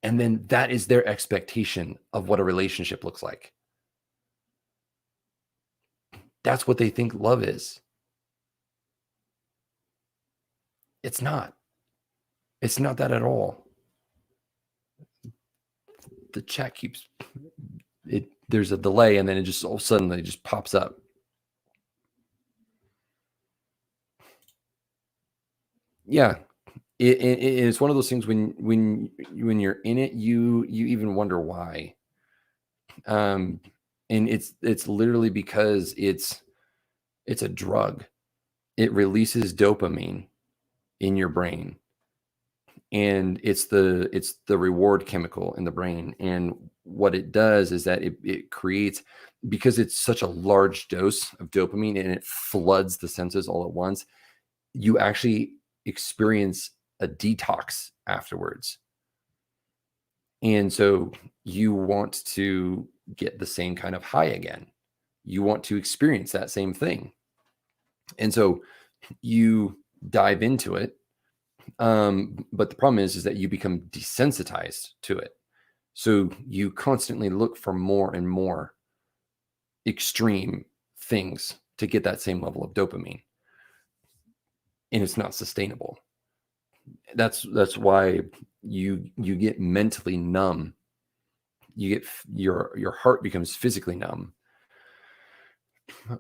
A: And then that is their expectation of what a relationship looks like. That's what they think love is. It's not. It's not that at all. The chat keeps there's a delay, and then it just all of a sudden it just pops up. Yeah, it's one of those things when you're in it, you even wonder why. And it's literally because it's a drug. It releases dopamine in your brain, and it's the reward chemical in the brain. And what it does is that it creates, because it's such a large dose of dopamine and it floods the senses all at once, you actually experience a detox afterwards. And so you want to get the same kind of high again. You want to experience that same thing. And so you dive into it. But the problem is that you become desensitized to it. So you constantly look for more and more extreme things to get that same level of dopamine. And it's not sustainable. That's why you get mentally numb. You get your heart becomes physically numb.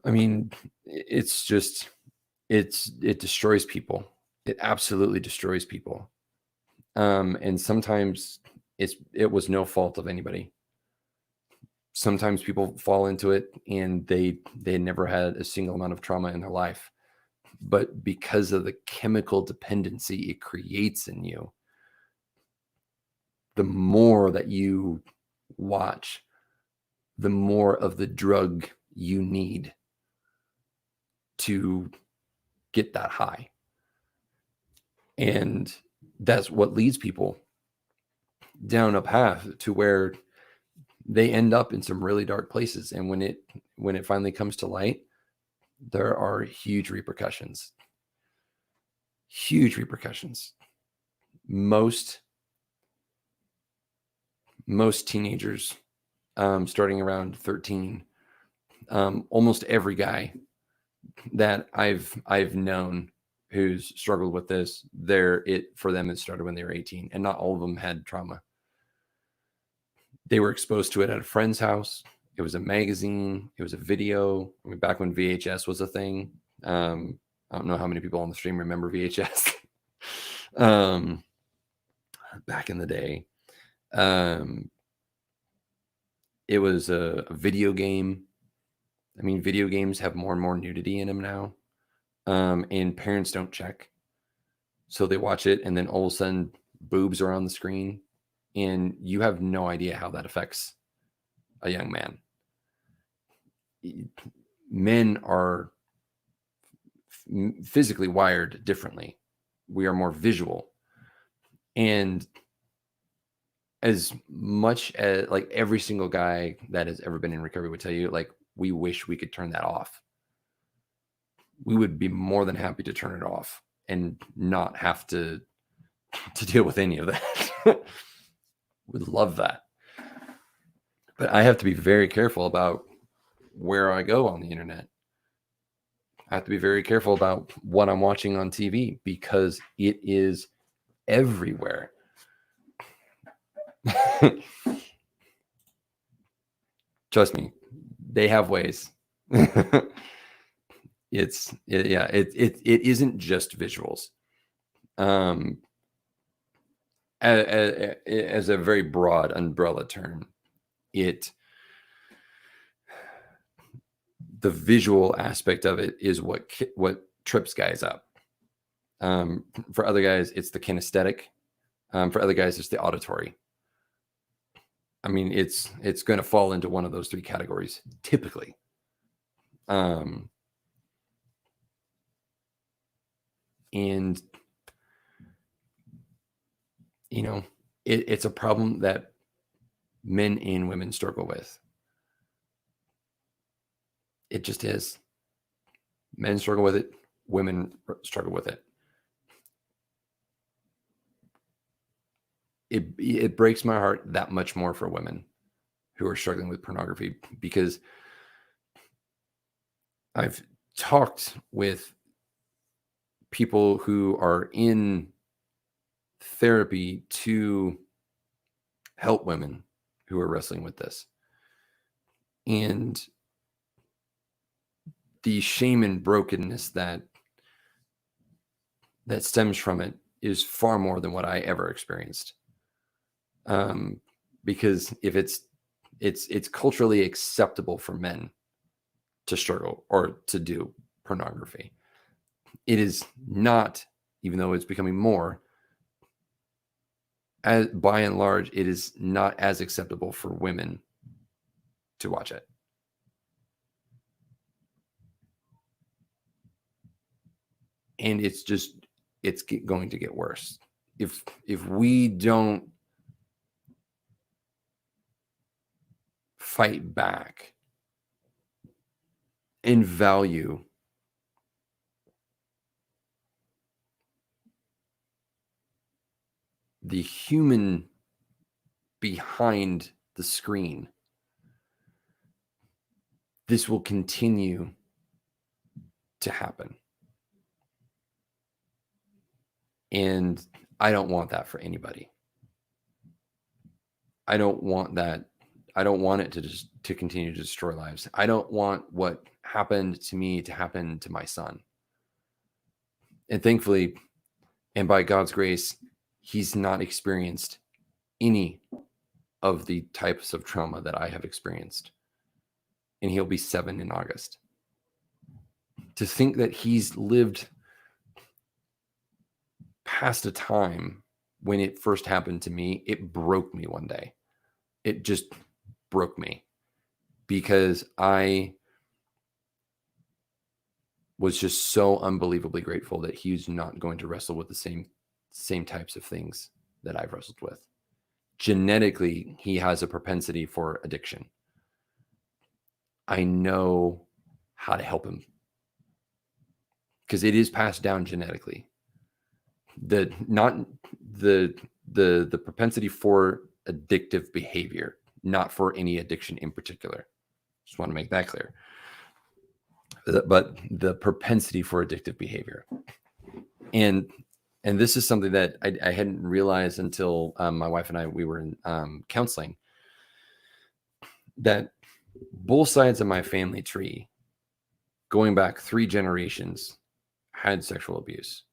A: I mean, it's just it destroys people. It absolutely destroys people. And sometimes it was no fault of anybody. Sometimes people fall into it and they never had a single amount of trauma in their life, but because of the chemical dependency it creates in you, the more that you watch, the more of the drug you need to get that high. And that's what leads people down a path to where they end up in some really dark places. And when it finally comes to light, there are huge repercussions. Huge repercussions. Most teenagers, starting around 13, almost every guy that I've known who's struggled with this, for them it started when they were 18, and not all of them had trauma. They were exposed to it at a friend's house. It was a magazine. It was a video. I mean, back when VHS was a thing. I don't know how many people on the stream remember VHS. Back in the day, it was a video game. I mean, video games have more and more nudity in them now, and parents don't check, so they watch it, and then all of a sudden, boobs are on the screen, and you have no idea how that affects a young man. Men are physically wired differently. We are more visual, and as much as like every single guy that has ever been in recovery would tell you, like, we wish we could turn that off. We would be more than happy to turn it off and not have to deal with any of that. Would love that. But I have to be very careful about where I go on the internet. I have to be very careful about what I'm watching on TV because it is everywhere. Trust me, they have ways. It isn't just visuals. As a very broad umbrella term, the visual aspect of it is what trips guys up. For other guys, it's the kinesthetic. For other guys, it's the auditory. I mean, it's going to fall into one of those three categories typically. And you know, it's a problem that men and women struggle with. It just is. Men struggle with it. Women struggle with it. It breaks my heart that much more for women who are struggling with pornography, because I've talked with people who are in therapy to help women who are wrestling with this. And the shame and brokenness that stems from it is far more than what I ever experienced. Because if it's culturally acceptable for men to struggle or to do pornography, it is not, even though it's becoming more, by and large, it is not as acceptable for women to watch it. And it's going to get worse if we don't fight back and value the human behind the screen. This will continue to happen. And I don't want that for anybody. I don't want that. I don't want it to continue to destroy lives. I don't want what happened to me to happen to my son. And thankfully, and by God's grace, he's not experienced any of the types of trauma that I have experienced. And he'll be 7 in August. To think that he's lived past a time when it first happened to me, it broke me one day. It just broke me, because I was just so unbelievably grateful that he's not going to wrestle with the same types of things that I've wrestled with. Genetically, he has a propensity for addiction. I know how to help him because it is passed down genetically. The propensity for addictive behavior, not for any addiction in particular. Just want to make that clear. But the propensity for addictive behavior. And this is something that I hadn't realized until my wife and I, we were in counseling, that both sides of my family tree, going back 3 generations, had sexual abuse.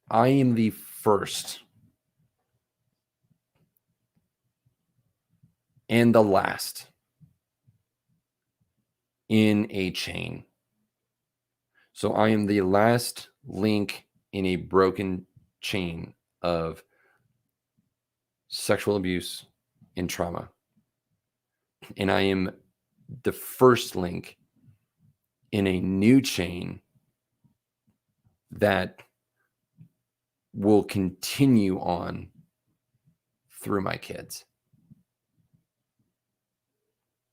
A: I am the first and the last in a chain. So I am the last link in a broken chain of sexual abuse and trauma. And I am the first link in a new chain that will continue on through my kids.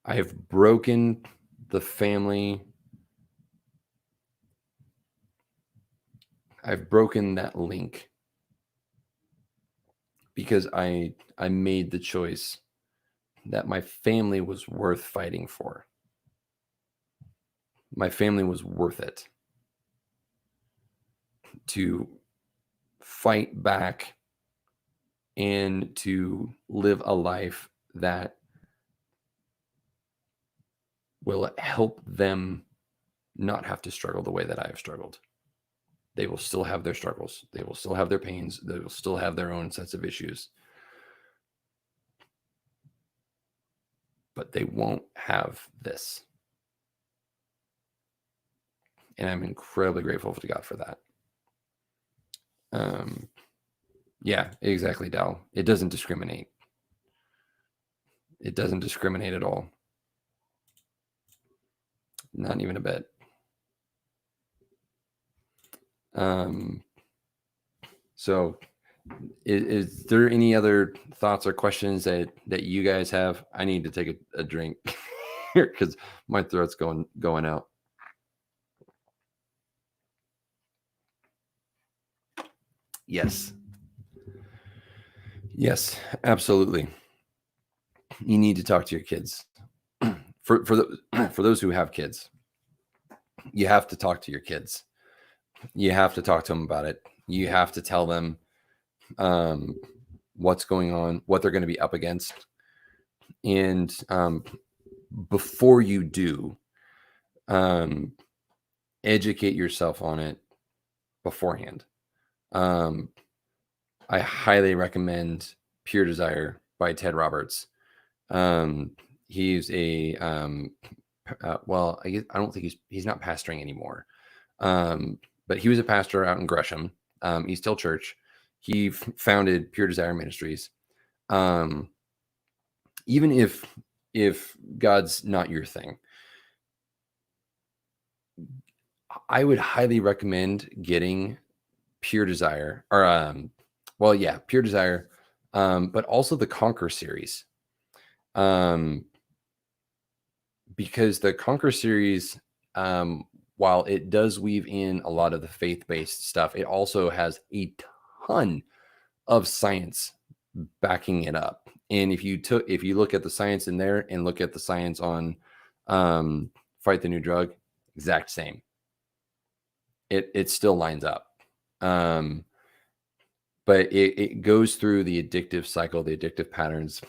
A: I have broken the family. I've broken that link because I made the choice that my family was worth fighting for. My family was worth it to fight back and to live a life that will help them not have to struggle the way that I have struggled. They will still have their struggles. They will still have their pains. They will still have their own sets of issues. But they won't have this. And I'm incredibly grateful to God for that. Yeah, exactly, Dal. It doesn't discriminate. It doesn't discriminate at all. Not even a bit. So is there any other thoughts or questions that you guys have? I need to take a drink here because my throat's going out. Yes, absolutely. You need to talk to your kids. For those who have kids, you have to talk to your kids. You have to talk to them about it. You have to tell them what's going on, what they're going to be up against. And before you do, educate yourself on it beforehand. I highly recommend Pure Desire by Ted Roberts. He's a well, I guess I don't think he's not pastoring anymore. But he was a pastor out in Gresham, East Hill Church. He founded Pure Desire Ministries. Even if God's not your thing, I would highly recommend getting Pure Desire or Pure Desire, but also the Conquer series. Because the Conquer series, while it does weave in a lot of the faith-based stuff, it also has a ton of science backing it up. And if you look at the science in there and look at the science on Fight the New Drug, exact same. It still lines up. But it goes through the addictive cycle, the addictive patterns.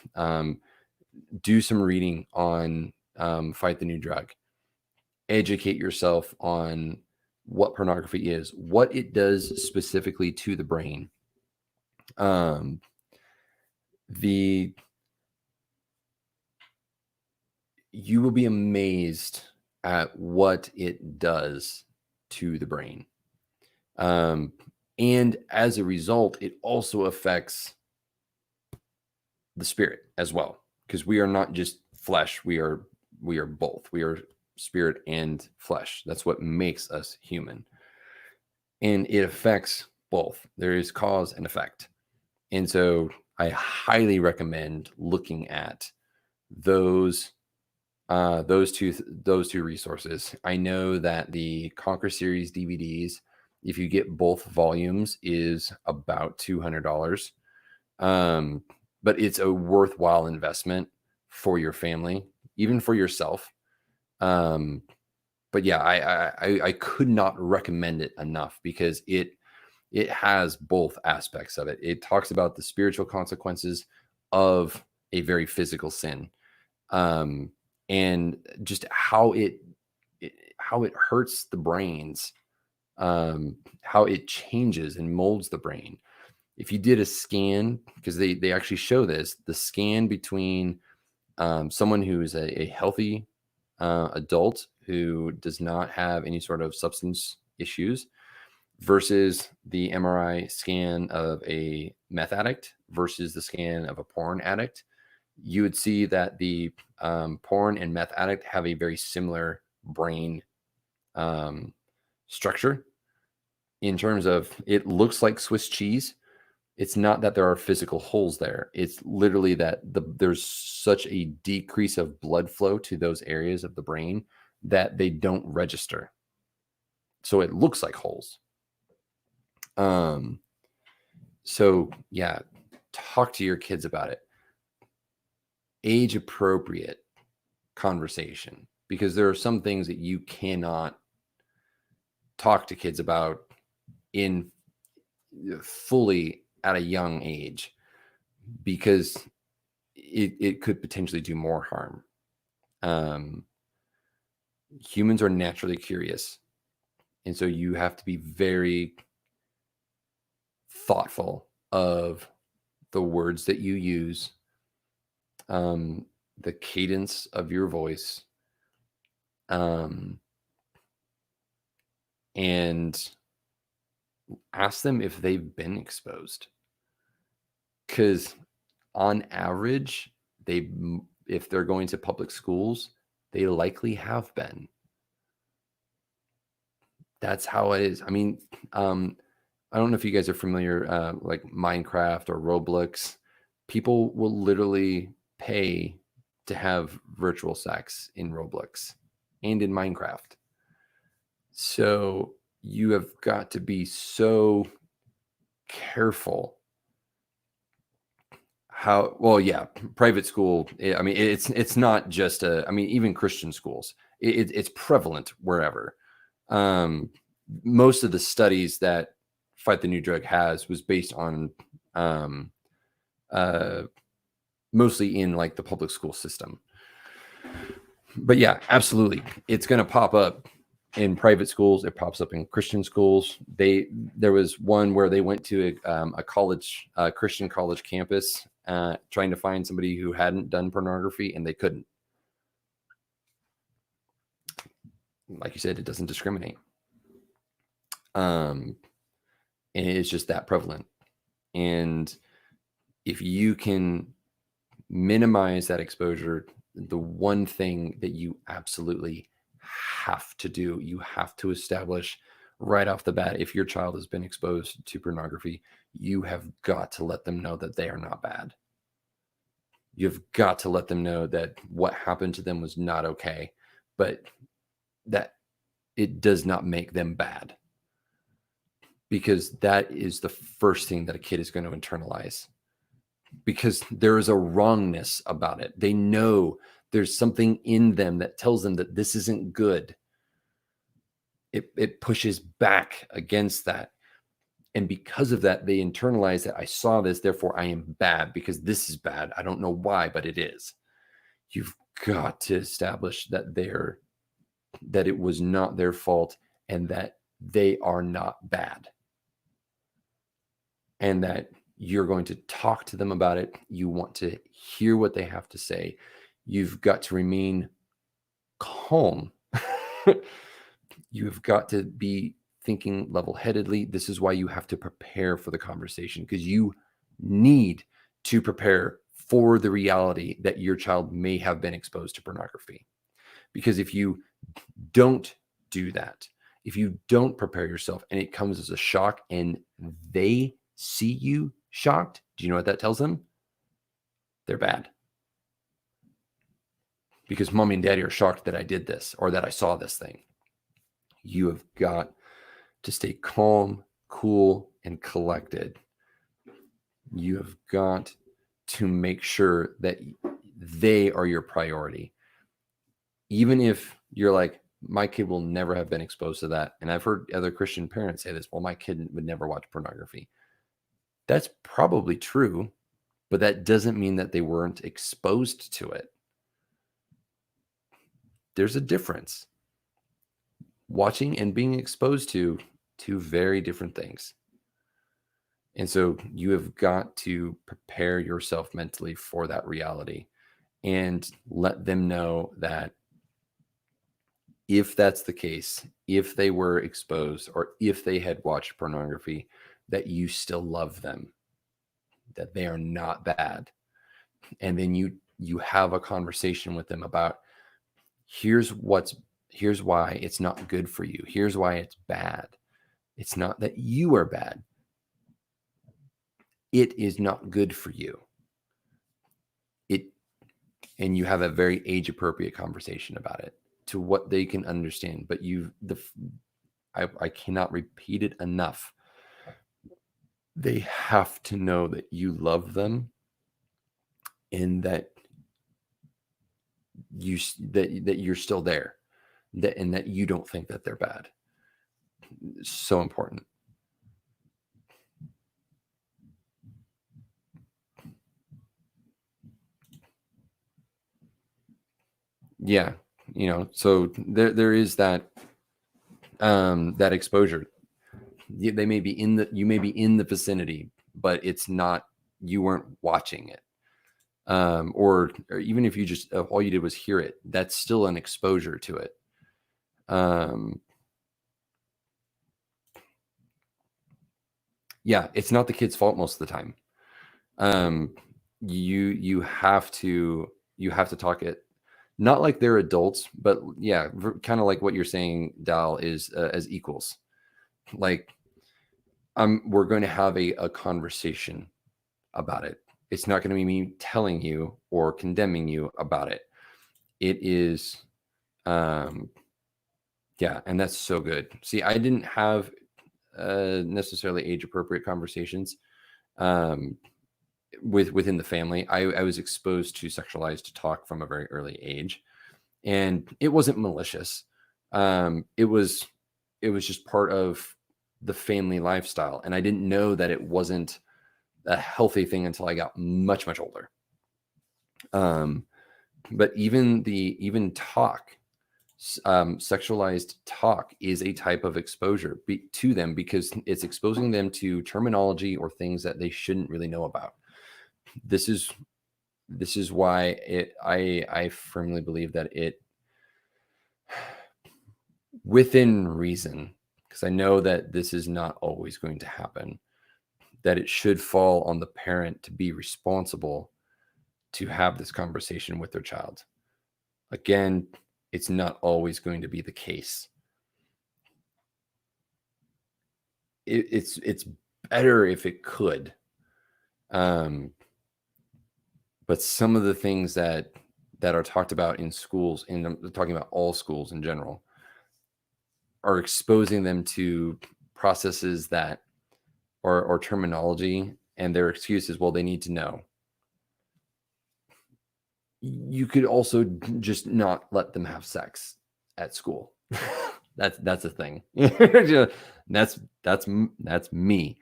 A: Do some reading on Fight the New Drug. Educate yourself on what pornography is, what it does specifically to the brain. You will be amazed at what it does to the brain. And as a result, it also affects the spirit as well, because we are not just flesh. We are both. We are spirit and flesh. That's what makes us human. And it affects both. There is cause and effect. And so I highly recommend looking at those two resources. I know that the Conquer series DVDs, if you get both volumes, is about $200. But it's a worthwhile investment for your family, even for yourself. But yeah, I could not recommend it enough because it has both aspects of it. It talks about the spiritual consequences of a very physical sin, and just how it hurts the brains, how it changes and molds the brain. If you did a scan, because they actually show this, the scan between someone who is a healthy adult who does not have any sort of substance issues versus the MRI scan of a meth addict versus the scan of a porn addict, you would see that the porn and meth addict have a very similar brain structure. in terms of it looks like Swiss cheese. It's not that there are physical holes there. It's literally that there's such a decrease of blood flow to those areas of the brain that they don't register. So it looks like holes. So yeah, talk to your kids about it. Age appropriate conversation, because there are some things that you cannot talk to kids about in fully at a young age, because it could potentially do more harm. Humans are naturally curious, and so you have to be very thoughtful of the words that you use, the cadence of your voice, and ask them if they've been exposed. Because on average, if they're going to public schools, they likely have been. That's how it is. I mean, I don't know if you guys are familiar, like Minecraft or Roblox. People will literally pay to have virtual sex in Roblox and in Minecraft. So you have got to be so careful. Private school. I mean, it's not just even Christian schools. It's prevalent wherever. Most of the studies that Fight the New Drug has was based on mostly in like the public school system. But yeah, absolutely, it's going to pop up in private schools. It pops up in Christian schools. There was one where they went to a college, Christian college campus, trying to find somebody who hadn't done pornography, and they couldn't. Like you said, it doesn't discriminate. And it's just that prevalent. And if you can minimize that exposure, the one thing that you absolutely have to do, you have to establish right off the bat, if your child has been exposed to pornography, you have got to let them know that they are not bad. You've got to let them know that what happened to them was not okay, but that it does not make them bad. Because that is the first thing that a kid is going to internalize. Because there is a wrongness about it. They know there's something in them that tells them that this isn't good. It pushes back against that. And because of that, they internalize that I saw this, therefore I am bad because this is bad. I don't know why, but it is. You've got to establish that that it was not their fault and that they are not bad. And that you're going to talk to them about it. You want to hear what they have to say. You've got to remain calm. You've got to be thinking level-headedly. This is why you have to prepare for the conversation, because you need to prepare for the reality that your child may have been exposed to pornography. Because if you don't do that, if you don't prepare yourself and it comes as a shock and they see you shocked, do you know what that tells them? They're bad. Because mommy and daddy are shocked that I did this or that I saw this thing. You have got to stay calm, cool, and collected. You have got to make sure that they are your priority. Even if you're like, my kid will never have been exposed to that. And I've heard other Christian parents say this, well, my kid would never watch pornography. That's probably true, but that doesn't mean that they weren't exposed to it. There's a difference. Watching and being exposed to two very different things. And so you have got to prepare yourself mentally for that reality and let them know that if that's the case, if they were exposed or if they had watched pornography, that you still love them, that they are not bad. And then you have a conversation with them about here's why it's not good for you. Here's why it's bad. It's not that you are bad. It is not good for you. And you have a very age appropriate conversation about it to what they can understand. But I cannot repeat it enough. They have to know that you love them and that you're still there, and that you don't think that they're bad. It's so important. Yeah, so there is that that exposure. They may be you may be in the vicinity, but it's not, you weren't watching it. Or even if you just all you did was hear it, that's still an exposure to it. Yeah, it's not the kid's fault most of the time. You have to talk it, not like they're adults, but yeah, kind of like what you're saying, Dal, is as equals. Like, we're going to have a conversation about it. It's not going to be me telling you or condemning you about it. It is, yeah, and that's so good. See, I didn't have necessarily age appropriate conversations within the family. I was exposed to sexualized talk from a very early age, and it wasn't malicious. It was just part of the family lifestyle, and I didn't know that it wasn't a healthy thing until I got much older. But even talk, sexualized talk is a type of exposure to them, because it's exposing them to terminology or things that they shouldn't really know about. This is why I firmly believe that it, within reason, because I know that this is not always going to happen, that it should fall on the parent to be responsible to have this conversation with their child. Again, it's not always going to be the case. It's better if it could. But some of the things that are talked about in schools, and I'm talking about all schools in general, are exposing them to processes that or terminology, and their excuse is, well, they need to know. You could also just not let them have sex at school. that's a thing. that's me.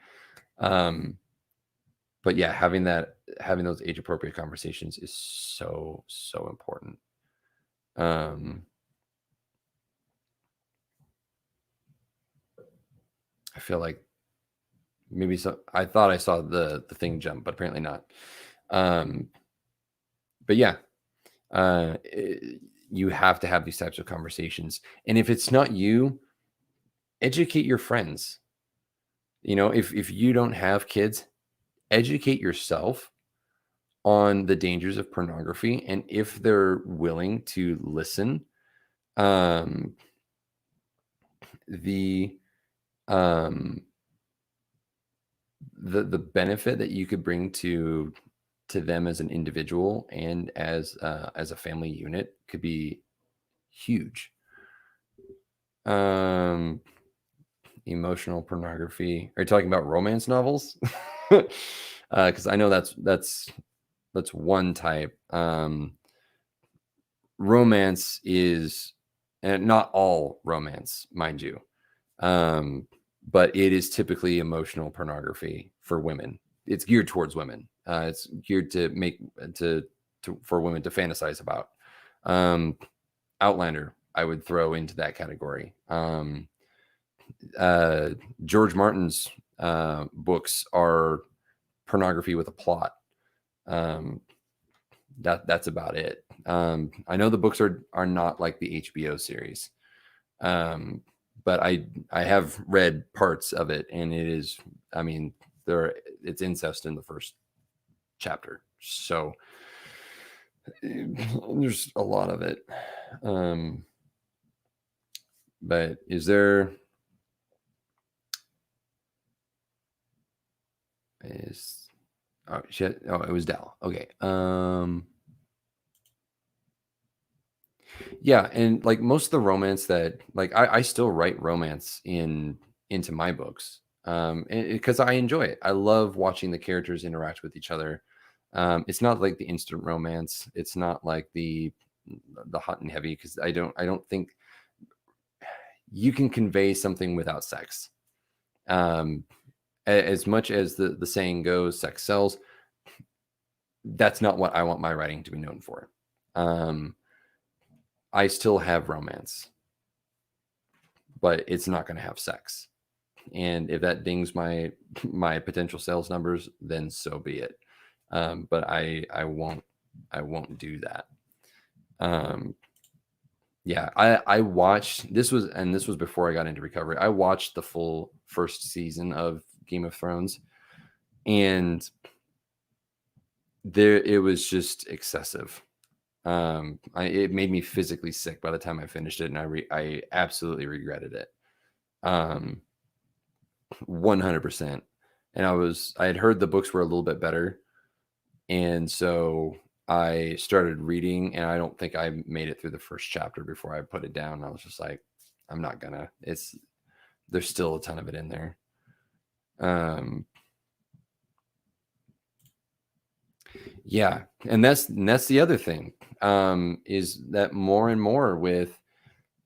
A: But yeah, having those age appropriate conversations is so important. I feel like maybe I thought I saw the thing jump, but apparently not. But yeah, you have to have these types of conversations, and if it's not you, educate your friends. If you don't have kids, educate yourself on the dangers of pornography, and if they're willing to listen, the benefit that you could bring to them as an individual and as a family unit could be huge. Emotional pornography. Are you talking about romance novels? Because I know that's one type. Romance is, and not all romance, mind you, but it is typically emotional pornography for women. It's geared towards women. It's geared for women to fantasize about. Outlander, I would throw into that category. George Martin's books are pornography with a plot. That's about it. I know the books are not like the HBO series, but I have read parts of it, and it is, I mean, it's incest in the first chapter, so there's a lot of it. But is there is oh shit. Oh, it was Dell. Okay. Yeah, and like most of the romance that like I still write romance into my books. Because I enjoy it. I love watching the characters interact with each other. It's not like the instant romance. It's not like the hot and heavy because I don't think you can convey something without sex. Um, as much as the saying goes, sex sells. That's not what I want my writing to be known for. Um, I still have romance, but it's not going to have sex. And if that dings my potential sales numbers, then so be it. But I won't do that. Um, yeah, I watched this was before I got into recovery. I watched the full first season of Game of Thrones, and there it was just excessive. It made me physically sick by the time I finished it, and I absolutely regretted it. 100%. And I had heard the books were a little bit better, and so I started reading, and I don't think I made it through the first chapter before I put it down. I was just like, I'm not gonna. There's still a ton of it in there. Um, yeah, and that's the other thing. Is that more and more with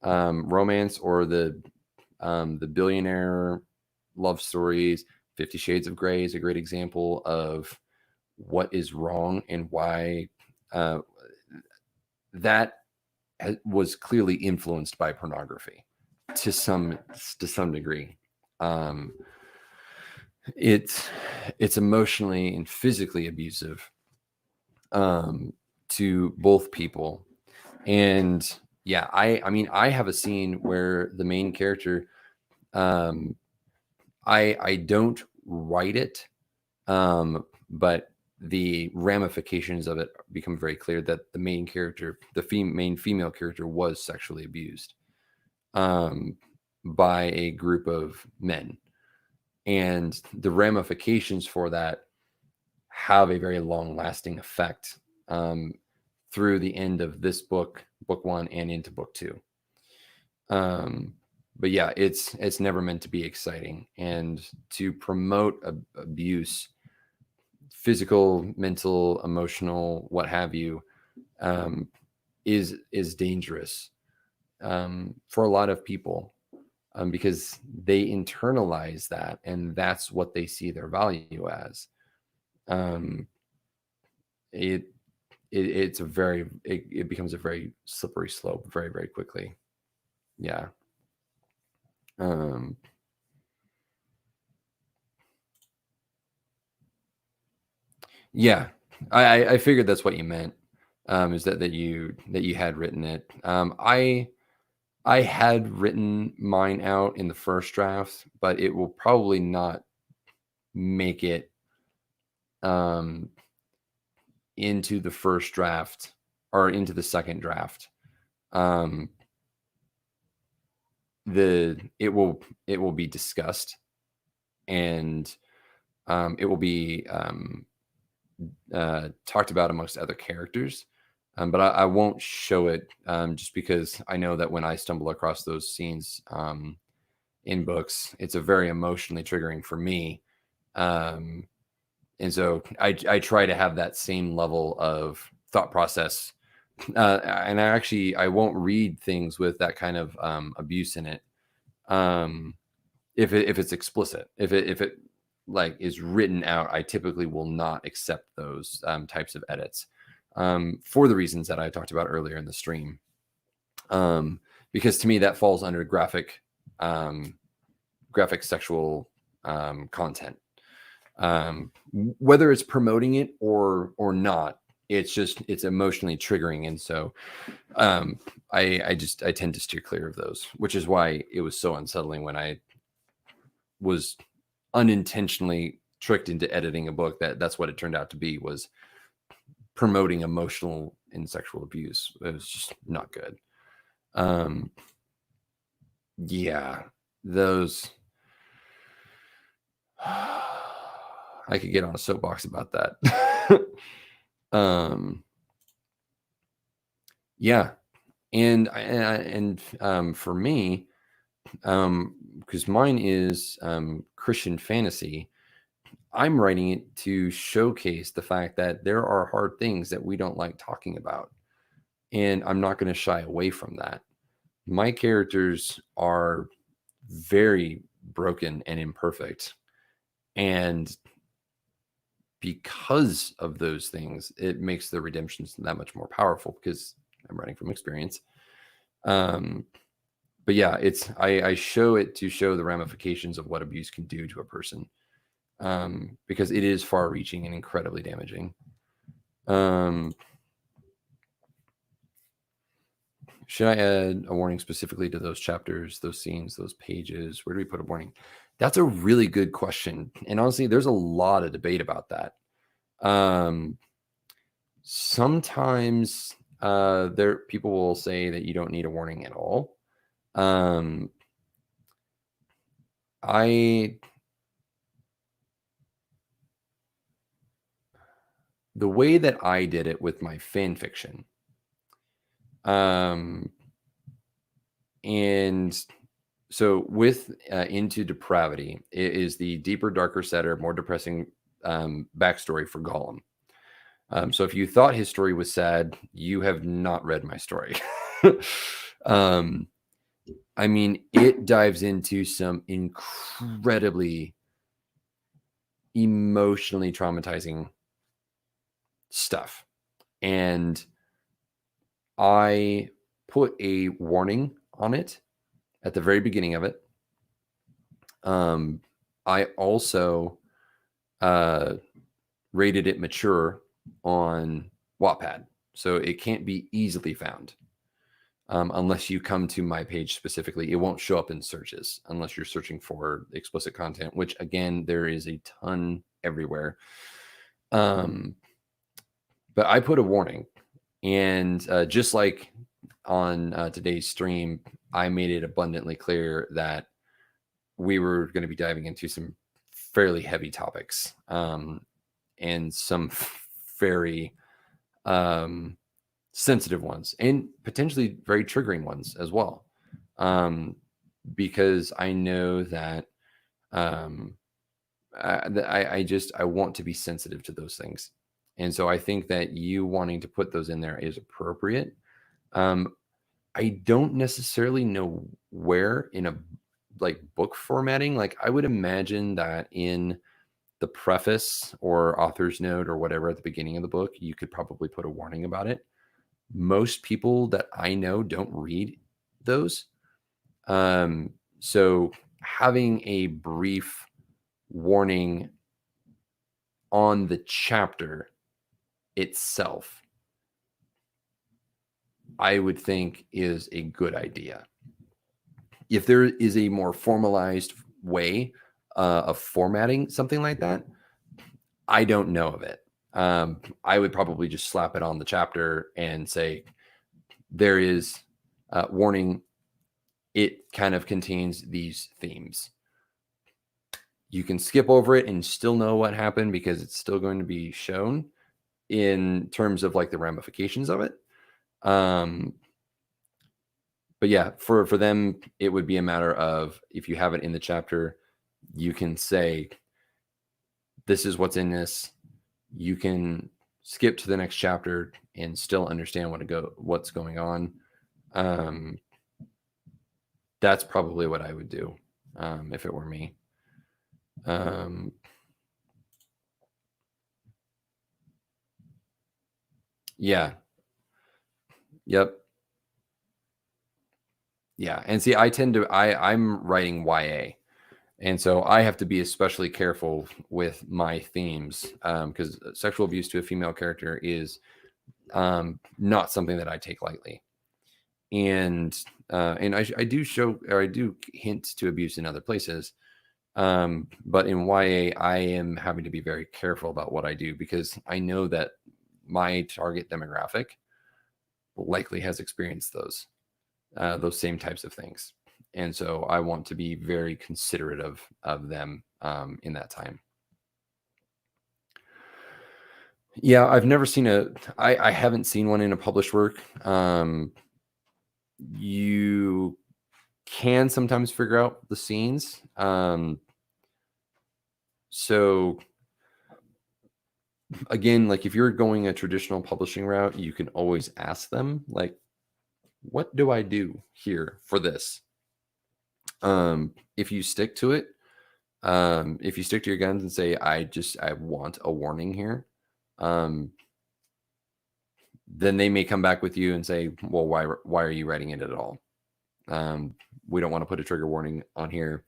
A: romance or the billionaire love stories. 50 Shades of Grey is a great example of what is wrong and why uh, that was clearly influenced by pornography to some degree. Um, it's it's emotionally and physically abusive to both people, and yeah, I mean I have a scene where the main character, um, I don't write it, but the ramifications of it become very clear that the main character, main female character, was sexually abused um, by a group of men, and the ramifications for that have a very long-lasting effect through the end of this book one, and into book two. Um, but yeah, it's never meant to be exciting, and to promote abuse, physical, mental, emotional, what have you, um, is dangerous for a lot of people, because they internalize that, and that's what they see their value as. Um, it, it becomes a very slippery slope very, very quickly. Yeah. Um, yeah. I figured that's what you meant. Is that you had written it. I had written mine out in the first draft, but it will probably not make it um, into the first draft or into the second draft. Um, it will be discussed, and it will be talked about amongst other characters. But I won't show it just because I know that when I stumble across those scenes in books, it's a very emotionally triggering for me. Um, and so I try to have that same level of thought process. And I won't read things with that kind of abuse in it. Um, if it's explicit, if it like is written out, I typically will not accept those types of edits for the reasons that I talked about earlier in the stream. Because to me that falls under um, graphic sexual content. Whether it's promoting it or not, it's emotionally triggering, and so I tend to steer clear of those, which is why it was so unsettling when I was unintentionally tricked into editing a book that's what it turned out to be, was promoting emotional and sexual abuse. It was just not good. um yeah, those I could get on a soapbox about that. Yeah. And for me, because mine is Christian fantasy, I'm writing it to showcase the fact that there are hard things that we don't like talking about. And I'm not going to shy away from that. My characters are very broken and imperfect. And because of those things, it makes the redemptions that much more powerful because I'm writing from experience. But yeah, I show it to show the ramifications of what abuse can do to a person, because it is far-reaching and incredibly damaging. Should I add a warning specifically to those chapters, those scenes, those pages? Where do we put a warning? That's a really good question, and honestly, there's a lot of debate about that. Sometimes there people will say that you don't need a warning at all. The way that I did it with my fan fiction, and so with Into Depravity, it is the deeper, darker, sadder, more depressing backstory for Gollum. So if you thought his story was sad, you have not read my story. I mean, it dives into some incredibly emotionally traumatizing stuff. And I put a warning on it at the very beginning of it. I also rated it mature on Wattpad, so it can't be easily found unless you come to my page specifically. It won't show up in searches unless you're searching for explicit content, which again, there is a ton everywhere. But I put a warning, and just like on today's stream, I made it abundantly clear that we were going to be diving into some fairly heavy topics, and some very sensitive ones, and potentially very triggering ones as well, because I know that I want to be sensitive to those things, and so I think that you wanting to put those in there is appropriate. I don't necessarily know where in a book formatting. Like, I would imagine that in the preface or author's note or whatever at the beginning of the book, you could probably put a warning about it. Most people that I know don't read those. So having a brief warning on the chapter itself, I would think, is a good idea. If there is a more formalized way of formatting something like that, I don't know of it. I would probably just slap it on the chapter and say, there is warning. It kind of contains these themes. You can skip over it and still know what happened because it's still going to be shown in terms of like the ramifications of it. But yeah, for them, it would be a matter of, if you have it in the chapter, you can say, this is what's in this. You can skip to the next chapter and still understand what's going on. That's probably what I would do if it were me. Yeah. Yep. Yeah. And see, I'm writing YA. And so I have to be especially careful with my themes, because sexual abuse to a female character is not something that I take lightly. And I do hint to abuse in other places. But in YA, I am having to be very careful about what I do, because I know that my target demographic likely has experienced those same types of things. And so I want to be very considerate of them in that time. Yeah, I've never seen I haven't seen one in a published work. You can sometimes figure out the scenes. So again, like if you're going a traditional publishing route, you can always ask them, like, what do I do here for this? If you stick to it, if you stick to your guns and say, I want a warning here, um, then they may come back with you and say, well, why are you writing it at all? We don't want to put a trigger warning on here.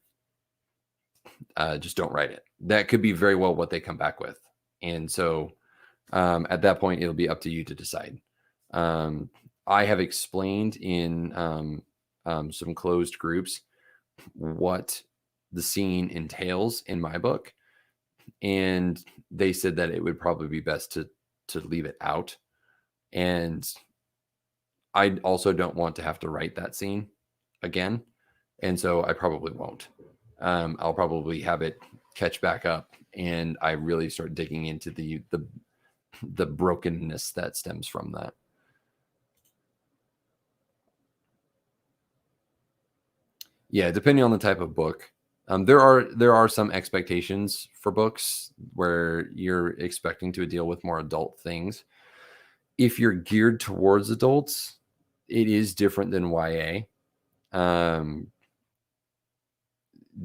A: Just don't write it. That could be very well what they come back with. And so at that point, it'll be up to you to decide. I have explained in some closed groups what the scene entails in my book, and they said that it would probably be best to leave it out. And I also don't want to have to write that scene again, and so I probably won't. I'll probably have it catch back up, and I really start digging into the brokenness that stems from that. Yeah, depending on the type of book. There are some expectations for books where you're expecting to deal with more adult things. If you're geared towards adults, it is different than YA. Um,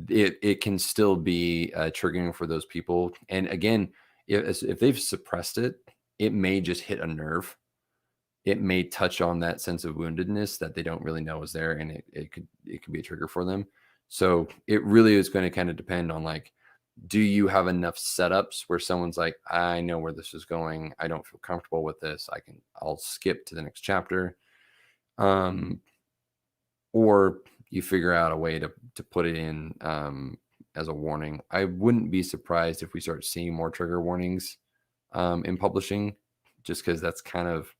A: it can still be triggering for those people. And again, if they've suppressed it, it may just hit a nerve. It may touch on that sense of woundedness that they don't really know is there, and it could be a trigger for them. So it really is going to kind of depend on, like, do you have enough setups where someone's like, I know where this is going, I don't feel comfortable with this, I'll skip to the next chapter. Or you figure out a way to put it in as a warning. I wouldn't be surprised if we start seeing more trigger warnings in publishing, just because that's kind of,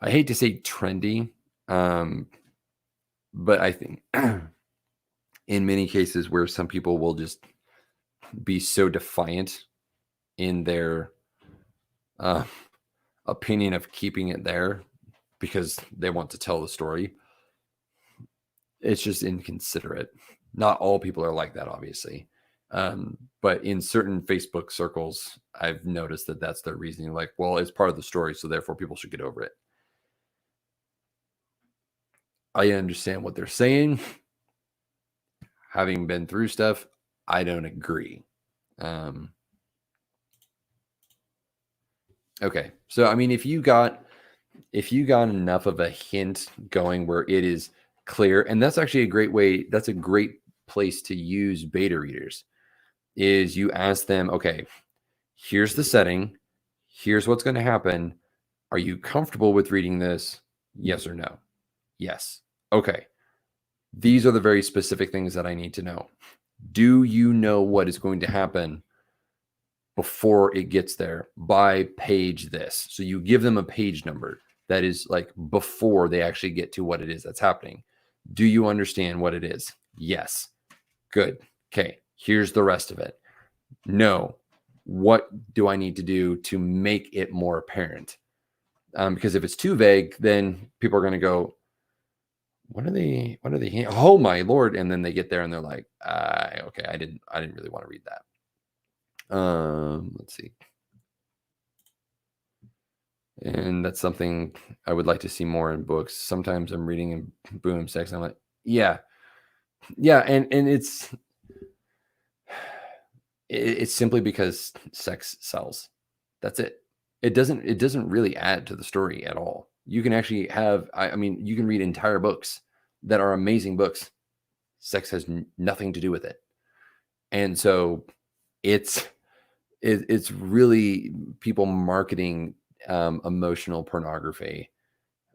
A: I hate to say trendy, but I think in many cases where some people will just be so defiant in their uh, opinion of keeping it there because they want to tell the story, it's just inconsiderate. Not all people are like that, obviously. But in certain Facebook circles, I've noticed that that's their reasoning. Like, well, it's part of the story, so therefore people should get over it. I understand what they're saying. Having been through stuff, I don't agree. Okay, so I mean, if you got enough of a hint going where it is clear, and that's actually a great way. That's a great place to use beta readers. Is you ask them, okay, here's the setting, here's what's going to happen. Are you comfortable with reading this? Yes or no? Yes. Okay. These are the very specific things that I need to know. Do you know what is going to happen before it gets there by page this? So you give them a page number that is like before they actually get to what it is that's happening. Do you understand what it is? Yes. Good. Okay. Here's the rest of it. No. What do I need to do to make it more apparent? Because if it's too vague, then people are going to go, what are they? Oh my Lord. And then they get there and they're like, okay, I didn't really want to read that. Let's see. And that's something I would like to see more in books. Sometimes I'm reading and boom, sex. And I'm like, yeah. And it's simply because sex sells. That's it. It doesn't really add to the story at all. You can actually have, I mean, you can read entire books that are amazing books. Sex has nothing to do with it. And so it's really people marketing emotional pornography,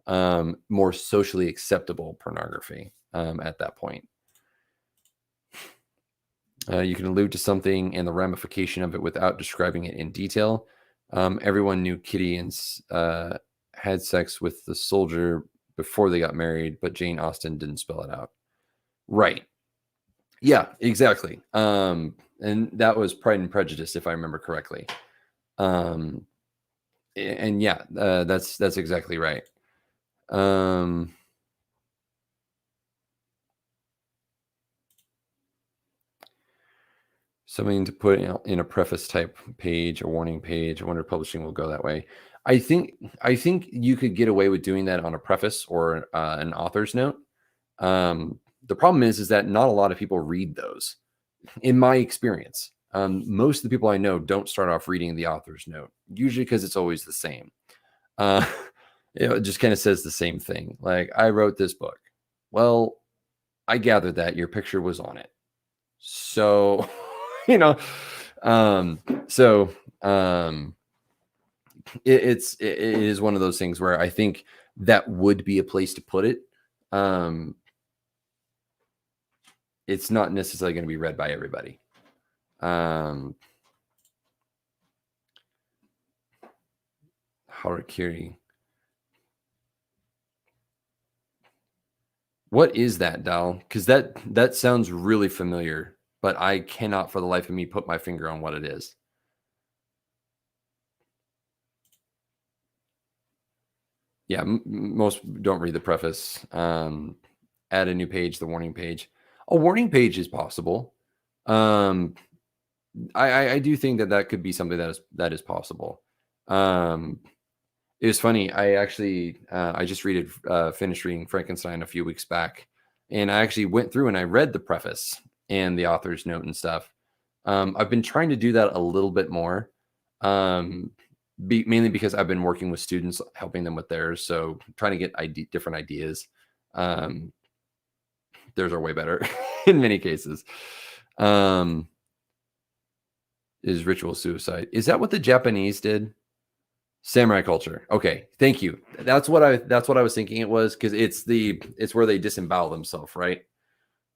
A: more socially acceptable pornography at that point. You can allude to something and the ramification of it without describing it in detail. Everyone knew Kitty and had sex with the soldier before they got married, but Jane Austen didn't spell it out. Right. Yeah, exactly. and that was Pride and Prejudice, if I remember correctly. And yeah, that's exactly right. Something to put in a preface type page, a warning page. I wonder if publishing will go that way. I think you could get away with doing that on a preface or an author's note. The problem is that not a lot of people read those. In my experience, most of the people I know don't start off reading the author's note, usually because it's always the same. Uh, it just kind of says the same thing. Like, I wrote this book. Well, I gathered that your picture was on it. So, you know, um, so it is one of those things where I think that would be a place to put it. Um, it's not necessarily going to be read by everybody. Harakiri. What is that, Dal? Because that sounds really familiar, but I cannot for the life of me put my finger on what it is. Yeah, most don't read the preface. Add a new page, the warning page. A warning page is possible. I do think that could be something that is possible. It was funny. I actually I just finished reading Frankenstein a few weeks back, and I actually went through and I read the preface and the author's note and stuff. I've been trying to do that a little bit more, mainly because I've been working with students, helping them with theirs. So trying to get different ideas. Theirs are way better in many cases. Is ritual suicide? Is that what the Japanese did? Samurai culture. Okay, thank you. That's what I was thinking it was, because it's where they disembowel themselves, right?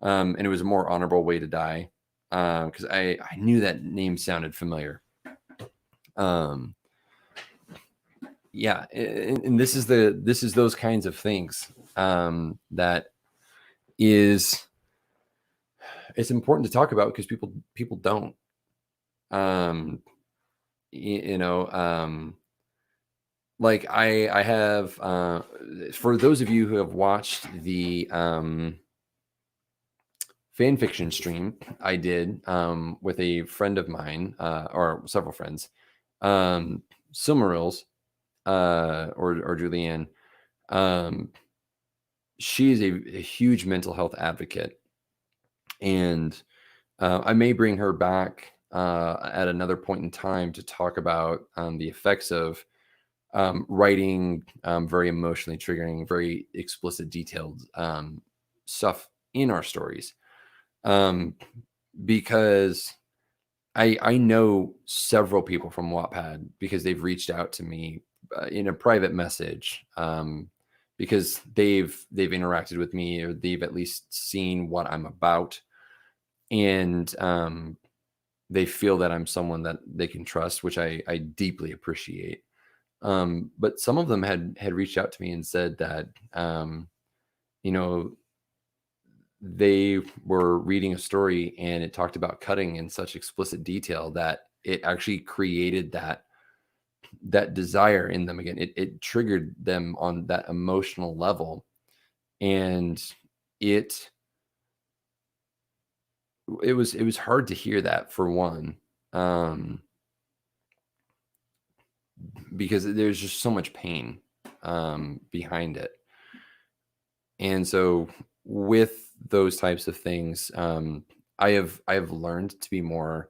A: And it was a more honorable way to die. Because I knew that name sounded familiar. Yeah, and this is those kinds of things that is it's important to talk about, because people don't. You know, like I have for those of you who have watched the fan fiction stream I did with a friend of mine, or several friends, Silmarils, or Julianne. She is a huge mental health advocate, and I may bring her back at another point in time to talk about the effects of writing very emotionally triggering, very explicit, detailed stuff in our stories. Because I know several people from Wattpad, because they've reached out to me in a private message, because they've interacted with me, or they've at least seen what I'm about, and they feel that I'm someone that they can trust, which I deeply appreciate. But some of them had reached out to me and said that you know, they were reading a story and it talked about cutting in such explicit detail that it actually created that desire in them again. It triggered them on that emotional level, and it was hard to hear that, for one, because there's just so much pain behind it. And so with those types of things, I have learned to be more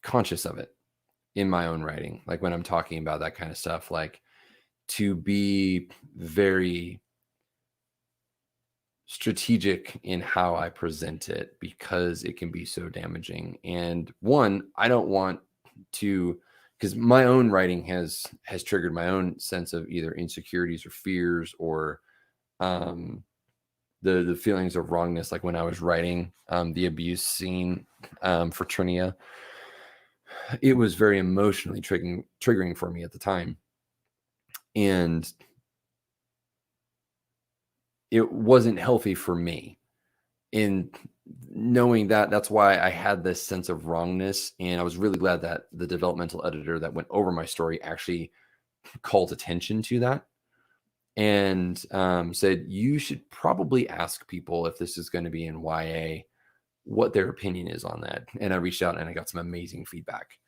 A: conscious of it in my own writing. Like, when I'm talking about that kind of stuff, like, to be very strategic in how I present it, because it can be so damaging. And one, I don't want to, because my own writing has triggered my own sense of either insecurities or fears, or the feelings of wrongness. Like, when I was writing the abuse scene for Trinia, it was very emotionally triggering for me at the time, and it wasn't healthy for me. And knowing that, that's why I had this sense of wrongness. And I was really glad that the developmental editor that went over my story actually called attention to that and said, you should probably ask people if this is going to be in YA, what their opinion is on that. And I reached out and I got some amazing feedback.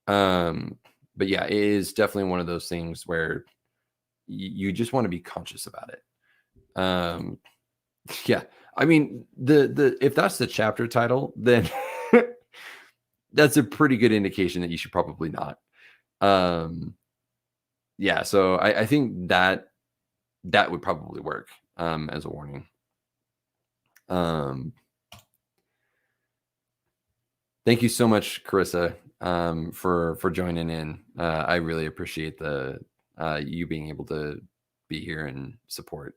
A: But yeah, it is definitely one of those things where you just want to be conscious about it. Yeah, I mean, the if that's the chapter title, then that's a pretty good indication that you should probably not. Yeah, so I think that would probably work as a warning. Thank you so much, Carissa, for joining in. I really appreciate the you being able to be here and support.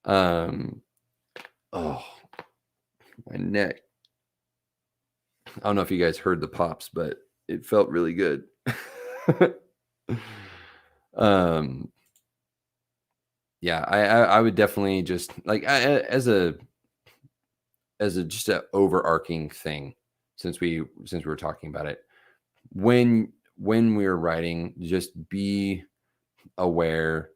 A: Oh, my neck. I don't know if you guys heard the pops, but it felt really good. Yeah, I would definitely just like as a just a overarching thing, since we were talking about it, when we're writing, just be aware,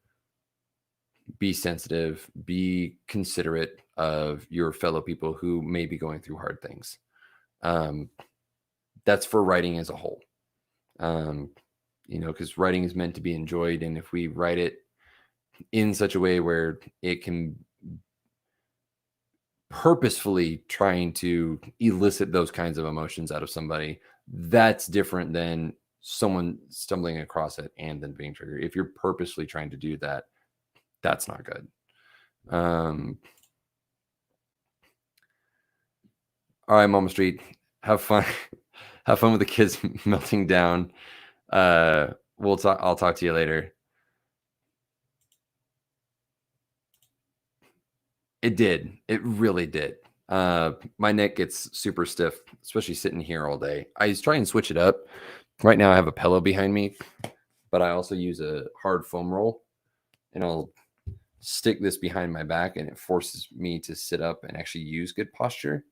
A: be sensitive, be considerate of your fellow people who may be going through hard things. That's for writing as a whole. Because writing is meant to be enjoyed, and if we write it in such a way where it can purposefully trying to elicit those kinds of emotions out of somebody, that's different than someone stumbling across it and then being triggered. If you're purposely trying to do that, that's not good. All right, Mama Street, have fun. Have fun with the kids melting down. I'll talk to you later. It did. It really did. My neck gets super stiff, especially sitting here all day. I was trying to switch it up. Right now I have a pillow behind me, but I also use a hard foam roll, and I'll stick this behind my back, and it forces me to sit up and actually use good posture.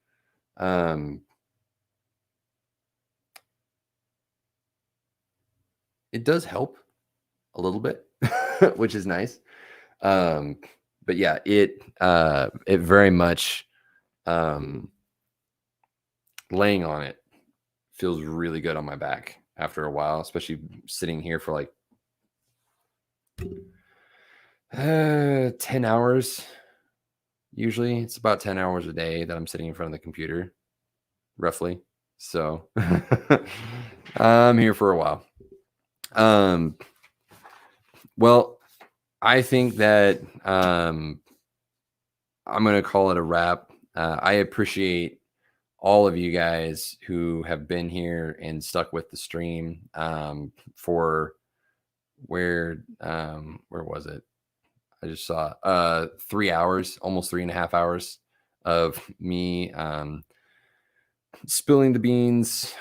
A: It does help a little bit, which is nice. But yeah, it very much laying on it feels really good on my back after a while, especially sitting here for like 10 hours. Usually it's about 10 hours a day that I'm sitting in front of the computer, roughly. So I'm here for a while. Well, I think that I'm going to call it a wrap. I appreciate all of you guys who have been here and stuck with the stream for where was it? I just saw 3 hours, almost 3.5 hours of me spilling the beans,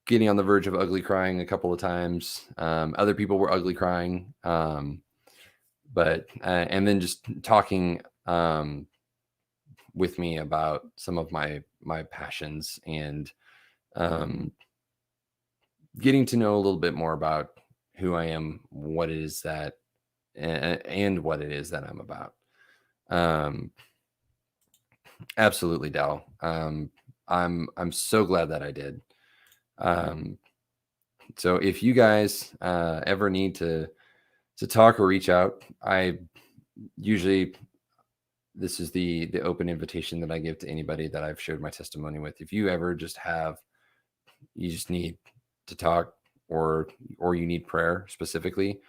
A: getting on the verge of ugly crying a couple of times. Other people were ugly crying, but and then just talking with me about some of my passions and getting to know a little bit more about who I am, what it is that and what it is that I'm about. Absolutely, Dal. I'm so glad that I did. So if you guys ever need to talk or reach out, I usually, this is the open invitation that I give to anybody that I've shared my testimony with. If you ever you just need to talk, or you need prayer specifically,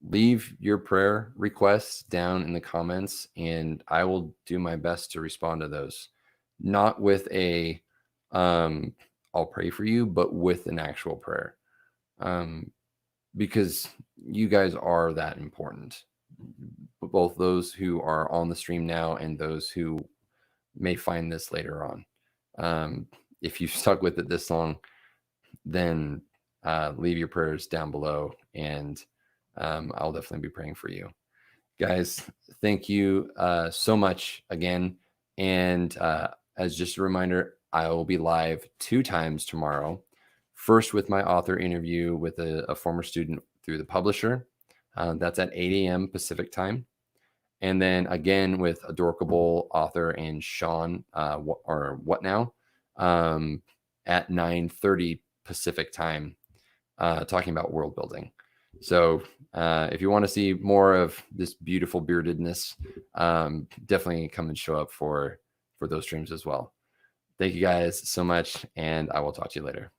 A: leave your prayer requests down in the comments, and I will do my best to respond to those. Not with a I'll pray for you, but with an actual prayer. Because you guys are that important. Both those who are on the stream now and those who may find this later on. If you've stuck with it this long, then leave your prayers down below, and I'll definitely be praying for you. Guys, thank you so much again. And as just a reminder, I will be live 2 times tomorrow. First, with my author interview with a former student through the publisher. That's at 8 a.m. Pacific time. And then again with Adorkable author and Sean, What Now, at 9:30 Pacific time, talking about world building. So if you want to see more of this beautiful beardedness, definitely come and show up for those streams as well. Thank you guys so much, and I will talk to you later.